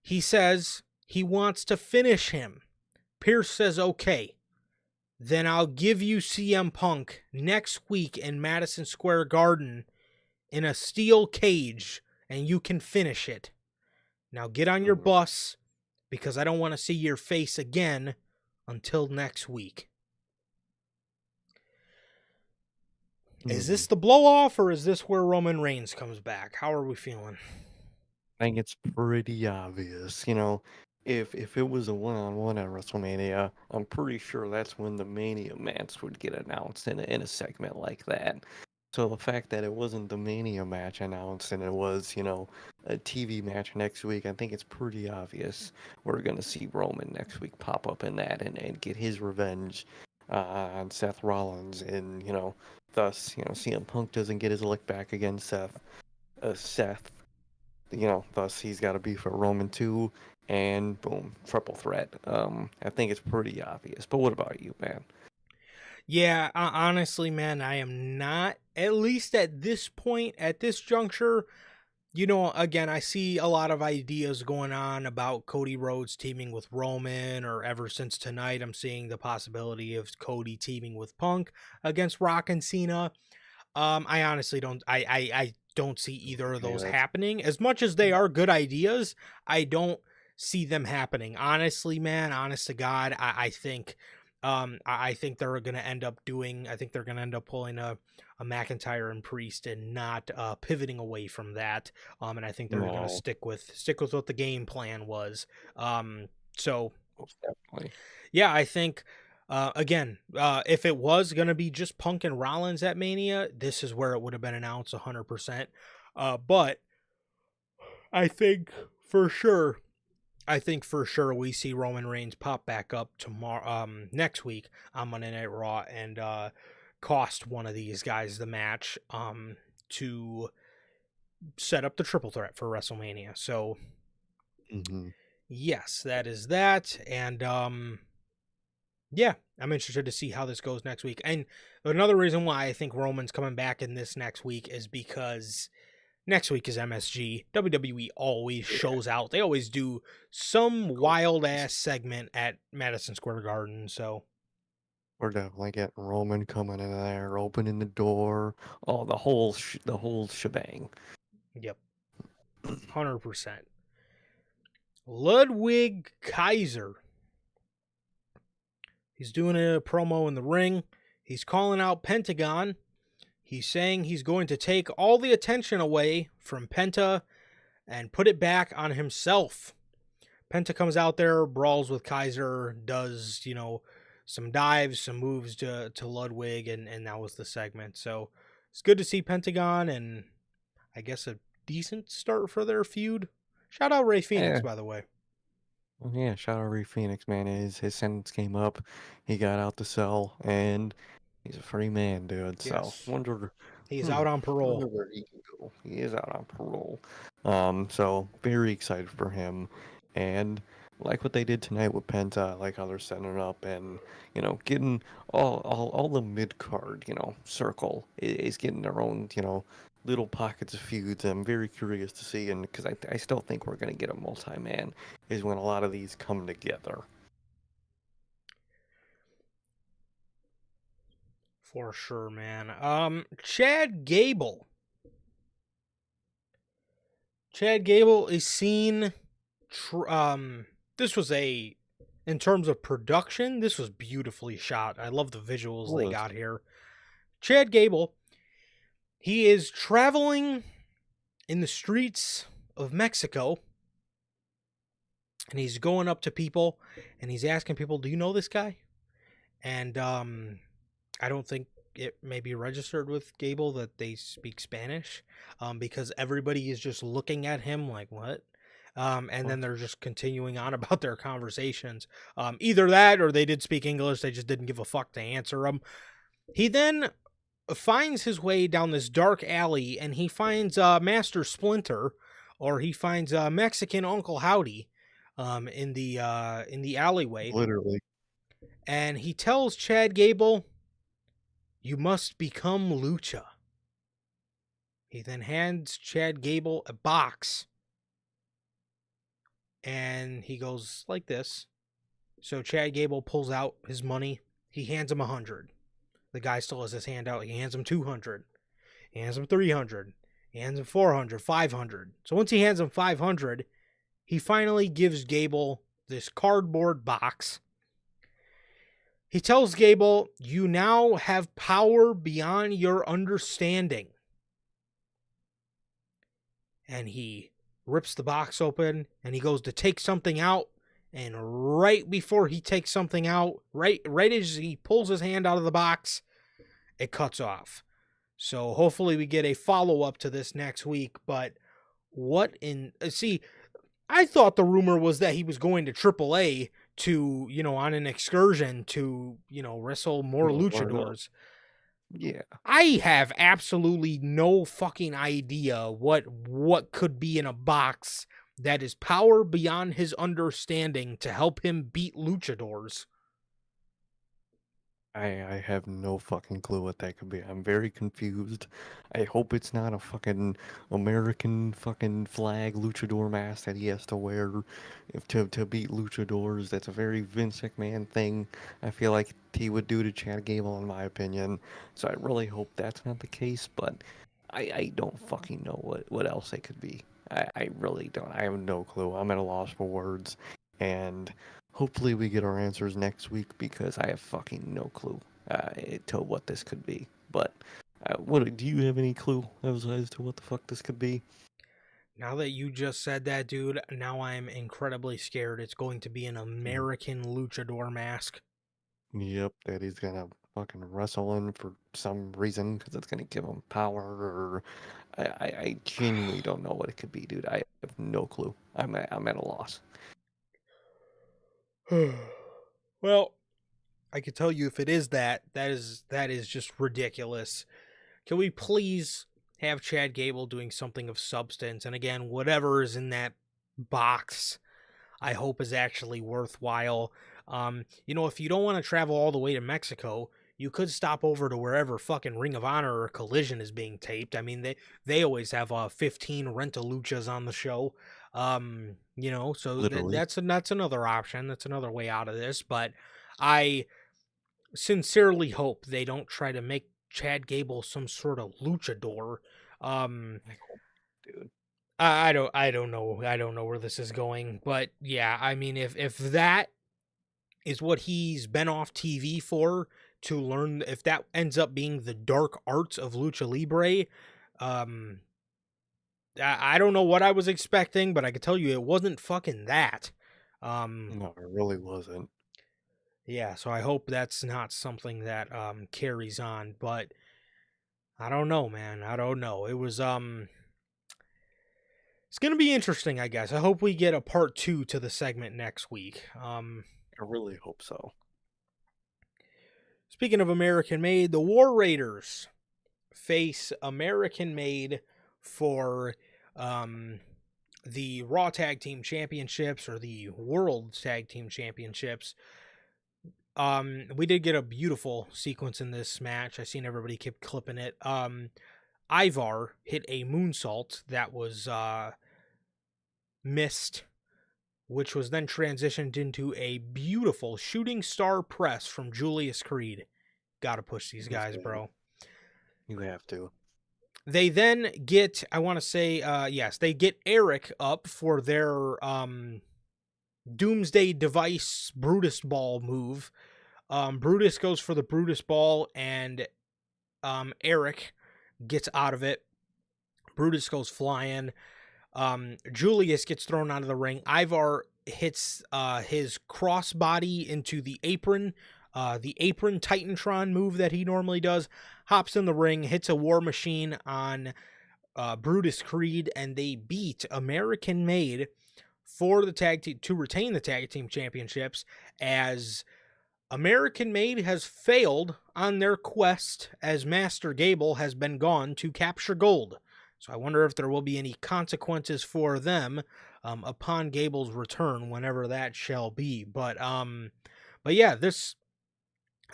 He says he wants to finish him. Pearce says, okay, then I'll give you CM Punk next week in Madison Square Garden in a steel cage, and you can finish it. Now get on your bus, because I don't want to see your face again until next week. Is this the blow off, or is this where Roman Reigns comes back? How are we feeling? I think it's pretty obvious, if it was a one-on-one at WrestleMania, I'm pretty sure that's when the Mania match would get announced in a segment like that. So the fact that it wasn't the Mania match announced and it was, a TV match next week, I think it's pretty obvious we're gonna see Roman next week pop up in that and get his revenge on Seth Rollins, and thus, CM Punk doesn't get his lick back against Seth. Thus he's got to be for Roman too, and boom, triple threat. I think it's pretty obvious. But what about you, man? Yeah, honestly, man, I am not, at least at this point, at this juncture. Again, I see a lot of ideas going on about Cody Rhodes teaming with Roman, or ever since tonight, I'm seeing the possibility of Cody teaming with Punk against Rock and Cena. I honestly don't, I don't see either of those Yeah, happening. As much as they are good ideas, I don't see them happening. Honestly, man, honest to God, I think, I think they're going to end up pulling a McIntyre and Priest, and not pivoting away from that. And I think they're going to no, stick with what the game plan was. So most definitely. yeah, I think again, if it was going to be just Punk and Rollins at Mania, this is where it would have been announced 100%. But I think for sure we see Roman Reigns pop back up tomorrow, next week on Monday Night Raw, and cost one of these guys the match, to set up the triple threat for WrestleMania. So yes, that is that, and yeah, I'm interested to see how this goes next week. And another reason why I think Roman's coming back in this next week is because Next week is MSG. WWE always shows out. They always do some wild ass segment at Madison Square Garden. So We're definitely getting Roman coming in there, opening the door, oh, the whole shebang. yep, 100%. Ludwig Kaiser. He's doing a promo in the ring. He's calling out Pentagon. He's saying he's going to take all the attention away from Penta and put it back on himself. Penta comes out there, brawls with Kaiser, does, some dives, some moves to Ludwig, and that was the segment. So it's good to see Pentagon, and I guess a decent start for their feud. Shout out Ray Phoenix, Yeah. by the way. Well, yeah, shout out Ray Phoenix, man. His sentence came up. He got out the cell, and he's a free man, dude. So Yes, wonder, he's hmm, out on parole. wonder where he can go. He is out on parole. So very excited for him, and like what they did tonight with Penta, like how they're setting it up, and getting all the mid card, circle is getting their own, little pockets of feuds. I'm very curious to see, and because I still think we're gonna get a multi-man is when a lot of these come together. For sure, man. Chad Gable. Chad Gable is seen. This was in terms of production, this was beautifully shot. I love the visuals they Was got here. Chad Gable, he is traveling in the streets of Mexico, and he's going up to people, and he's asking people, "Do you know this guy?" And I don't think it may be registered with Gable that they speak Spanish, because everybody is just looking at him like, what? And then they're just continuing on about their conversations. Either that or they did speak English, they just didn't give a fuck to answer them. He then finds his way down this dark alley, and he finds Master Splinter, or he finds Mexican Uncle Howdy in the alleyway. literally. And he tells Chad Gable, "You must become Lucha." He then hands Chad Gable a box, and he goes like this. So Chad Gable pulls out his money. He hands him 100. The guy still has his hand out. He hands him 200. He hands him 300. He hands him 400, 500. So once he hands him 500, he finally gives Gable this cardboard box. He tells Gable, "You now have power beyond your understanding." And he rips the box open, and he goes to take something out, and right before he takes something out, right as he pulls his hand out of the box, it cuts off. So hopefully we get a follow-up to this next week. But what in... See, I thought the rumor was that he was going to AAA to, on an excursion to, wrestle more luchadors. Yeah. I have absolutely no fucking idea what could be in a box that is power beyond his understanding to help him beat luchadors. I have no fucking clue what that could be. I'm very confused. I hope it's not a fucking American fucking flag luchador mask that he has to wear to beat luchadors. That's a very Vince McMahon thing. I feel like he would do to Chad Gable, in my opinion. So I really hope that's not the case, but I don't fucking know what else it could be. I really don't. I have no clue. I'm at a loss for words. And hopefully we get our answers next week because I have fucking no clue to what this could be. But what do you have any clue as to what the fuck this could be? Now that you just said that, dude, now I'm incredibly scared. It's going to be an American luchador mask. Yep, that he's gonna fucking wrestle in for some reason because it's gonna give him power. Or I genuinely don't know what it could be, dude. I have no clue. I'm at a loss. Well, I can tell you if it is that is just ridiculous. Can we please have Chad Gable doing something of substance? And again, whatever is in that box, I hope is actually worthwhile. If you don't want to travel all the way to Mexico, you could stop over to wherever fucking Ring of Honor or Collision is being taped. I mean, they always have 15 Rent-A-Luchas on the show. So Literally. that's another option. That's another way out of this. But I sincerely hope they don't try to make Chad Gable some sort of luchador. I hope, dude. I don't know where this is going, but yeah, I mean, if that is what he's been off TV for, to learn, if that ends up being the dark arts of lucha libre, um, I don't know what I was expecting, but I can tell you it wasn't fucking that. No, it really wasn't. Yeah, so I hope that's not something that carries on, but I don't know, man. I don't know. It was it's going to be interesting, I guess. I hope we get a part 2 to the segment next week. I really hope so. Speaking of American Made, the War Raiders face American Made for the Raw Tag Team Championships, or the World Tag Team Championships. We did get a beautiful sequence in this match. I seen everybody keep clipping it. Ivar hit a moonsault that was missed, which was then transitioned into a beautiful shooting star press from Julius Creed. Gotta push these guys, bro. You have to. They then get, I want to say, yes, they get Eric up for their Doomsday Device Brutus Ball move. Brutus goes for the Brutus Ball, and Eric gets out of it. Brutus goes flying. Julius gets thrown out of the ring. Ivar hits his crossbody into the apron Titantron move that he normally does, hops in the ring, hits a War Machine on Brutus Creed, and they beat American Made for the tag team to retain the tag team championships, as American Made has failed on their quest, as Master Gable has been gone to capture gold. So I wonder if there will be any consequences for them upon Gable's return, whenever that shall be. But yeah, this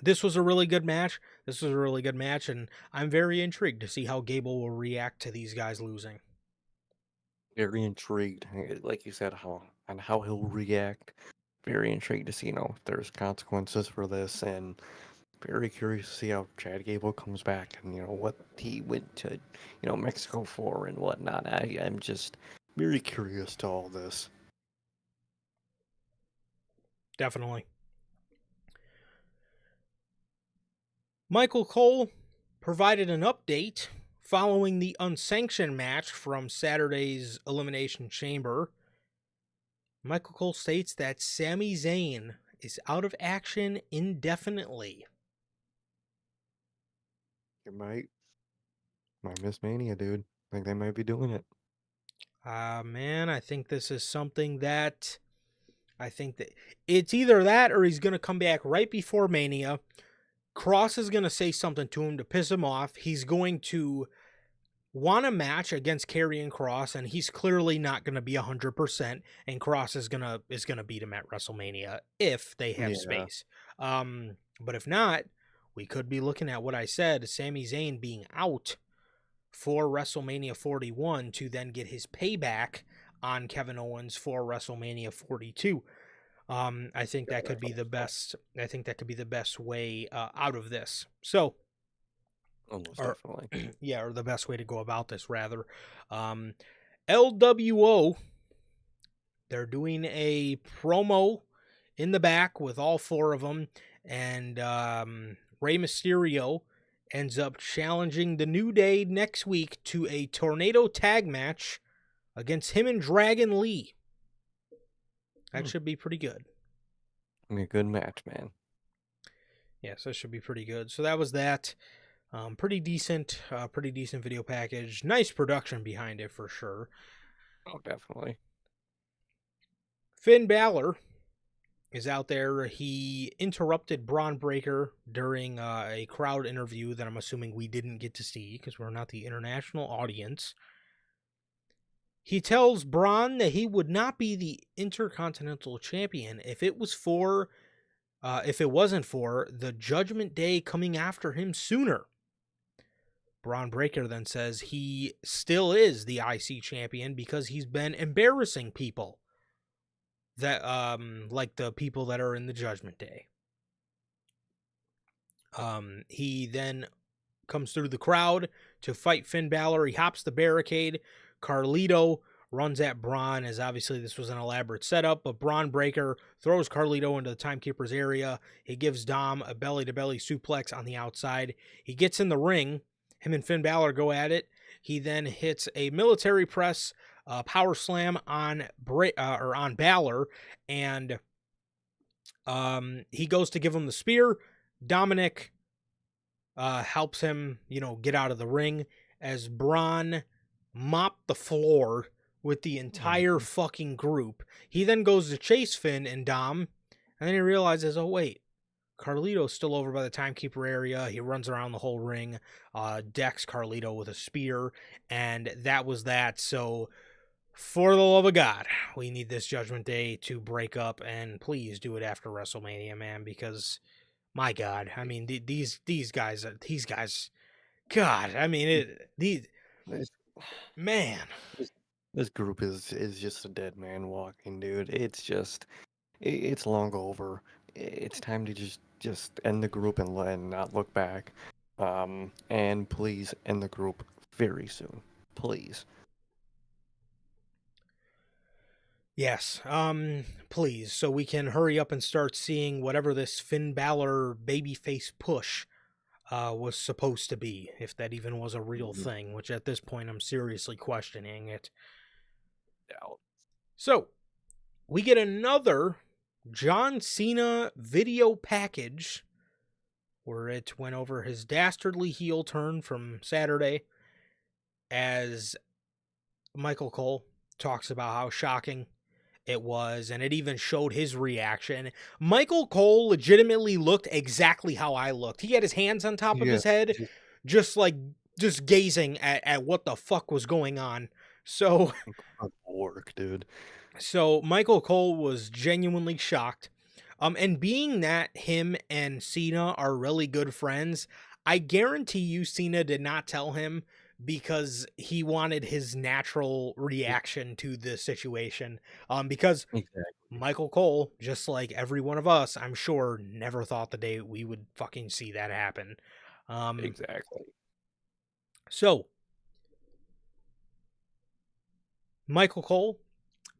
was a really good match. This was a really good match, and I'm very intrigued to see how Gable will react to these guys losing. Very intrigued, like you said, how he'll react. Very intrigued to see, if there's consequences for this, and very curious to see how Chad Gable comes back, and what he went to, Mexico for and whatnot. I'm just very curious to all this. Definitely. Michael Cole provided an update following the unsanctioned match from Saturday's Elimination Chamber. Michael Cole states that Sami Zayn is out of action indefinitely. You might miss Mania, dude. I think they might be doing it. Man, I think this is something that it's either that or he's going to come back right before Mania. Cross is going to say something to him to piss him off. He's going to want a match against Karrion Kross, and he's clearly not going to be 100%, and Kross is going to beat him at WrestleMania if they have space. But if not, we could be looking at what I said, Sami Zayn being out for WrestleMania 41 to then get his payback on Kevin Owens for WrestleMania 42. I think that could be the best. I think that could be the best way out of this. So, almost definitely, yeah, or the best way to go about this, rather. LWO, they're doing a promo in the back with all four of them, and Rey Mysterio ends up challenging the New Day next week to a tornado tag match against him and Dragon Lee. That should be pretty good. A good match, man. Yes, that should be pretty good. So that was that. Pretty decent video package. Nice production behind it for sure. Oh, definitely. Finn Balor is out there. He interrupted Braun Breaker during a crowd interview that I'm assuming we didn't get to see because we're not the international audience. He tells Braun that he would not be the Intercontinental Champion if it was for if it wasn't for the Judgment Day coming after him sooner. Braun Breaker then says he still is the IC champion because he's been embarrassing people that like the people that are in the Judgment Day. He then comes through the crowd to fight Finn Balor. He hops the barricade. Carlito runs at Braun, as obviously this was an elaborate setup, but Braun Breaker throws Carlito into the Timekeeper's area. He gives Dom a belly-to-belly suplex on the outside. He gets in the ring. Him and Finn Balor go at it. He then hits a military press power slam on Balor, and he goes to give him the spear. Dominic helps him, get out of the ring as Braun mopped the floor with the entire fucking group. He then goes to chase Finn and Dom, and then he realizes, oh wait, Carlito's still over by the Timekeeper area. He runs around the whole ring, decks Carlito with a spear, and that was that. So, for the love of God, we need this Judgment Day to break up, and please do it after WrestleMania, man, because my God, I mean, these guys, God, I mean, man. This group is just a dead man walking, dude. It's long over. It's time to just end the group and not look back. And please end the group very soon, please. Yes, please, so we can hurry up and start seeing whatever this Finn Balor babyface push was supposed to be, if that even was a real thing, which at this point I'm seriously questioning it. Doubt. So, we get another John Cena video package where it went over his dastardly heel turn from Saturday as Michael Cole talks about how shocking it was, and it even showed his reaction. Michael Cole legitimately looked exactly how I looked. He had his hands on top of his head, just gazing at what the fuck was going on. So, work, dude. So Michael Cole was genuinely shocked. And being that him and Cena are really good friends, I guarantee you Cena did not tell him because he wanted his natural reaction to the situation. Because Michael Cole, just like every one of us, I'm sure, never thought the day we would fucking see that happen. Exactly. So, Michael Cole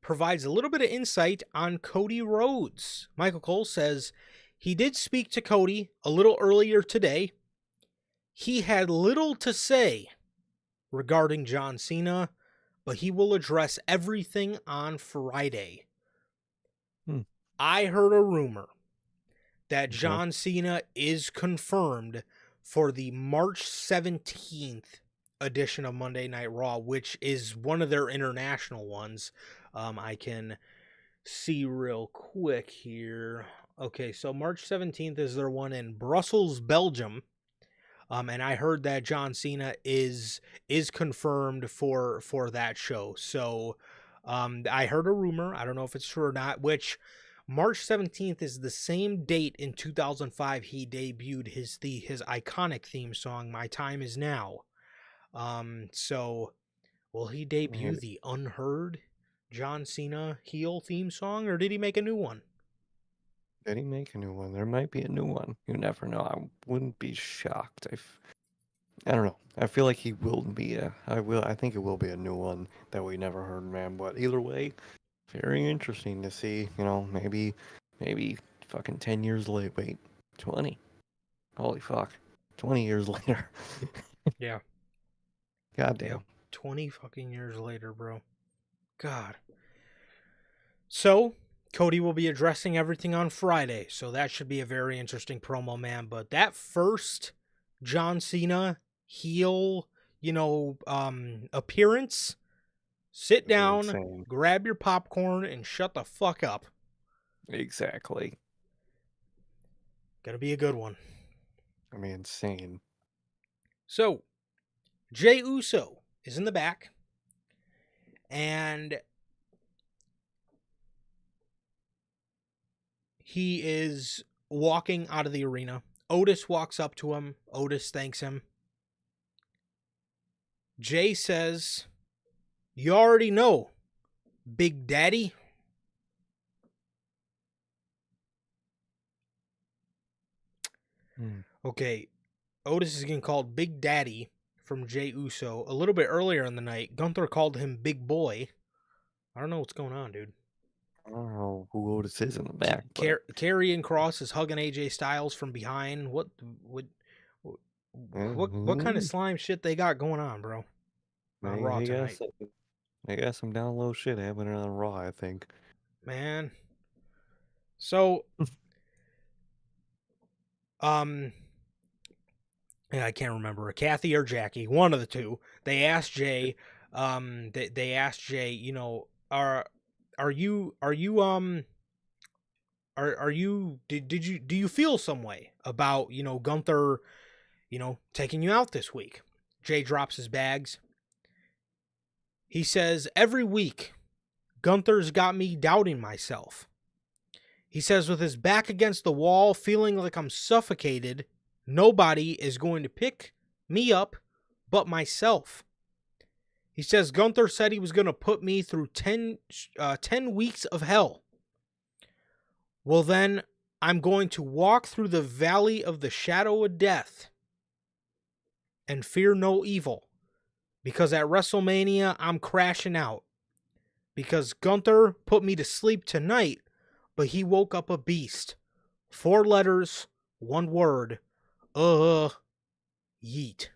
provides a little bit of insight on Cody Rhodes. Michael Cole says he did speak to Cody a little earlier today. He had little to say regarding John Cena, but he will address everything on Friday. I heard a rumor that John Cena is confirmed for the March 17th edition of Monday Night Raw, which is one of their international ones. I can see real quick here. Okay, so March 17th is their one in Brussels, Belgium. And I heard that John Cena is confirmed for that show. So I heard a rumor, I don't know if it's true or not, which March 17th is the same date in 2005 he debuted his iconic theme song, My Time Is Now. So will he debut the unheard John Cena heel theme song, or did he make a new one? Did he make a new one? There might be a new one. You never know. I wouldn't be shocked. I don't know. I feel like he will be I think it will be a new one that we never heard, man. But either way, very interesting to see. Maybe fucking 10 years late. Wait, 20. Holy fuck, 20 years later. Yeah. Goddamn. Yep. 20 fucking years later, bro. God. So, Cody will be addressing everything on Friday, so that should be a very interesting promo, man. But that first John Cena heel, appearance, sit down, Insane. grab your popcorn, and shut the fuck up. Exactly. Gonna be a good one. I mean, insane. So, Jey Uso is in the back, and he is walking out of the arena. Otis walks up to him. Otis thanks him. Jay says, "You already know, Big Daddy." Okay, Otis is getting called Big Daddy from Jay Uso. A little bit earlier in the night, Gunther called him Big Boy. I don't know what's going on, dude. I don't know who Otis is in the back, but Karrion Kross is hugging AJ Styles from behind. What kind of slime shit they got going on, bro? On Raw tonight, they got some down low shit happening on Raw, I think. man. So, yeah, I can't remember, Kathy or Jackie, one of the two. They asked Jay, they asked Jay, you know, are you do you feel some way about, you know, Gunther, you know, taking you out this week? Jay drops his bags. He says, "Every week, Gunther's got me doubting myself." He says, "With his back against the wall, feeling like I'm suffocated, nobody is going to pick me up but myself." He says, "Gunther said he was going to put me through 10 weeks of hell. Well, then I'm going to walk through the valley of the shadow of death and fear no evil, because at WrestleMania, I'm crashing out. Because Gunther put me to sleep tonight, but he woke up a beast. 4 letters, 1 word. Yeet."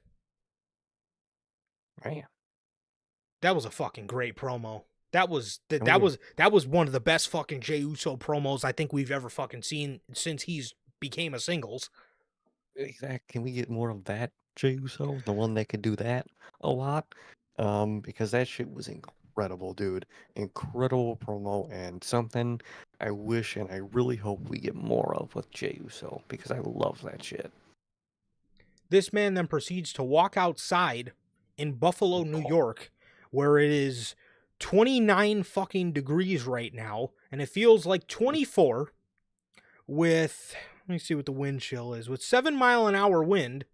Man. That was a fucking great promo. That was one of the best fucking Jey Uso promos I think we've ever fucking seen since he's became a singles. Exactly. Can we get more of that, Jey Uso? The one that could do that a lot? Because that shit was incredible, dude. Incredible promo and something I wish and I really hope we get more of with Jey Uso because I love that shit. This man then proceeds to walk outside in Buffalo, New York, where it is 29 fucking degrees right now, and it feels like 24 with, let me see what the wind chill is, with 7-mile-an-hour wind.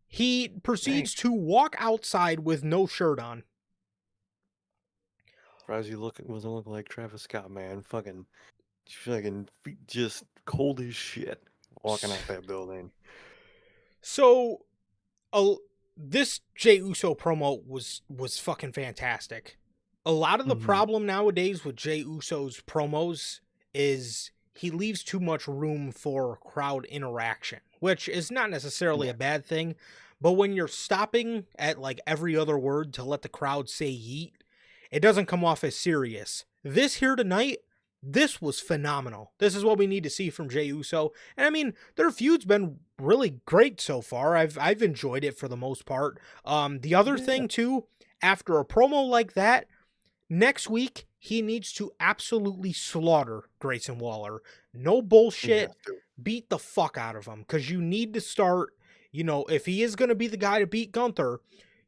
He proceeds to walk outside with no shirt on. Surprised you wasn't looking like Travis Scott, man. Fucking just cold as shit walking out that building. So, this Jey Uso promo was fucking fantastic. A lot of the problem nowadays with Jey Uso's promos is he leaves too much room for crowd interaction, which is not necessarily a bad thing. But when you're stopping at like every other word to let the crowd say yeet, it doesn't come off as serious. This here tonight, this was phenomenal. This is what we need to see from Jey Uso. And I mean, their feud's been really great so far. I've enjoyed it for the most part. The other thing too, after a promo like that, next week he needs to absolutely slaughter Grayson Waller. No bullshit. Beat the fuck out of him, because you need to start, you know, if he is going to be the guy to beat Gunther,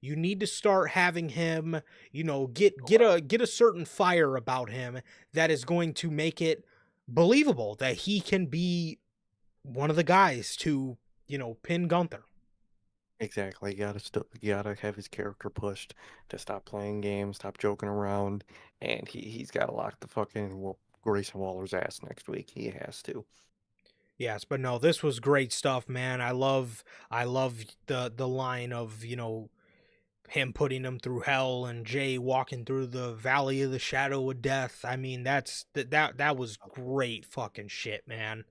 you need to start having him, you know, get a certain fire about him that is going to make it believable that he can be one of the guys to, you know, pin Gunther. Exactly. You gotta have his character pushed to stop playing games, stop joking around, and he's gotta lock the fucking Grayson Waller's ass next week. He has to. Yes, but no, this was great stuff, man. I love the line of, you know, him putting him through hell and Jay walking through the valley of the shadow of death. I mean, that was great fucking shit, man.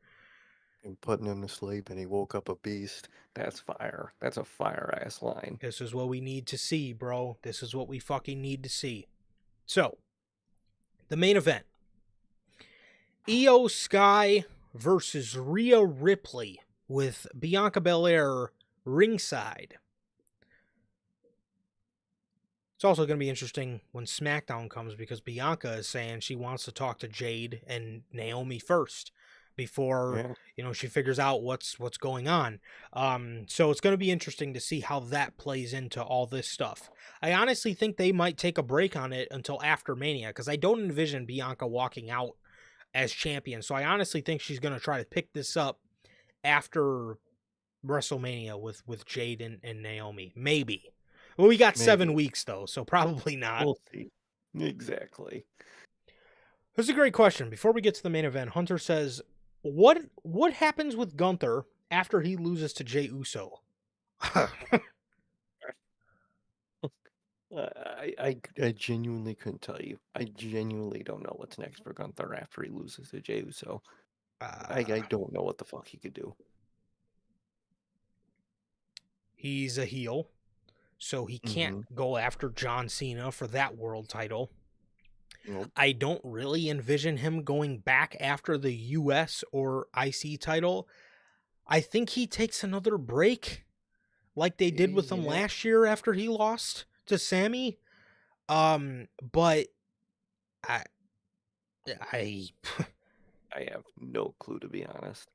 And putting him to sleep and he woke up a beast. That's fire. That's a fire ass line. This is what we need to see, bro. This is what we fucking need to see. So, the main event. Io Sky versus Rhea Ripley with Bianca Belair ringside. It's also going to be interesting when SmackDown comes, because Bianca is saying she wants to talk to Jade and Naomi first before you know, she figures out what's going on. So it's going to be interesting to see how that plays into all this stuff. I honestly think they might take a break on it until after Mania, because I don't envision Bianca walking out as champion. So I honestly think she's going to try to pick this up after WrestleMania with Jade and Naomi. Maybe. Well, we got 7 weeks though, so probably not. We'll see. Exactly. That's a great question. Before we get to the main event, Hunter says, "What happens with Gunther after he loses to Jey Uso?" I genuinely couldn't tell you. I genuinely don't know what's next for Gunther after he loses to Jey Uso. I don't know what the fuck he could do. He's a heel, so he can't go after John Cena for that world title. Nope. I don't really envision him going back after the US or IC title. I think he takes another break like they did with him last year after he lost to Sammy. But I have no clue, to be honest.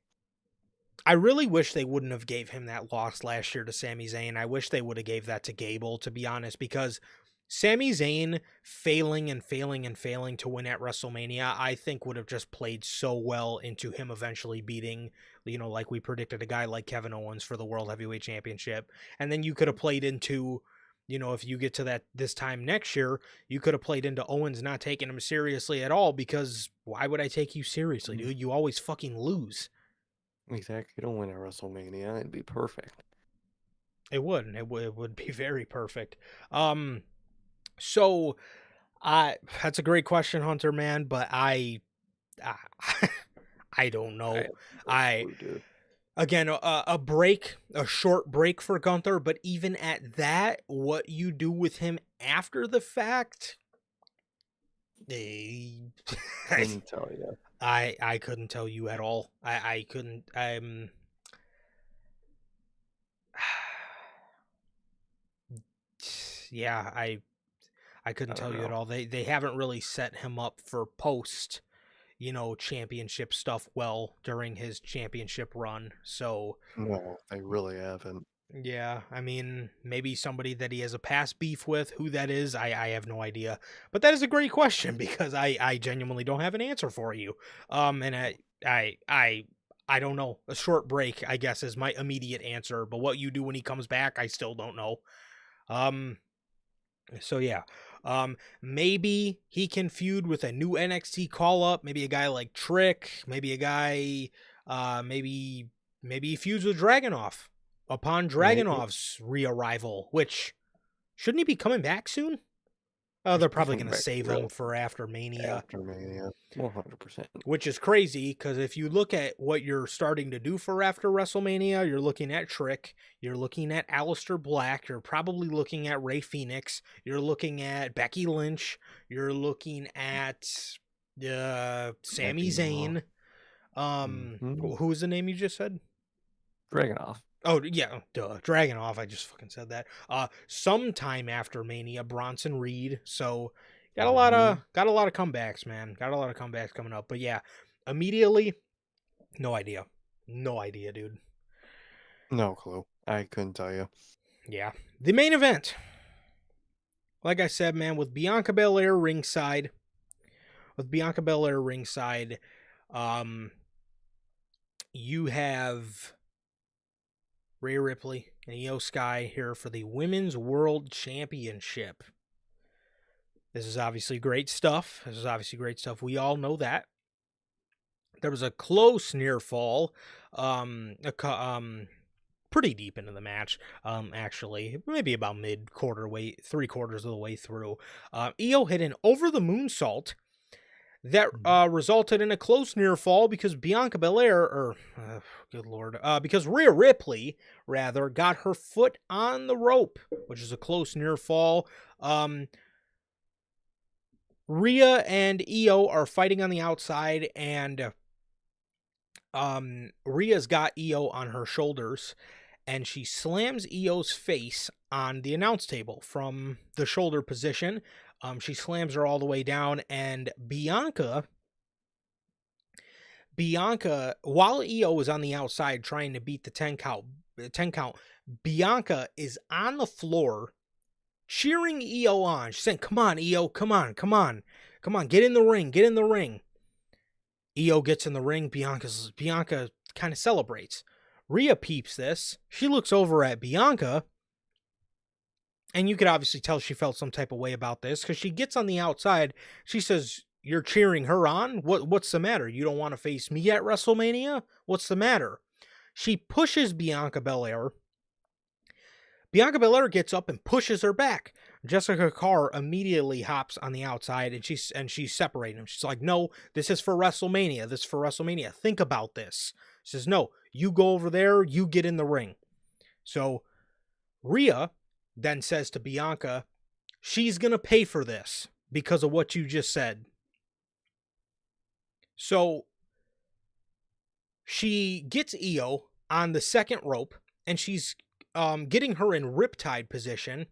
I really wish they wouldn't have gave him that loss last year to Sami Zayn. I wish they would have gave that to Gable, to be honest, because Sami Zayn failing to win at WrestleMania, I think would have just played so well into him eventually beating, like we predicted, a guy like Kevin Owens for the World Heavyweight Championship. And then you could have played into, if you get to this time next year, you could have played into Owens not taking him seriously at all, because why would I take you seriously, dude? You always fucking lose. Exactly. You don't win at WrestleMania. It'd be perfect. It would. It would be very perfect. So, that's a great question, Hunter, man. But I don't know. Again, a short break for Gunther. But even at that, what you do with him after the fact, couldn't tell you. I couldn't tell you at all. I couldn't. Yeah, I couldn't tell you at all. They haven't really set him up for post, championship stuff well during his championship run. So no, they really haven't. Yeah, I mean, maybe somebody that he has a past beef with. Who that is, I have no idea. But that is a great question, because I genuinely don't have an answer for you. And I don't know. A short break, I guess, is my immediate answer. But what you do when he comes back, I still don't know. So yeah. Maybe he can feud with a new NXT call up. Maybe a guy like Trick. Maybe a guy. Maybe he feuds with Dragunov upon Dragunov's re-arrival. Which, shouldn't he be coming back soon? Oh, they're probably going to save him for after Mania. After Mania, 100%. Which is crazy, because if you look at what you're starting to do for after WrestleMania, you're looking at Trick, you're looking at Aleister Black, you're probably looking at Rey Fenix, you're looking at Becky Lynch, you're looking at Sami Zayn. Who was the name you just said? Dragunov. Oh, yeah, Dragunov. I just fucking said that. Sometime after Mania, Bronson Reed. So got a lot of comebacks, man. Got a lot of comebacks coming up. But yeah, immediately, no idea, dude. No clue. I couldn't tell you. Yeah, the main event. Like I said, man, with Bianca Belair ringside. You have Rhea Ripley and Io Sky here for the Women's World Championship. This is obviously great stuff. We all know that. There was a close near fall, pretty deep into the match, actually, maybe about three-quarters of the way through. Io hit an over the moonsault that resulted in a close near fall, because Bianca Belair, because Rhea Ripley, rather, got her foot on the rope, which is a close near fall. Rhea and Io are fighting on the outside, and Rhea's got Io on her shoulders, and she slams Io's face on the announce table from the shoulder position. She slams her all the way down, and Bianca, while Io was on the outside trying to beat the 10 count, Bianca is on the floor cheering Io on. She's saying, "Come on, Io, come on, get in the ring, Io gets in the ring. Bianca kind of celebrates. Rhea peeps this. She looks over at Bianca, and you could obviously tell she felt some type of way about this because she gets on the outside. She says, "You're cheering her on? What's the matter? You don't want to face me at WrestleMania? What's the matter?" She pushes Bianca Belair. Bianca Belair gets up and pushes her back. Jessica Carr immediately hops on the outside and she's separating them. She's like, "No, this is for WrestleMania. This is for WrestleMania. Think about this." She says, "No, you go over there. You get in the ring." So Rhea then says to Bianca, "She's gonna pay for this because of what you just said." So she gets Io on the second rope and she's getting her in riptide position.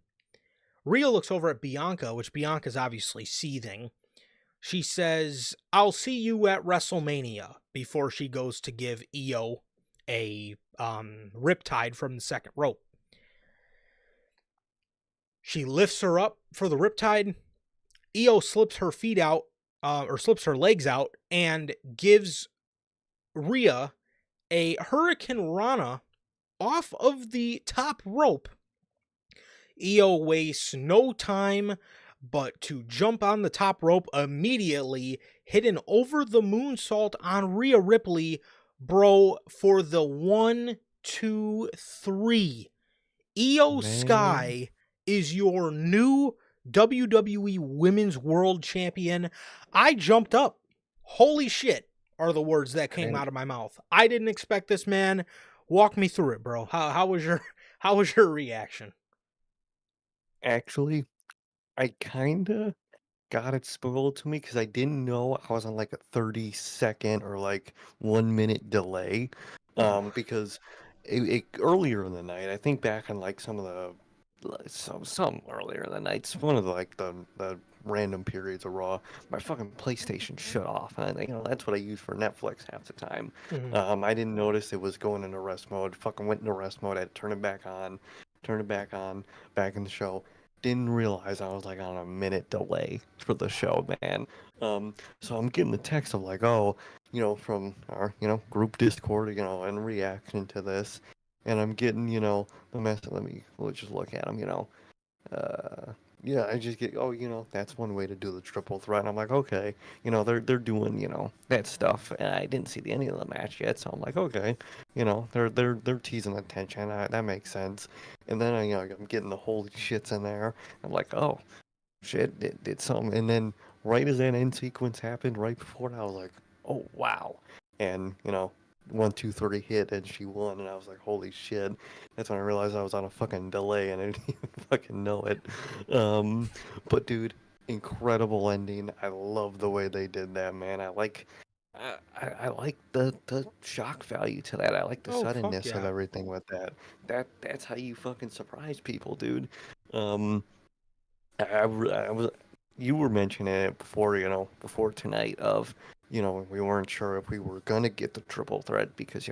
Rhea looks over at Bianca, which Bianca's obviously seething. She says, "I'll see you at WrestleMania," before she goes to give Io a riptide from the second rope. She lifts her up for the riptide. Io slips her feet out, or slips her legs out, and gives Rhea a Hurricane Rana off of the top rope. Io wastes no time but to jump on the top rope immediately, hit an over the moonsault on Rhea Ripley, bro, for the 1, 2, 3. Io Man, Sky is your new WWE Women's World Champion. I jumped up. Holy shit, are the words that came and out of my mouth. I didn't expect this, man. Walk me through it, bro. How was your how was your reaction? actually, I kinda got it spoiled to me because I didn't know I was on like a 30-second or like 1 minute delay. Oh. Because earlier in the night, I think back on like some earlier in the nights, one of the like the random periods of Raw, my fucking PlayStation shut off, and that's what I use for Netflix half the time. Mhm. I didn't notice it was going into rest mode. Fucking went into rest mode. I had to turn it back on, back in the show. Didn't realize I was like on a minute delay for the show, man. So I'm getting the text of like, oh, from our, group Discord, in reaction to this. And I'm getting, the message. Let's just look at them, uh, yeah, I just get, oh, that's one way to do the triple threat. And I'm like, okay, they're doing, that stuff. And I didn't see the ending of the match yet, so I'm like, okay, they're teasing the tension. That makes sense. And then I'm getting the holy shits in there. I'm like, oh, shit, did something. And then right as that end sequence happened, right before it, I was like, oh wow. And 1, 2, 3 hit, and she won, and I was like, holy shit. That's when I realized I was on a fucking delay, and I didn't even fucking know it. Um, but dude, incredible ending. I love the way they did that, man. I like the shock value to that. I like the Oh, fuck suddenness of yeah. everything with that. That's how you fucking surprise people, dude. Um, I was, you were mentioning it before, before tonight of, we weren't sure if we were gonna get the triple threat because,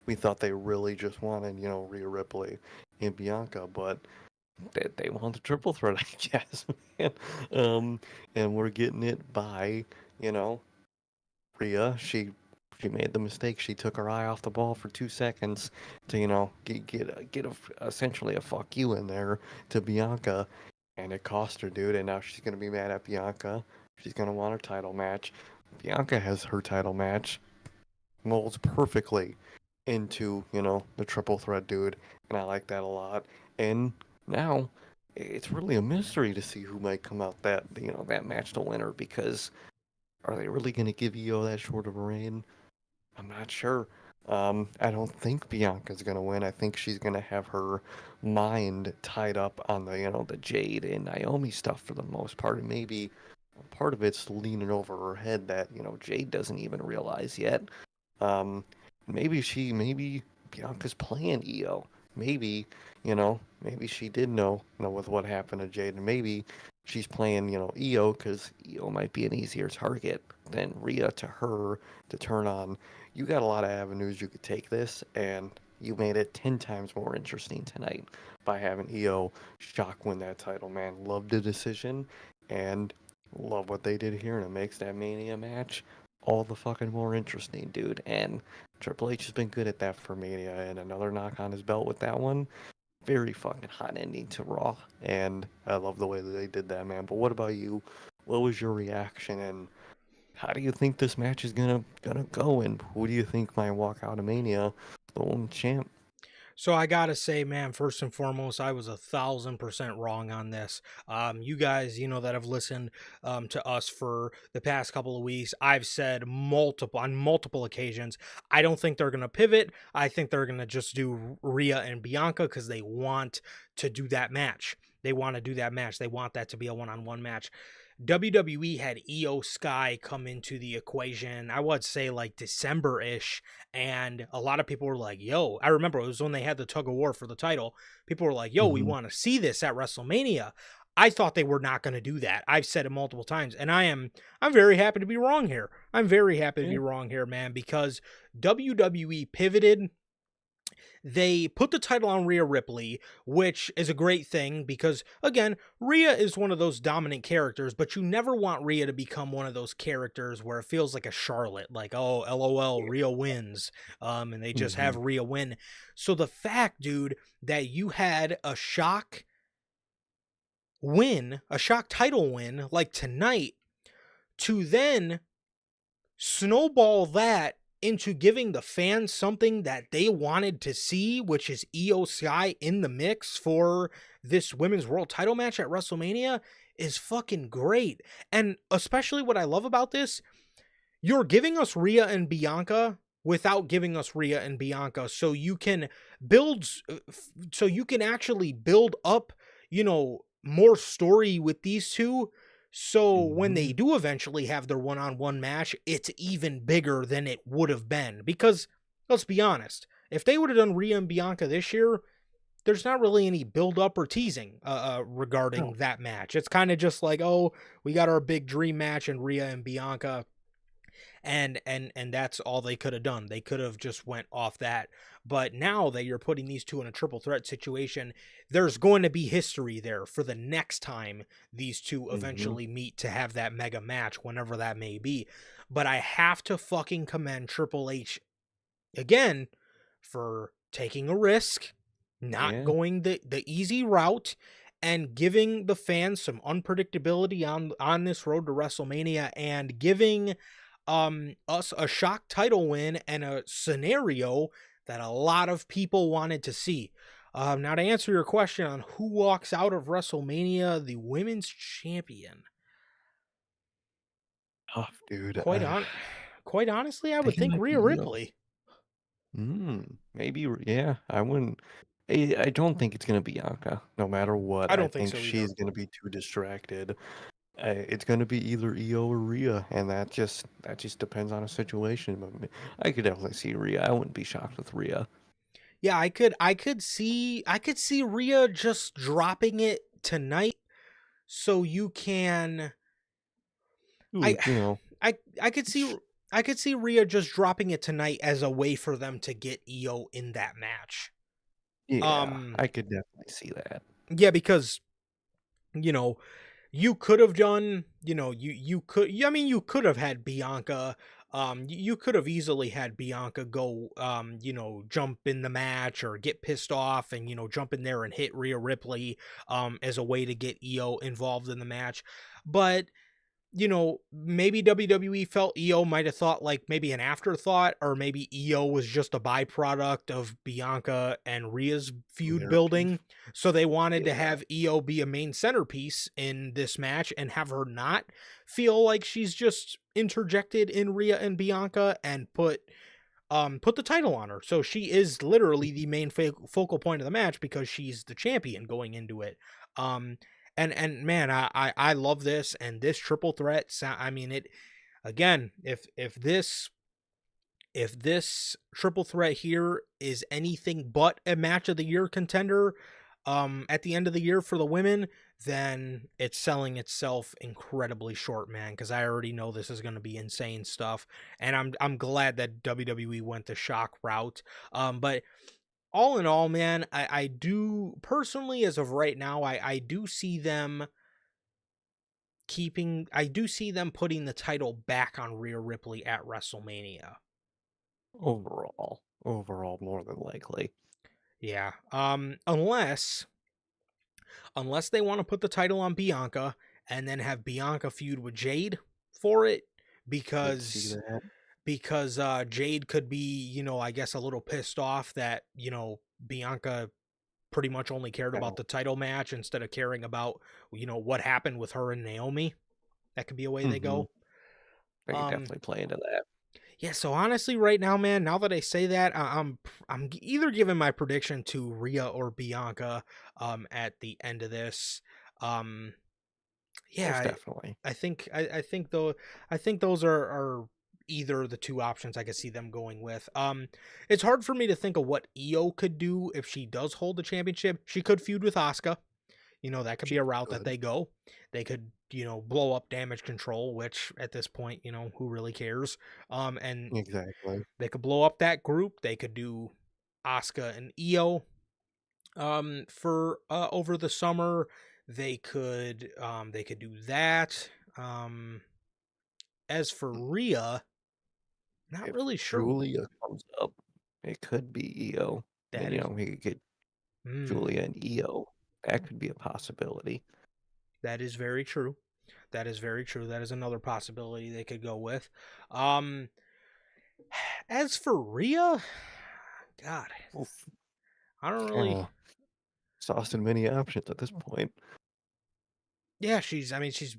we thought they really just wanted, Rhea Ripley and Bianca, but they want the triple threat, I guess, man. Um, and we're getting it by, you know, Rhea. She made the mistake. She took her eye off the ball for 2 seconds to, get essentially a fuck you in there to Bianca, and it cost her, dude. And now she's gonna be mad at Bianca. She's gonna want her title match. Bianca has her title match molds perfectly into, the triple threat, dude. And I like that a lot. And now it's really a mystery to see who might come out that match the winner because are they really gonna give Io that short of a reign? I'm not sure. I don't think Bianca's gonna win. I think she's gonna have her mind tied up on the Jade and Naomi stuff for the most part, and maybe part of it's leaning over her head that Jade doesn't even realize yet. Um, maybe Bianca's playing Io. Maybe maybe she did know with what happened to Jade, and maybe she's playing Io because Io might be an easier target than Rhea to her to turn on. You got a lot of avenues you could take this, and you made it 10 times more interesting tonight by having Io shock win that title, man. Love the decision and love what they did here, and it makes that Mania match all the fucking more interesting, dude. And Triple H has been good at that for Mania, and another knock on his belt with that one. Very fucking hot ending to Raw, and I love the way that they did that, man. But what about you? What was your reaction, and how do you think this match is gonna go? And who do you think might walk out of Mania the one champ? So I gotta say, man, first and foremost, I was 1,000% wrong on this. You guys, that have listened to us for the past couple of weeks, I've said on multiple occasions, I don't think they're gonna pivot. I think they're gonna just do Rhea and Bianca because they want to do that match. They want to do that match. They want that to be a one-on-one match. WWE had Io Sky come into the equation, I would say like December-ish, and a lot of people were like, yo, I remember it was when they had the tug of war for the title. People were like, yo, we Hmm. want to see this at WrestleMania. I thought they were not going to do that. I've said it multiple times, and I'm very happy to be wrong here. I'm very happy to be Yeah. wrong here, man, because WWE pivoted. They put the title on Rhea Ripley, which is a great thing because, again, Rhea is one of those dominant characters, but you never want Rhea to become one of those characters where it feels like a Charlotte, like, oh, LOL, Rhea wins, and they just Hmm. have Rhea win. So the fact, dude, that you had a shock win, a shock title win, like tonight, to then snowball that into giving the fans something that they wanted to see, which is Io Sky in the mix for this women's world title match at WrestleMania, is fucking great. And especially what I love about this, you're giving us Rhea and Bianca without giving us Rhea and Bianca, so you can build, so you can actually build up, more story with these two. So when they Hmm. do eventually have their one-on-one match, it's even bigger than it would have been. Because let's be honest, if they would have done Rhea and Bianca this year, there's not really any build up or teasing regarding No. that match. It's kind of just like, oh, we got our big dream match in Rhea and Bianca, and that's all they could have done. They could have just went off that. But now that you're putting these two in a triple threat situation, there's going to be history there for the next time these two Hmm. eventually meet to have that mega match, whenever that may be. But I have to fucking commend Triple H again for taking a risk, not Yeah. going the easy route, and giving the fans some unpredictability on this road to WrestleMania, and giving us a shock title win and a scenario that a lot of people wanted to see. Now to answer your question on who walks out of WrestleMania the women's champion, Tough, dude. quite on quite honestly, I I would think it think might Rhea be Io. Ripley. Maybe. Yeah. I wouldn't. I don't think it's gonna be Bianca. No matter what, I I don't think think so either. she's gonna be too distracted. It's gonna be either Io or Rhea, and that just depends on a situation. But I could definitely see Rhea. I wouldn't be shocked with Rhea. Yeah, I could see Rhea just dropping it tonight, so you can I Ooh, I could see I could see Rhea just dropping it tonight as a way for them to get Io in that match. yeah, Um I could definitely see that. yeah, because you know, you could have done, you could, I mean, you could have had Bianca, you could have easily had Bianca go, jump in the match or get pissed off and, jump in there and hit Rhea Ripley, as a way to get Io involved in the match. But maybe WWE felt Io might have thought like maybe an afterthought, or maybe Io was just a byproduct of Bianca and Rhea's feud Their building. beef. So they wanted to Yeah. have Io be a main centerpiece in this match and have her not feel like she's just interjected in Rhea and Bianca, and put the title on her. So she is literally the main focal point of the match because she's the champion going into it. Um, and man, I love this, and this triple threat. I mean, it again. If this triple threat here is anything but a match of the year contender, at the end of the year for the women, then it's selling itself incredibly short, man, because I already know this is going to be insane stuff, and I'm glad that WWE went the shock route. But all in all, man, I do personally, as of right now, I do see them see them putting the title back on Rhea Ripley at WrestleMania. Overall, more than likely. Yeah. Unless they want to put the title on Bianca and then have Bianca feud with Jade for it, Could see that. because Jade could be, I guess a little pissed off that, Bianca pretty much only cared about No. the title match instead of caring about, what happened with her and Naomi. That could be a way they go. They could definitely play into that. Yeah, so honestly, right now, man, now that I say that, I'm either giving my prediction to Rhea or Bianca at the end of this. Yeah, Most definitely. I think though I think those are either the two options I could see them going with. It's hard for me to think of what Io could do if she does hold the championship. She could feud with Asuka. That could be a route that they go. They could, blow up Damage Control, which at this point, who really cares? And Exactly. they could blow up that group. They could do Asuka and Io for over the summer. They could do that. As for Rhea, not If really sure. Julia comes up, it could be Io. That And, is he could get Julia and Io. That could be a possibility. that is very true. That is very true. That is another possibility they could go with. As for Rhea, God, Oof. I don't really. Exhausted many options at this point. Yeah, she's she's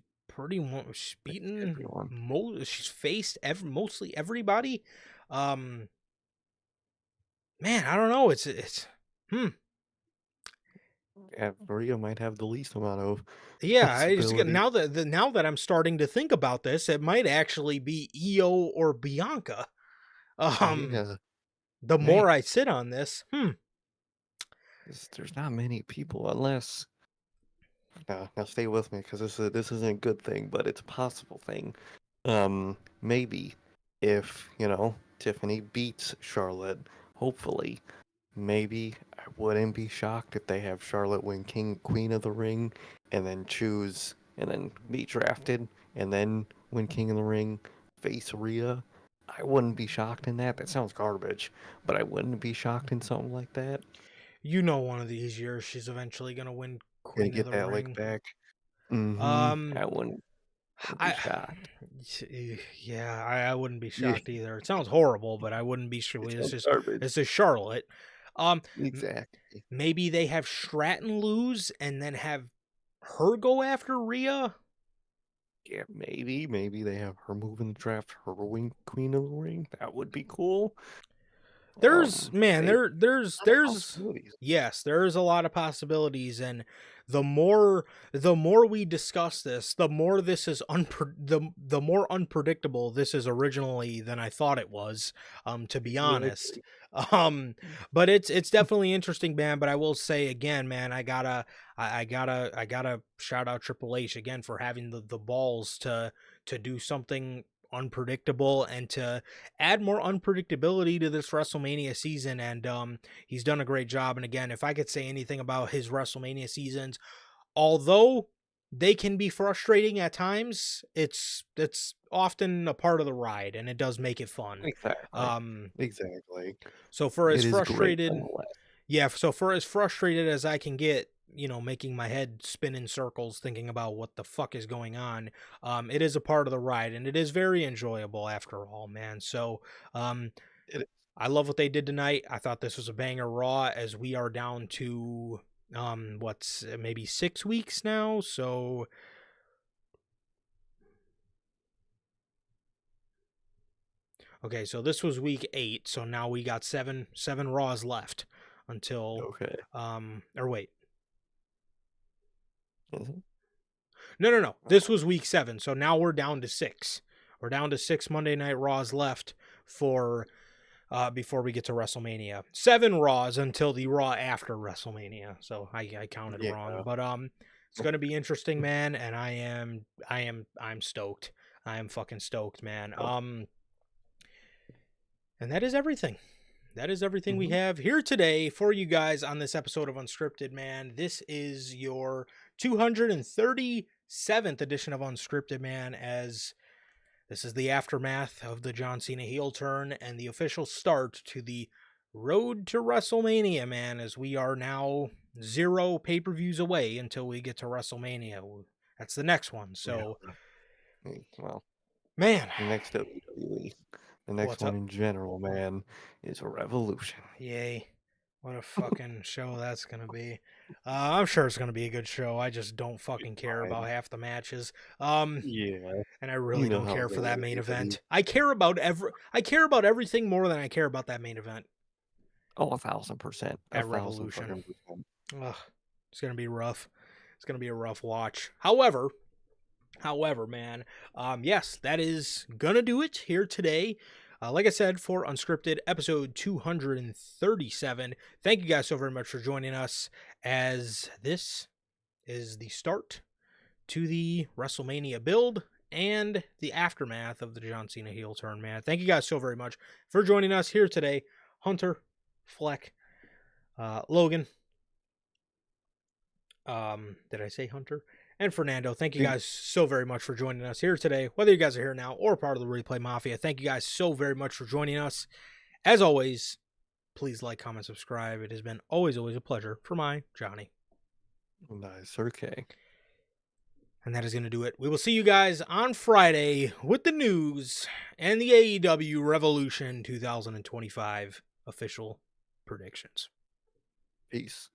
beaten Everyone. she's faced mostly everybody. Man, I don't know. It's Yeah, Maria might have the least amount of Yeah, possibility. now that I'm starting to think about this, it might actually be Io or Bianca. Yeah, The man, more I sit on this, there's not many people unless. Now stay with me because this isn't a good thing, but it's a possible thing. Maybe if Tiffany beats Charlotte, hopefully, maybe I wouldn't be shocked if they have Charlotte win Queen of the Ring, and then be drafted, and then win King of the Ring, face Rhea. I wouldn't be shocked in that. That sounds garbage, but I wouldn't be shocked in something like that. one of these years she's eventually gonna win Gonna Queen of get the that lick Ring. back. Um, I wouldn't be I shocked. yeah, I wouldn't be Yeah, shocked either. It sounds horrible, but I wouldn't be sure. it sounds garbage. This is Charlotte. M- Exactly. Maybe they have Stratton lose and then have her go after Rhea. Yeah, maybe they have her move in the draft, her win Queen of the Ring. That would be cool. There's man, Hey, lot of there's possibilities. yes, there's a lot of possibilities, and the more we discuss this, the more this is the more unpredictable this is originally than I thought it was. To be honest, Exactly. um, but it's definitely interesting, man. But I will say again, man, I gotta shout out Triple H again for having the balls to do something unpredictable and to add more unpredictability to this WrestleMania season. And he's done a great job. And again, if I could say anything about his WrestleMania seasons, although they can be frustrating at times, it's often a part of the ride, and it does make it fun. Exactly. Exactly. So for as It is great frustrated, nonetheless. yeah, so for as frustrated as I can get, making my head spin in circles thinking about what the fuck is going on, it is a part of the ride, and it is very enjoyable after all, man. So, It, I love what they did tonight. I thought this was a banger Raw, as we are down to what's maybe 6 weeks now. So okay, so this was week 8, so now we got 7 Raws left until okay. or wait. Mhm. No. This was week 7, so now we're down to 6. We're down to 6 Monday Night Raws left for before we get to WrestleMania. 7 Raws until the Raw after WrestleMania. So I counted wrong, but it's going to be interesting, man, and I'm stoked. I am fucking stoked, man. And that is everything. That is everything we have here today for you guys on this episode of Unscripted, man. This is your 230 7th edition of Unscripted, man, as this is the aftermath of the John Cena heel turn and the official start to the road to WrestleMania, man, as we are now 0 pay-per-views away until we get to WrestleMania. That's the next one. So, well, man, the next WWE, the next what's one up? in general, man, is a Revolution. Yay. What a fucking show that's going to be. I'm sure it's going to be a good show. I just don't fucking care about half the matches. Yeah, And I you really know don't how care they for that are, main buddy. event. I care about everything more than I care about that main event Oh, 1,000%, at 1,000 Revolution. fucking percent. Ugh, it's going to be rough. It's going to be a rough watch. However, man, yes, that is gonna do it here today. Like I said, for Unscripted episode 237. Thank you guys so very much for joining us, as this is the start to the WrestleMania build and the aftermath of the John Cena heel turn, man. Thank you guys so very much for joining us here today. Hunter, Fleck, Logan. Did I say Hunter? And Fernando, thank you guys so very much for joining us here today. Whether you guys are here now or part of the Replay Mafia, thank you guys so very much for joining us. As always, please like, comment, subscribe. It has been always a pleasure for my Johnny. Nice, okay. And that is going to do it. We will see you guys on Friday with the news and the AEW Revolution 2025 official predictions. Peace.